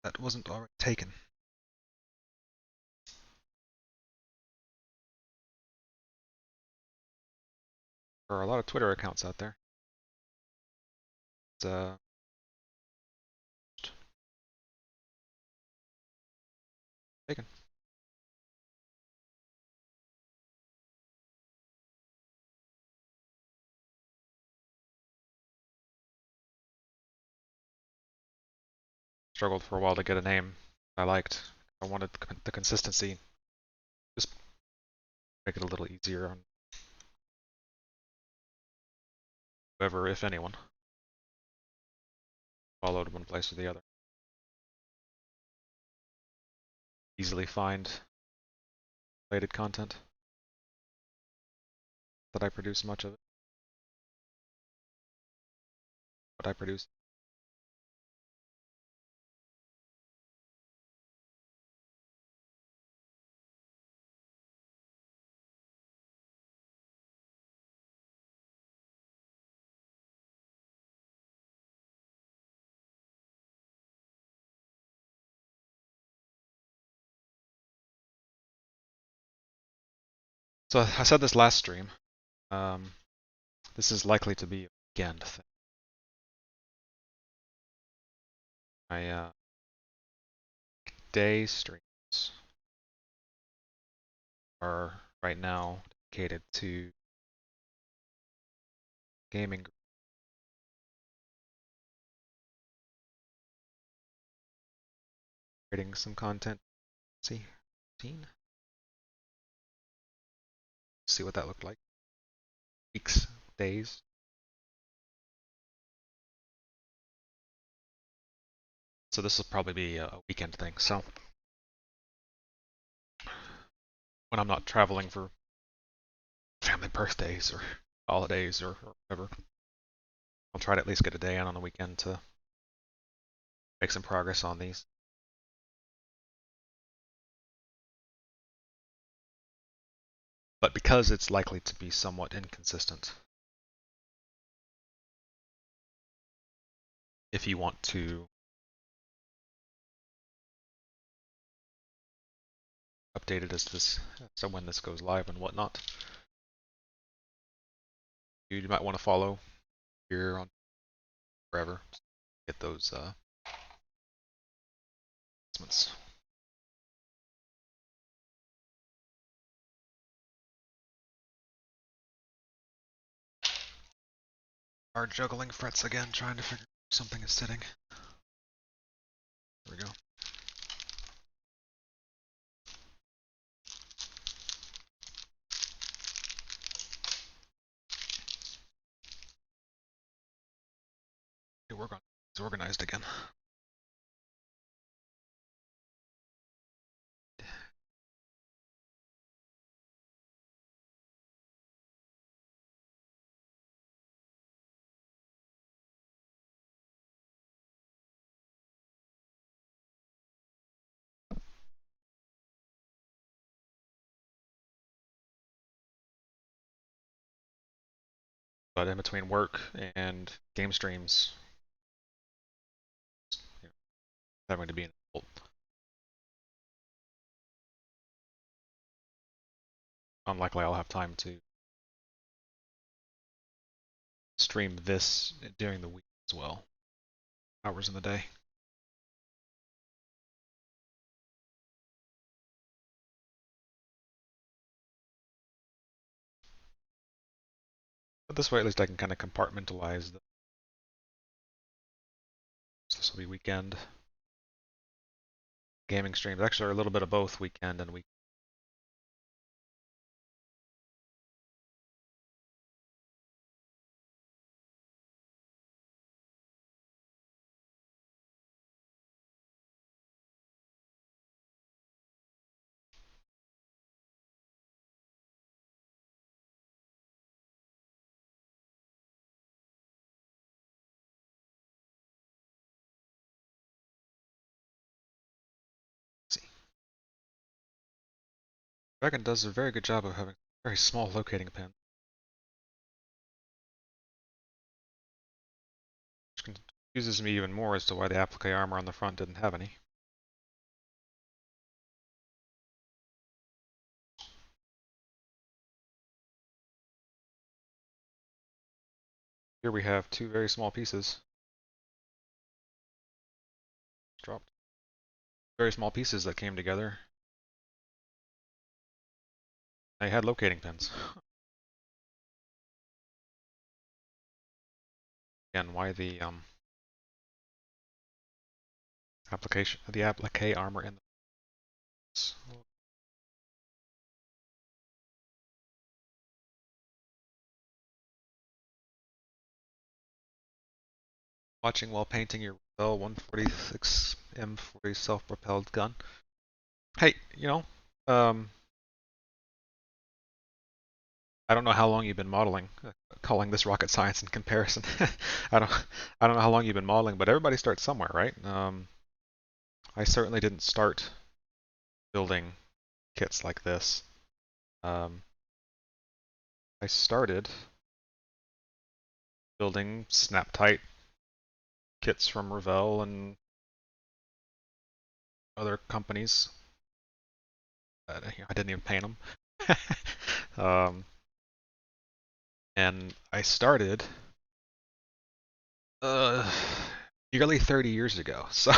that wasn't already taken. There are a lot of Twitter accounts out there. It's, taken. Struggled for a while to get a name I liked. I wanted the consistency. Just make it a little easier on whoever, if anyone, followed one place or the other. Easily find related content that I produce much of it. What I produce. So I said this last stream. This is likely to be a weekend thing. My day streams are right now dedicated to gaming. creating some content. Let's see, 15. See what that looked like. Weeks, days. So this will probably be a weekend thing. So when I'm not traveling for family birthdays or holidays or whatever, I'll try to at least get a day in on the weekend to make some progress on these. But because it's likely to be somewhat inconsistent, if you want to update it so when this goes live and whatnot, you might want to follow here on wherever, get those announcements. Are juggling frets again, trying to figure out something is sitting. There we go. It's organized again. But in between work and game streams, you know, having to be an adult. Unlikely I'll have time to stream this during the week as well. Hours in the day. But this way at least I can kind of compartmentalize the so this will be weekend. Gaming streams actually are a little bit of both weekend and week. See. Dragon does a very good job of having very small locating pin. Which confuses me even more as to why the applique armor on the front didn't have any. Here we have two very small pieces. Dropped. Very small pieces that came together. They had locating pins. Again, why the applique armor in the watching while painting your Bell 146 M40 self-propelled gun. Hey, I don't know how long you've been modeling. Calling this rocket science in comparison. I don't, I don't know how long you've been modeling, but everybody starts somewhere, right? I certainly didn't start building kits like this. I started building snap-tight kits from Revell and other companies. I didn't even paint them. And I started nearly 30 years ago. So,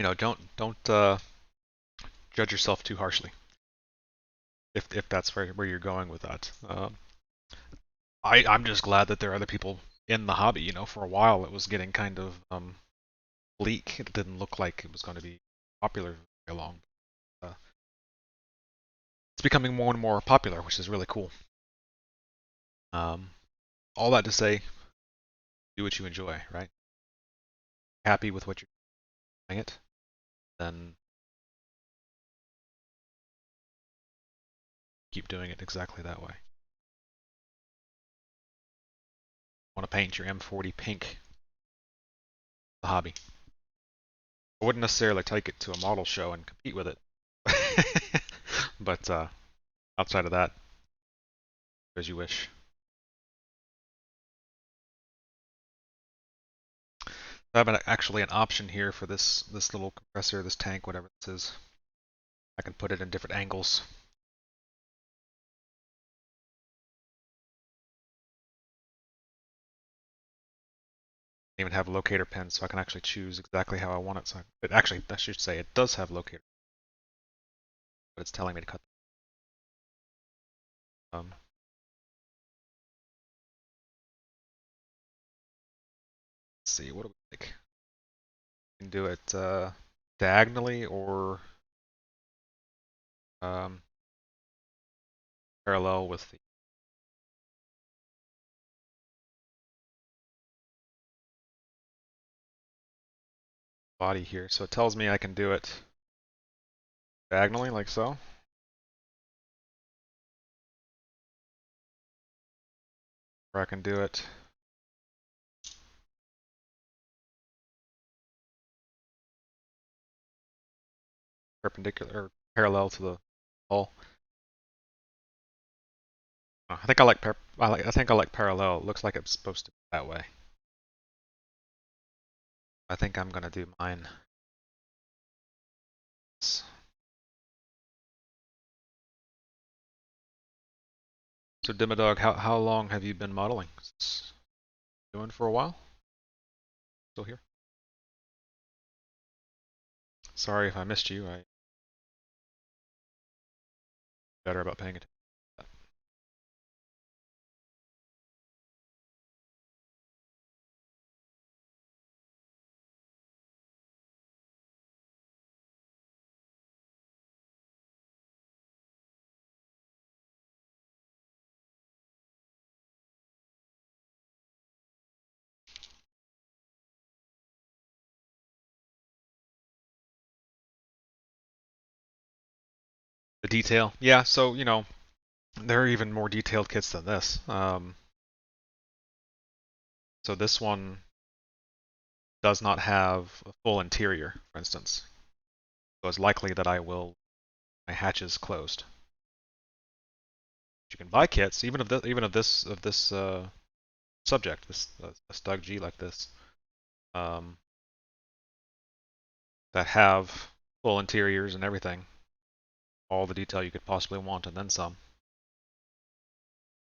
don't judge yourself too harshly. If that's where you're going with that. I'm just glad that there are other people in the hobby. You know, for a while it was getting kind of bleak. It didn't look like it was going to be popular very long. It's becoming more and more popular, which is really cool. All that to say, do what you enjoy, right? Happy with what you're doing it, then keep doing it exactly that way. Want to paint your M40 pink, the hobby. I wouldn't necessarily take it to a model show and compete with it, but outside of that, as you wish. I have actually an option here for this little compressor, this tank, whatever this is. I can put it in different angles. I even have locator pins, so I can actually choose exactly how I want it. So it actually, I should say, it does have locator, but it's telling me to cut. Let's see, what do we like? You can do it diagonally or parallel with the body here. So it tells me I can do it diagonally, like so. Or I can do it perpendicular or parallel to the hull. I think I like parallel. It looks like it's supposed to be that way. I think I'm gonna do mine. So Dimmadog, how long have you been modeling? Doing for a while? Still here? Sorry if I missed you. I better about paying attention. The detail, yeah. So you know, there are even more detailed kits than this. So this one does not have a full interior, for instance. So it's likely that my hatches closed. You can buy kits, even of this subject, this a StuG like this, um, that have full interiors and everything, all the detail you could possibly want, and then some.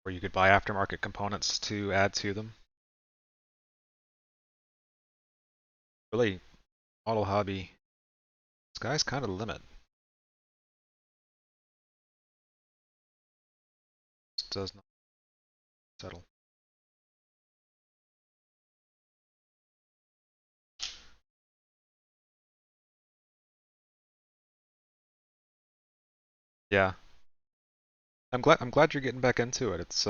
Or you could buy aftermarket components to add to them. Really, model hobby, sky's kind of the limit. It does not settle. Yeah, I'm glad you're getting back into it. It's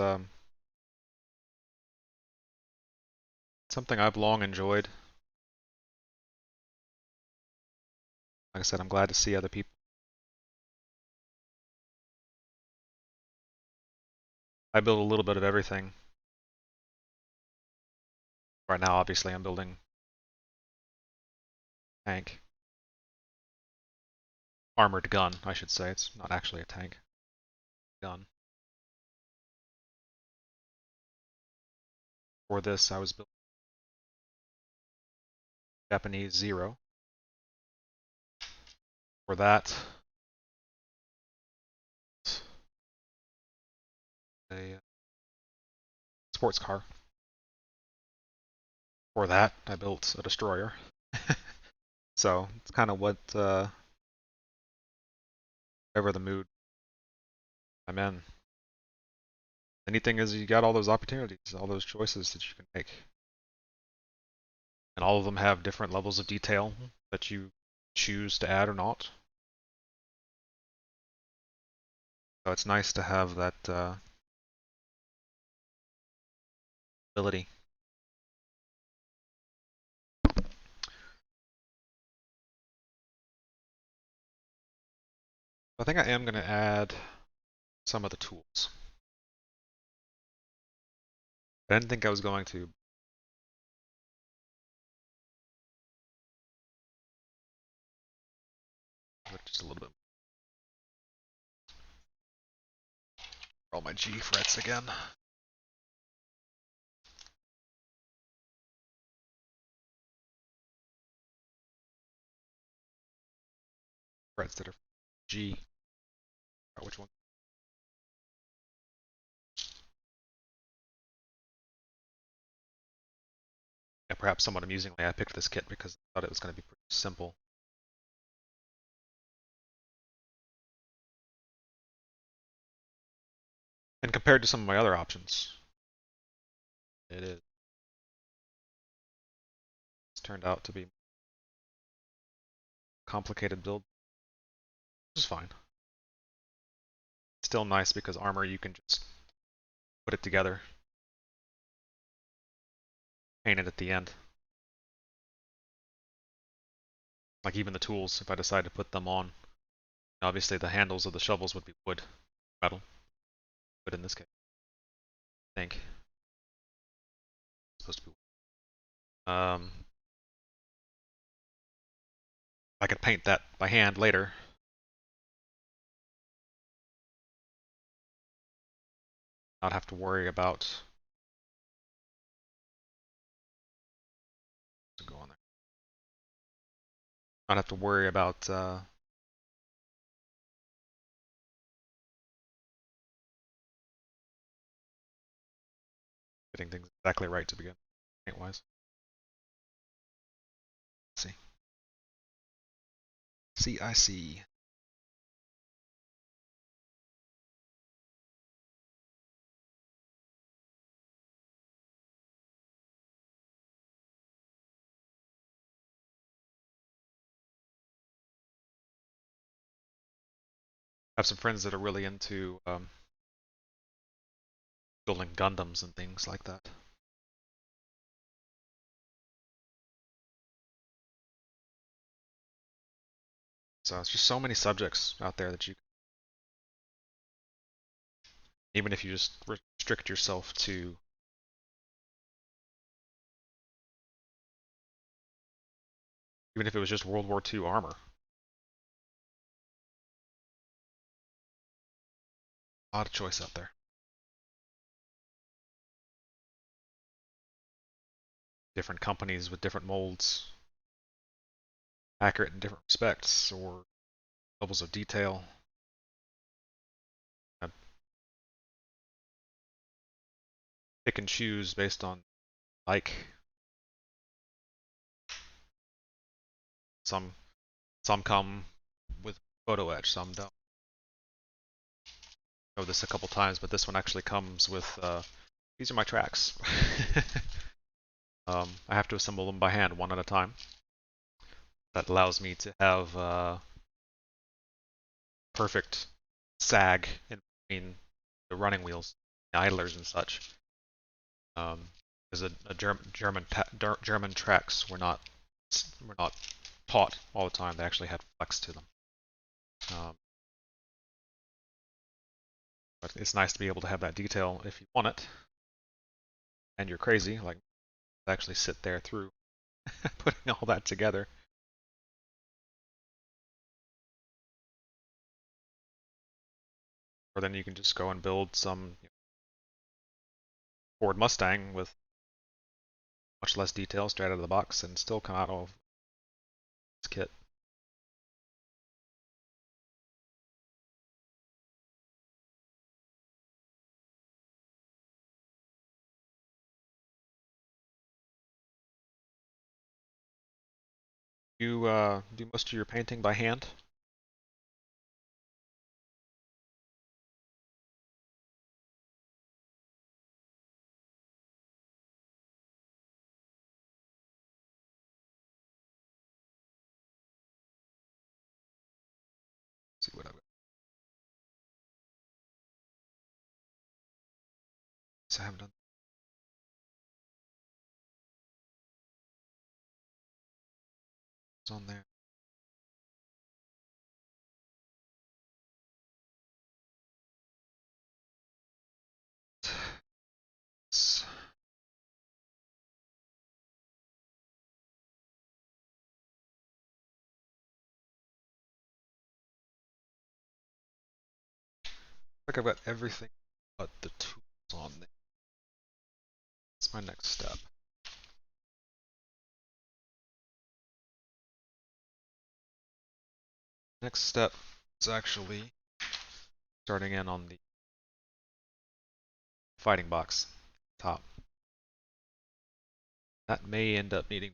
something I've long enjoyed. Like I said, I'm glad to see other people. I build a little bit of everything. Right now, obviously, I'm building a tank. Armored gun, I should say. It's not actually a tank. Gun. For this, I was building Japanese Zero. For that, a sports car. For that, I built a destroyer. So it's kind of whatever the mood I'm in. I The neat thing is you got all those opportunities, all those choices that you can make. And all of them have different levels of detail that you choose to add or not. So it's nice to have that ability. I think I am going to add some of the tools. I didn't think I was going to. Just a little bit. All my G frets again. Frets that are G. Which one? Yeah, perhaps somewhat amusingly, I picked this kit because I thought it was going to be pretty simple. And compared to some of my other options, it is. It's turned out to be a complicated build, which is fine. Still nice because armor you can just put it together, paint it at the end. Like even the tools, if I decide to put them on, obviously the handles of the shovels would be wood, metal, but in this case, I think it's supposed to be wood. I could paint that by hand later. Not have to worry about go on there. Not have to worry about getting things exactly right to begin, paint-wise. Let's see. I see. I have some friends that are really into building Gundams and things like that. So it's just so many subjects out there that you, even if you just restrict yourself to, even if it was just World War II armor. A lot of choice out there. Different companies with different molds, accurate in different respects, or levels of detail. I pick and choose based on like. Some come with photo etch, some don't. I know this a couple times, but this one actually comes with these are my tracks. I have to assemble them by hand, one at a time. That allows me to have perfect sag in between the running wheels, the idlers and such. Because German tracks were not taut all the time. They actually had flex to them. Um, but it's nice to be able to have that detail if you want it, and you're crazy, like actually sit there through putting all that together. Or then you can just go and build some Ford Mustang with much less detail straight out of the box and still come out of this kit. You do most of your painting by hand? So I haven't done this on there. Like I've got everything but the tools on there. That's my next step. Next step is actually starting in on the fighting box top. That may end up needing,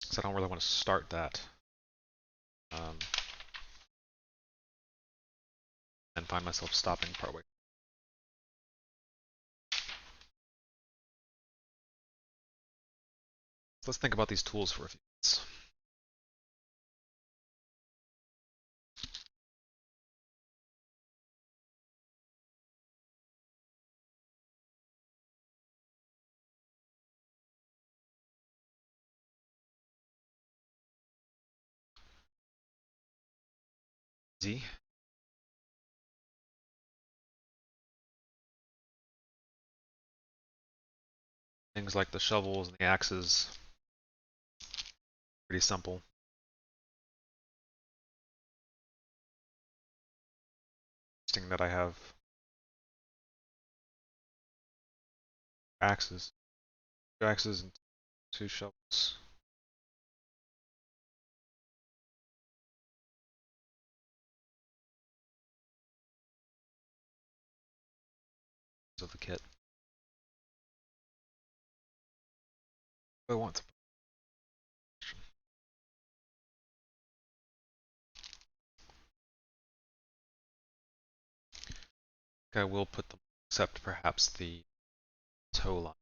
because I don't really want to start that and find myself stopping partway. So let's think about these tools for a few minutes. Z. Things like the shovels and the axes, pretty simple. Interesting that I have axes, 2 axes and 2 shovels. Of the kit. I want to. I will put them, except perhaps the toe line.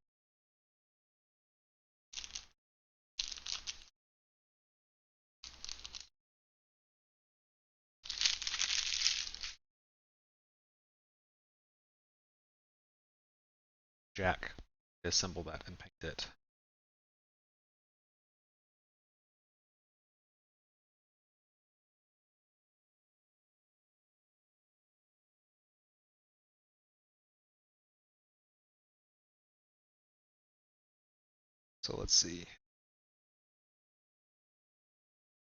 Jack, assemble that and paint it. So let's see.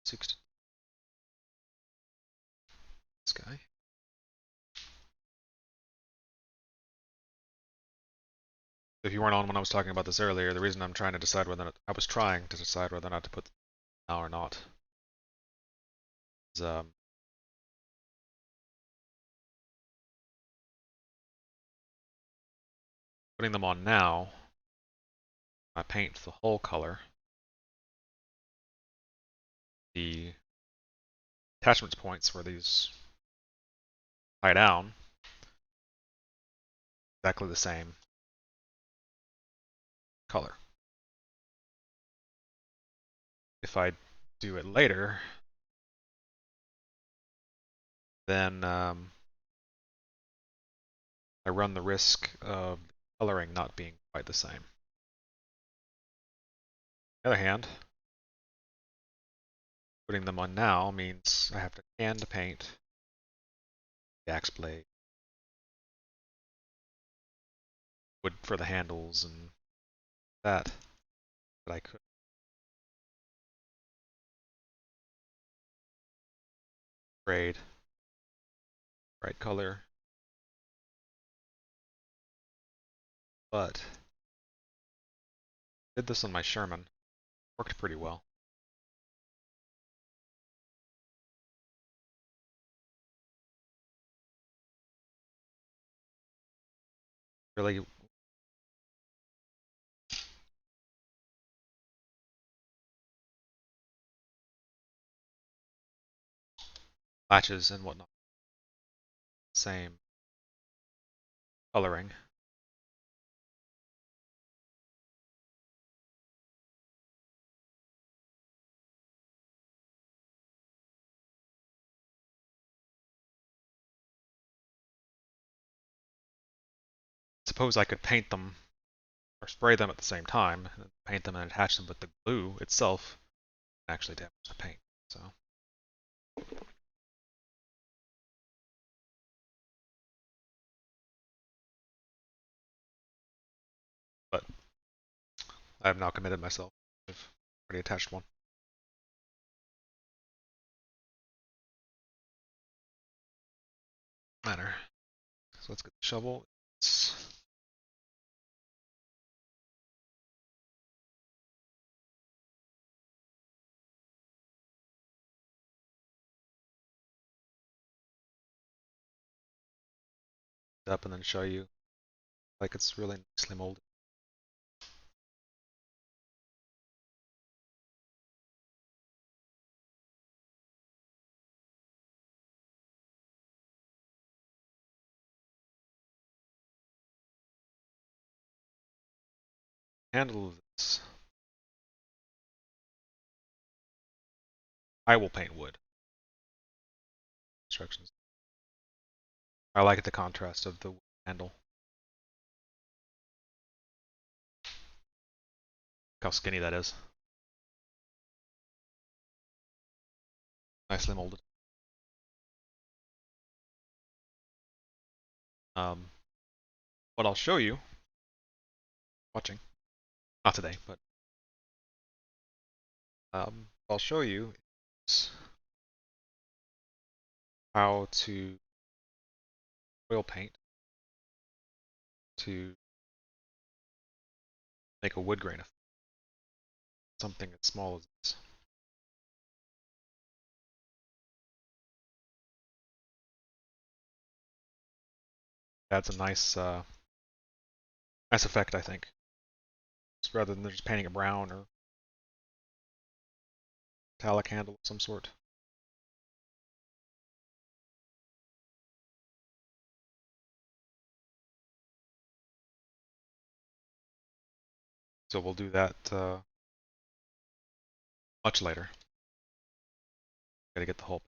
60. This guy. If you weren't on when I was talking about this earlier, the reason I'm trying to decide whether or not, I was trying to decide whether or not to put now or not is putting them on now. I paint the whole color. The attachments points where these tie down, exactly the same color. If I do it later, then I run the risk of coloring not being quite the same. On the other hand, putting them on now means I have to hand paint the axe blade, wood for the handles, and that I could. Grade, bright color, but did this on my Sherman, worked pretty well. Really latches and whatnot, same coloring. suppose I could paint them or spray them at the same time, and paint them and attach them, but the glue itself actually damage the paint. So but I have now committed myself. I've already attached one. Matter. So let's get the shovel. It's up and then show you like it's really nicely molded. Handle this. I will paint wood. Instructions. I like the contrast of the handle. Look how skinny that is. Nicely molded. What I'll show you, watching, not today, but I'll show you is how to oil paint to make a wood grain effect. Something as small as this. That's a nice, nice effect, I think. Just rather than just painting it brown or metallic handle of some sort. So we'll do that much later. Gotta get the whole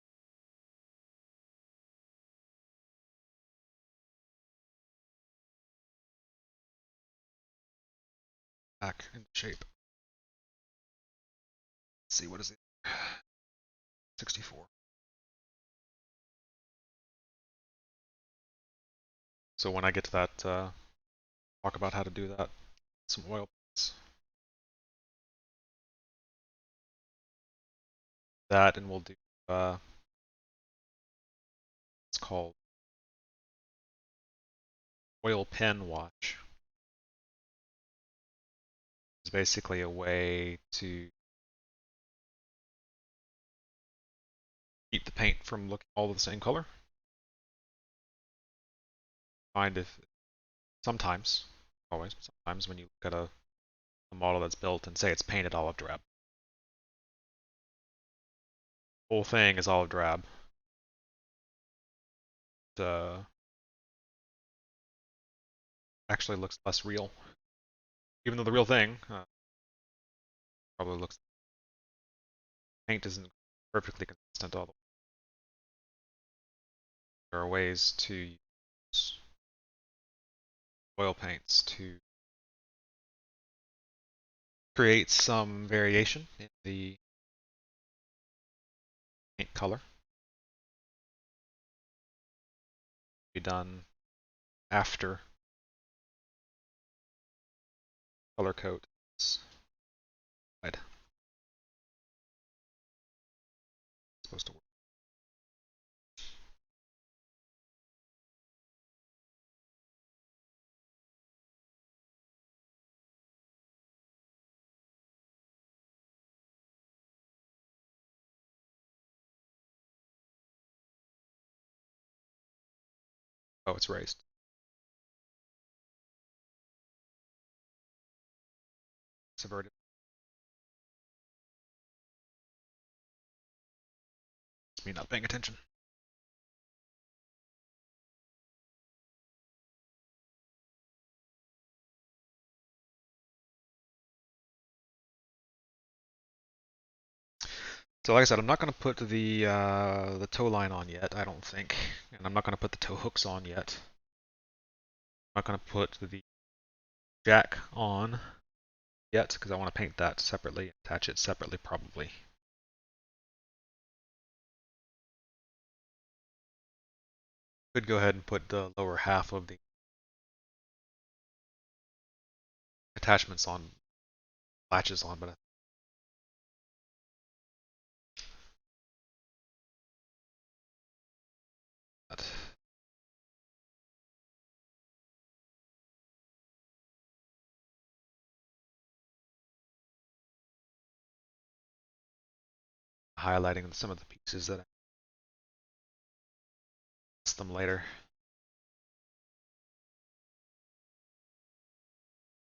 back into shape. Let's see, what is it? 64. So when I get to that, talk about how to do that. Some oil paints. That, and we'll do, it's called oil pen wash. It's basically a way to keep the paint from looking all the same color. Find if sometimes, always, sometimes when you look at a model that's built and say it's painted olive drab, the whole thing is olive drab. It actually looks less real, even though the real thing probably looks. Paint isn't perfectly consistent all the way. There are ways to use oil paints to create some variation in the paint color. Be done after color coat is applied. It's supposed to work. Oh, it's raised. Subverted. It's me not paying attention. So like I said, I'm not going to put the toe line on yet, I don't think. And I'm not going to put the toe hooks on yet. I'm not going to put the jack on yet because I want to paint that separately, attach it separately probably. Could go ahead and put the lower half of the attachments on, latches on, but that. Highlighting some of the pieces that I missed them later.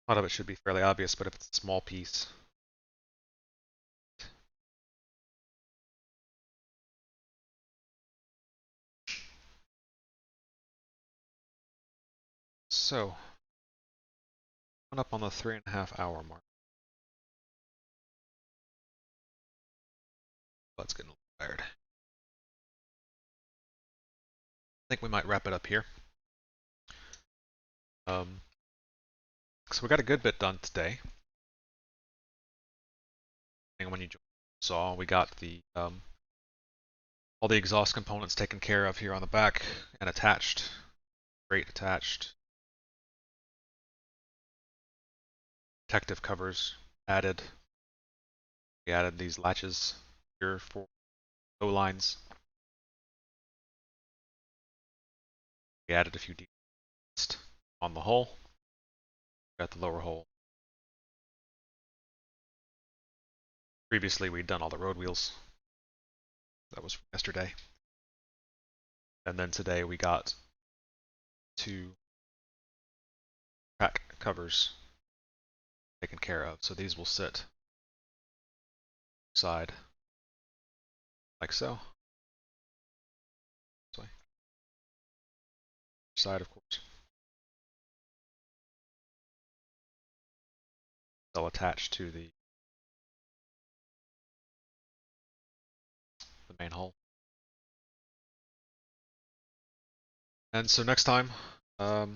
A lot of it should be fairly obvious, but if it's a small piece. So, coming up on the 3.5 hour mark. Butt's getting a little tired. I think we might wrap it up here. So we got a good bit done today. And when you saw, we got the all the exhaust components taken care of here on the back and attached. Great attached. Protective covers added. We added these latches here for tow lines. We added a few details on the hull. Got the lower hull. Previously, we'd done all the road wheels. That was from yesterday. And then today we got 2 track covers taken care of. So these will sit side like so. Side, of course. They'll attach to the main hull. And so next time, I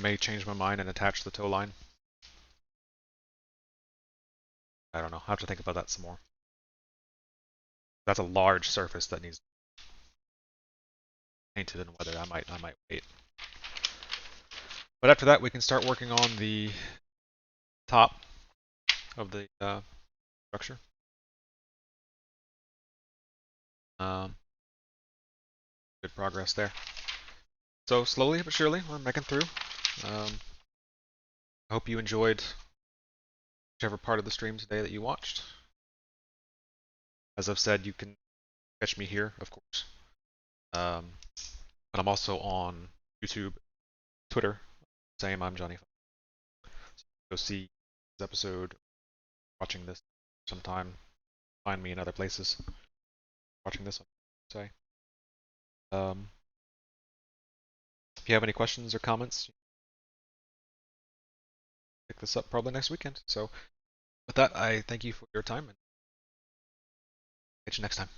may change my mind and attach the tow line. I don't know. I have to think about that some more. That's a large surface that needs painted and weathered. I might wait. But after that, we can start working on the top of the structure. Good progress there. So slowly but surely, we're making through. I hope you enjoyed whichever part of the stream today that you watched. As I've said, you can catch me here, of course. But I'm also on YouTube, Twitter. Same, I'm Johnny. So go see this episode, watching this sometime. Find me in other places. Watching this one, say. If you have any questions or comments, pick this up probably next weekend. So with that, I thank you for your time and catch you next time.